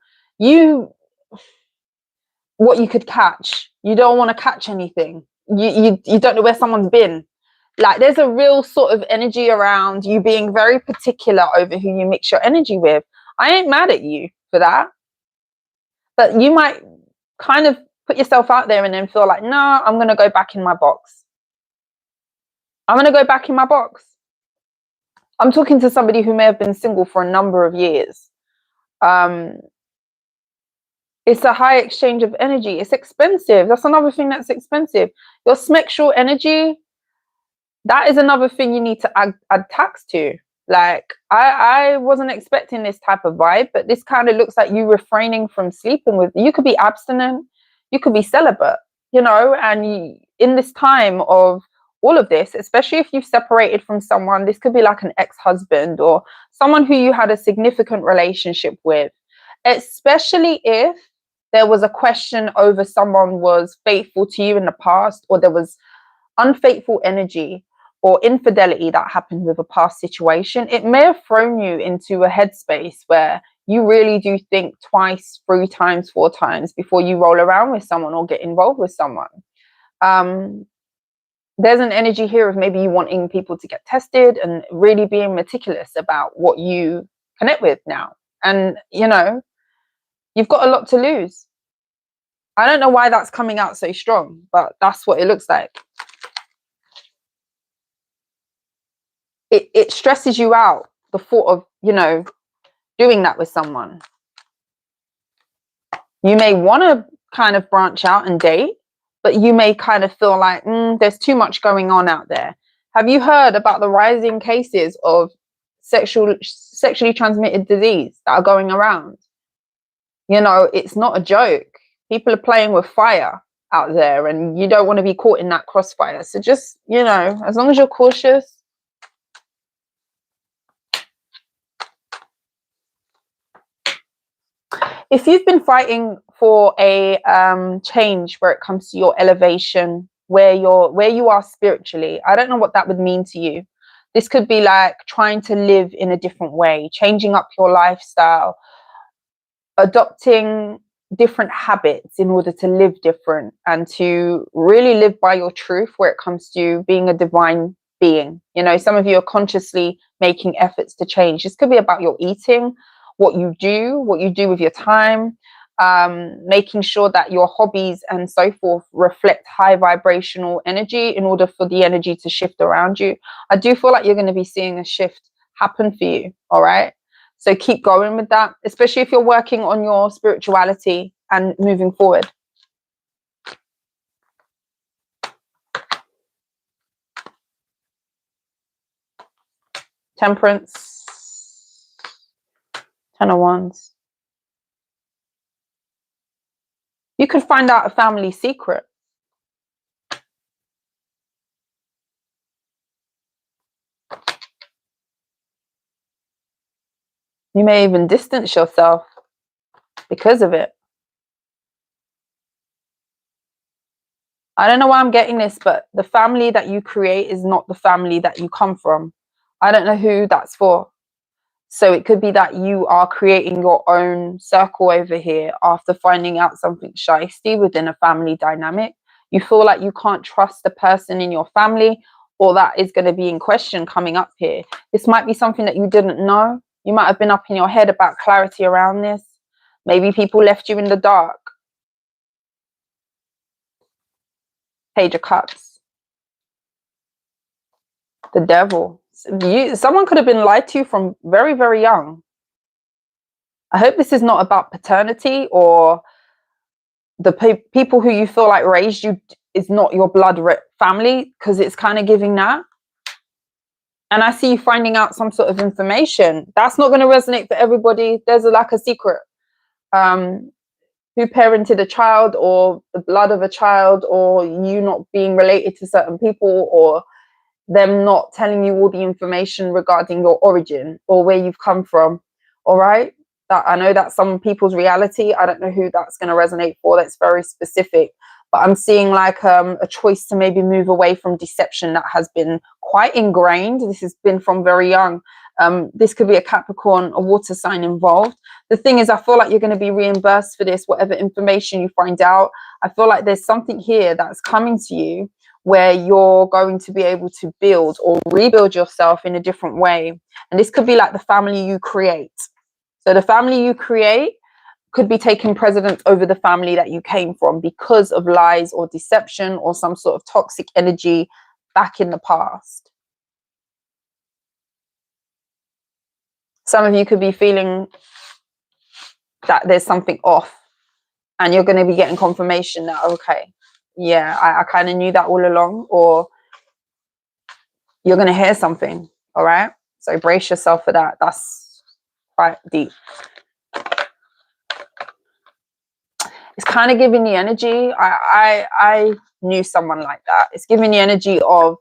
What you could catch. You don't want to catch anything. You don't know where someone's been. Like, there's a real sort of energy around you being very particular over who you mix your energy with. I ain't mad at you for that. But you might kind of put yourself out there and then feel like, no, I'm going to go back in my box. I'm going to go back in my box. I'm talking to somebody who may have been single for a number of years. It's a high exchange of energy. It's expensive. That's another thing that's expensive. Your sexual energy, that is another thing you need to add tax to. Like, I wasn't expecting this type of vibe, but this kind of looks like you refraining from sleeping with. You could be abstinent, you could be celibate, you know, and in this time of all of this, especially if you've separated from someone, this could be like an ex-husband or someone who you had a significant relationship with, especially if there was a question over someone was faithful to you in the past, or there was unfaithful energy or infidelity that happened with a past situation. It may have thrown you into a headspace where you really do think twice, 3 times, 4 times before you roll around with someone or get involved with someone. There's an energy here of maybe you wanting people to get tested and really being meticulous about what you connect with now. And, you know, you've got a lot to lose. I don't know why that's coming out so strong, but that's what it looks like. It stresses you out, the thought of, you know, doing that with someone. You may want to kind of branch out and date, but you may kind of feel like there's too much going on out there. Have you heard about the rising cases of sexually transmitted disease that are going around? You know, it's not a joke. People are playing with fire out there, and you don't want to be caught in that crossfire. So just, you know, as long as you're cautious. If you've been fighting for a change where it comes to your elevation, where you are spiritually, I don't know what that would mean to you. This could be like trying to live in a different way, changing up your lifestyle, adopting different habits in order to live different and to really live by your truth where it comes to being a divine being. You know, some of you are consciously making efforts to change. This could be about your eating, what you do with your time, making sure that your hobbies and so forth reflect high vibrational energy in order for the energy to shift around you. I do feel like you're going to be seeing a shift happen for you. All right. So keep going with that, especially if you're working on your spirituality and moving forward. Temperance. Ten of Wands. You could find out a family secret. You may even distance yourself because of it. I don't know why I'm getting this, but the family that you create is not the family that you come from. I don't know who that's for. So it could be that you are creating your own circle over here after finding out something shysty within a family dynamic. You feel like you can't trust the person in your family, or that is going to be in question coming up here. This might be something that you didn't know. You might have been up in your head about clarity around this. Maybe people left you in the dark. Page of Cups. The Devil. Someone could have been lied to from very, very young. I hope this is not about paternity, or the people who you feel like raised you is not your blood family, because it's kind of giving that. And I see you finding out some sort of information. That's not going to resonate for everybody. There's like a secret. Who parented a child, or the blood of a child, or you not being related to certain people, or them not telling you all the information regarding your origin or where you've come from. All right, that I know that's some people's reality. I don't know who that's going to resonate for. That's very specific, but I'm seeing like a choice to maybe move away from deception that has been quite ingrained. This has been from very young. This could be a Capricorn, a water sign involved. The thing is, I feel like you're going to be reimbursed for this, whatever information you find out. I feel like there's something here that's coming to you where you're going to be able to build or rebuild yourself in a different way. And this could be like the family you create. So the family you create could be taking precedence over the family that you came from because of lies or deception or some sort of toxic energy back in the past. Some of you could be feeling that there's something off, and you're going to be getting confirmation that, okay, yeah, I kind of knew that all along, or you're going to hear something. All right. So brace yourself for that. That's quite deep. It's kind of giving the energy. I knew someone like that. It's giving the energy of,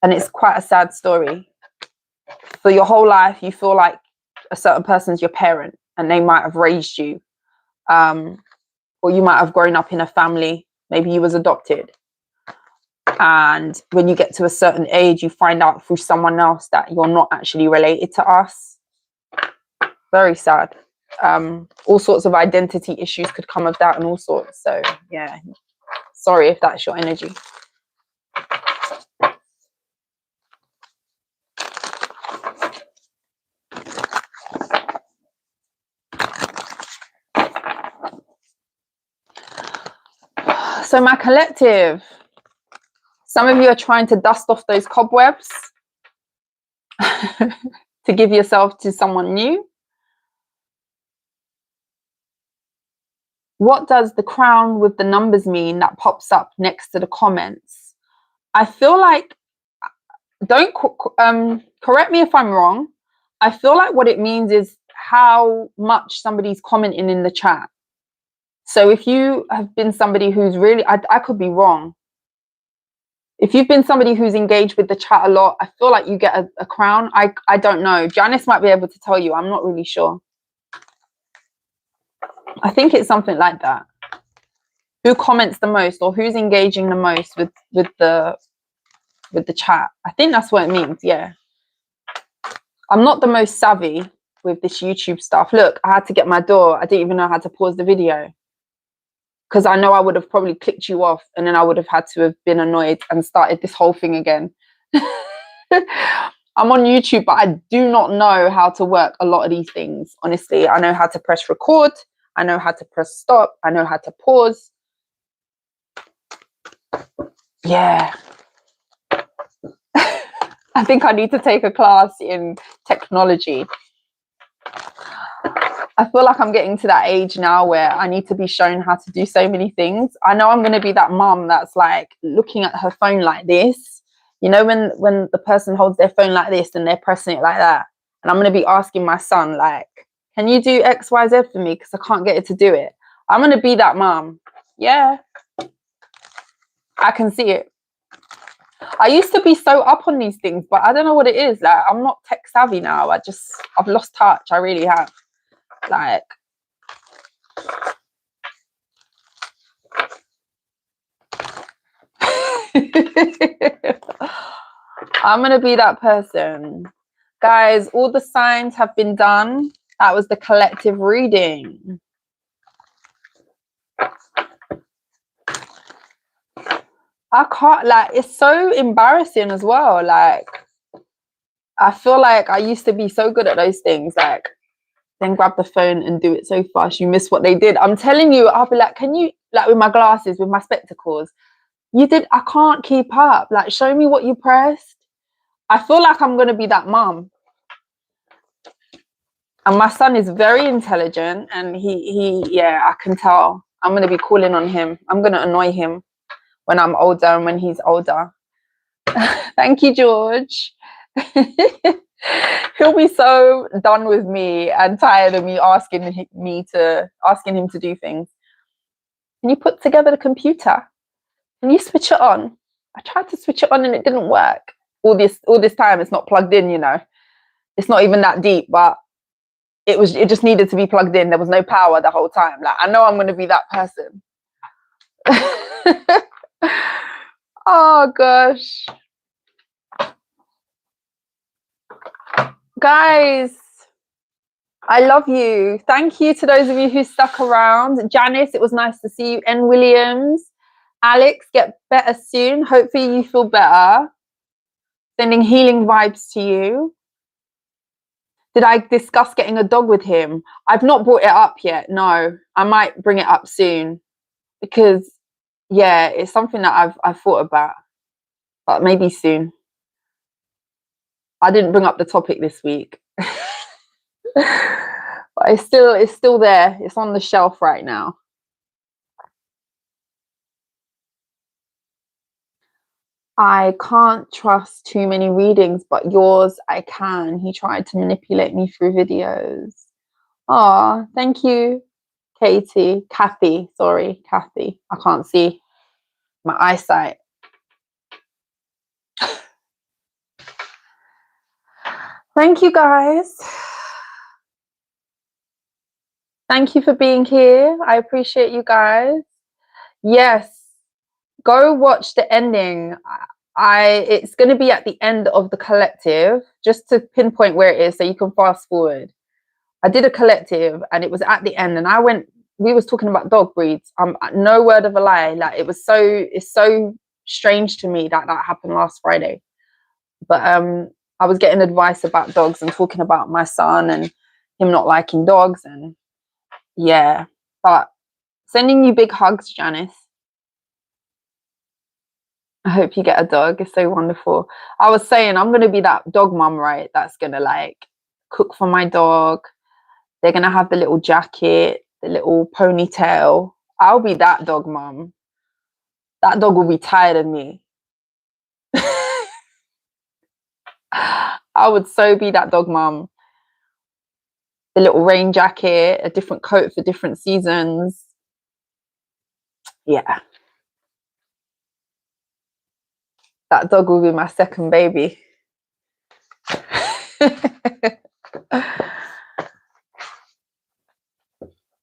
and it's quite a sad story. For your whole life, you feel like a certain person's your parent, and they might have raised you. Or you might have grown up in a family. Maybe you was adopted. And when you get to a certain age, you find out through someone else that you're not actually related to us. Very sad. All sorts of identity issues could come of that, and all sorts. So yeah, sorry if that's your energy. So my collective, some of you are trying to dust off those cobwebs to give yourself to someone new. What does the crown with the numbers mean that pops up next to the comments? I feel like, don't correct me if I'm wrong. I feel like what it means is how much somebody's commenting in the chat. So if you have been somebody who's really, I could be wrong. If you've been somebody who's engaged with the chat a lot, I feel like you get a crown. I don't know. Janice might be able to tell you. I'm not really sure. I think it's something like that. Who comments the most, or who's engaging the most with the chat? I think that's what it means. Yeah. I'm not the most savvy with this YouTube stuff. Look, I had to get my door. I didn't even know how to pause the video, because I know I would have probably clicked you off, and then I would have had to have been annoyed and started this whole thing again. I'm on YouTube, but I do not know how to work a lot of these things. Honestly, I know how to press record. I know how to press stop. I know how to pause. Yeah. I think I need to take a class in technology. I feel like I'm getting to that age now where I need to be shown how to do so many things. I know I'm going to be that mom that's like looking at her phone like this. You know, when the person holds their phone like this and they're pressing it like that. and I'm going to be asking my son, like, can you do XYZ for me? Because I can't get it to do it. I'm going to be that mom. Yeah, I can see it. I used to be so up on these things, but I don't know what it is. Like, I'm not tech savvy now. I've lost touch. I really have. Like, I'm going to be that person. Guys, all the signs have been done. That was the collective reading. I can't, like, it's so embarrassing as well. Like, I feel like I used to be so good at those things. Like, then grab the phone and do it so fast, you miss what they did. I'm telling you, I'll be like, can you, like, with my glasses, with my spectacles, you did, I can't keep up. Like, show me what you pressed. I feel like I'm going to be that mom. And my son is very intelligent, and yeah, I can tell. I'm going to be calling on him. I'm going to annoy him when I'm older and when he's older. Thank you, George. He'll be so done with me and tired of me asking him to do things. Can you put together the computer? Can you switch it on? I tried to switch it on and it didn't work. All this time it's not plugged in, you know. It's not even that deep, but it just needed to be plugged in. There was no power the whole time. Like, I know I'm going to be that person. Oh gosh. Guys, I love you. Thank you to those of you who stuck around. Janice, it was nice to see you. N. Williams. Alex, get better soon. Hopefully you feel better. Sending healing vibes to you. Did I discuss getting a dog with him? I've not brought it up yet. No, I might bring it up soon because, yeah, it's something that I've thought about, but maybe soon. I didn't bring up the topic this week, but it's still there. It's on the shelf right now. I can't trust too many readings, but yours I can. He tried to manipulate me through videos. Oh, thank you, Kathy. Sorry, Kathy. I can't see. My eyesight. Thank you, guys. Thank you for being here. I appreciate you guys. Yes, go watch the ending. It's going to be at the end of the collective, just to pinpoint where it is so you can fast forward. I did a collective and it was at the end, and we was talking about dog breeds. No word of a lie. Like, it's so strange to me that happened last Friday. But I was getting advice about dogs and talking about my son and him not liking dogs, and yeah. But sending you big hugs, Janice. I hope you get a dog. It's so wonderful. I was saying I'm going to be that dog mum, right? That's going to, like, cook for my dog. They're going to have the little jacket, the little ponytail. I'll be that dog mum. That dog will be tired of me. I would so be that dog mum. The little rain jacket, a different coat for different seasons. Yeah. That dog will be my second baby.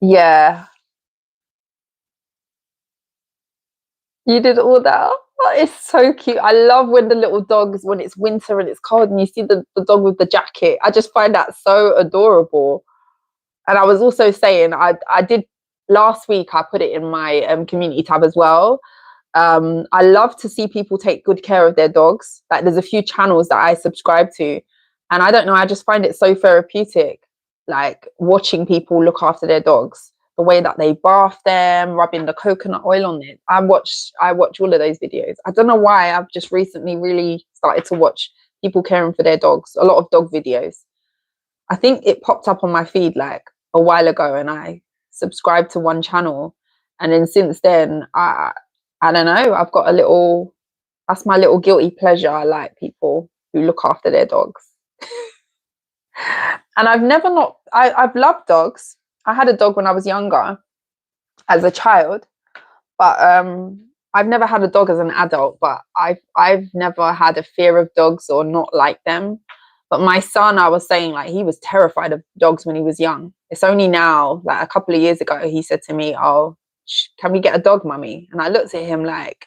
Yeah. You did all that? Oh, it's so cute. I love when the little dogs, when it's winter and it's cold and you see the dog with the jacket. I just find that so adorable. And I was also saying, I did last week, I put it in my community tab as well. I love to see people take good care of their dogs. Like, there's a few channels that I subscribe to, and I don't know, I just find it so therapeutic, like watching people look after their dogs, the way that they bath them, rubbing the coconut oil on it. I watch all of those videos. I don't know why, I've just recently really started to watch people caring for their dogs, a lot of dog videos. I think it popped up on my feed like a while ago, and I subscribed to one channel, and then since then I don't know, I've got that's my little guilty pleasure. I like people who look after their dogs. And I've loved dogs. I had a dog when I was younger as a child, but I've never had a dog as an adult, but I've never had a fear of dogs or not like them. But my son, I was saying, like, he was terrified of dogs when he was young. It's only now, like a couple of years ago, he said to me, "Oh, can we get a dog, mummy?" And I looked at him like,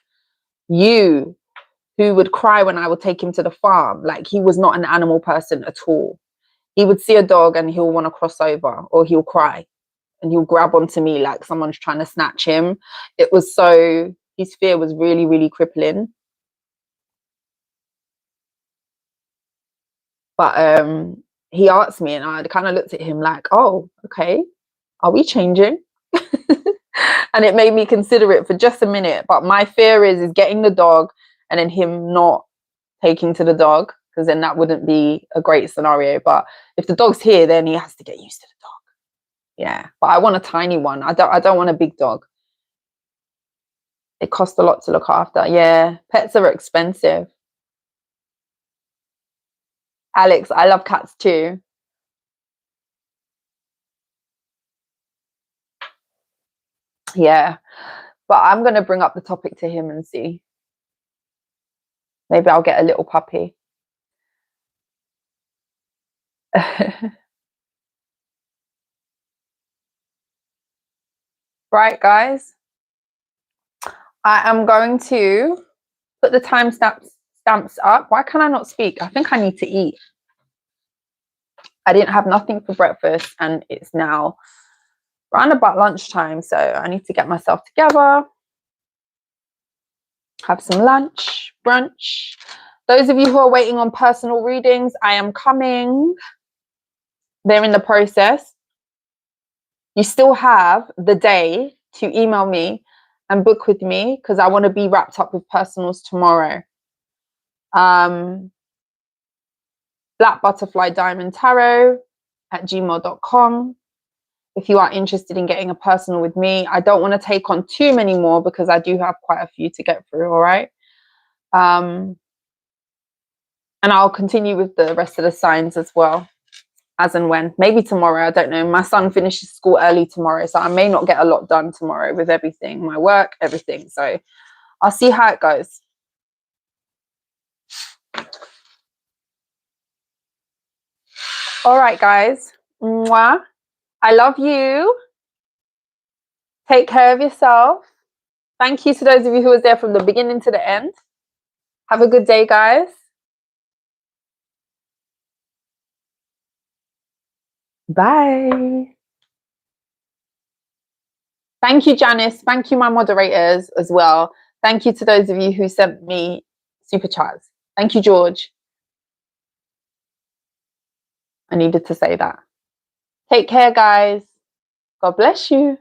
you who would cry when I would take him to the farm. Like, he was not an animal person at all. He would see a dog and he'll want to cross over, or he'll cry and he'll grab onto me like someone's trying to snatch him. It was so, his fear was really, really crippling. But he asked me and I kind of looked at him like, oh, okay, are we changing? And it made me consider it for just a minute. But my fear is getting the dog and then him not taking to the dog, because then that wouldn't be a great scenario. But if the dog's here, then he has to get used to the dog. Yeah, but I want a tiny one. I don't want a big dog. It costs a lot to look after. Yeah, pets are expensive. Alex, I love cats too. Yeah, but I'm going to bring up the topic to him and see. Maybe I'll get a little puppy. Right, guys. I am going to put the stamps up. Why can I not speak? I think I need to eat. I didn't have nothing for breakfast and it's now around about lunchtime. So I need to get myself together, have some lunch, brunch. Those of you who are waiting on personal readings, I am coming. They're in the process. You still have the day to email me and book with me because I want to be wrapped up with personals tomorrow. Black Butterfly Diamond Tarot at gmail.com. If you are interested in getting a personal with me, I don't want to take on too many more because I do have quite a few to get through. All right. And I'll continue with the rest of the signs as well, as and when. Maybe tomorrow, I don't know. My son finishes school early tomorrow, so I may not get a lot done tomorrow with everything, my work, everything. So I'll see how it goes. All right, guys. Mwah. I love you. Take care of yourself. Thank you to those of you who was there from the beginning to the end. Have a good day, guys. Bye. Thank you, Janice. Thank you, my moderators as well. Thank you to those of you who sent me super chats. Thank you, George. I needed to say that. Take care, guys. God bless you.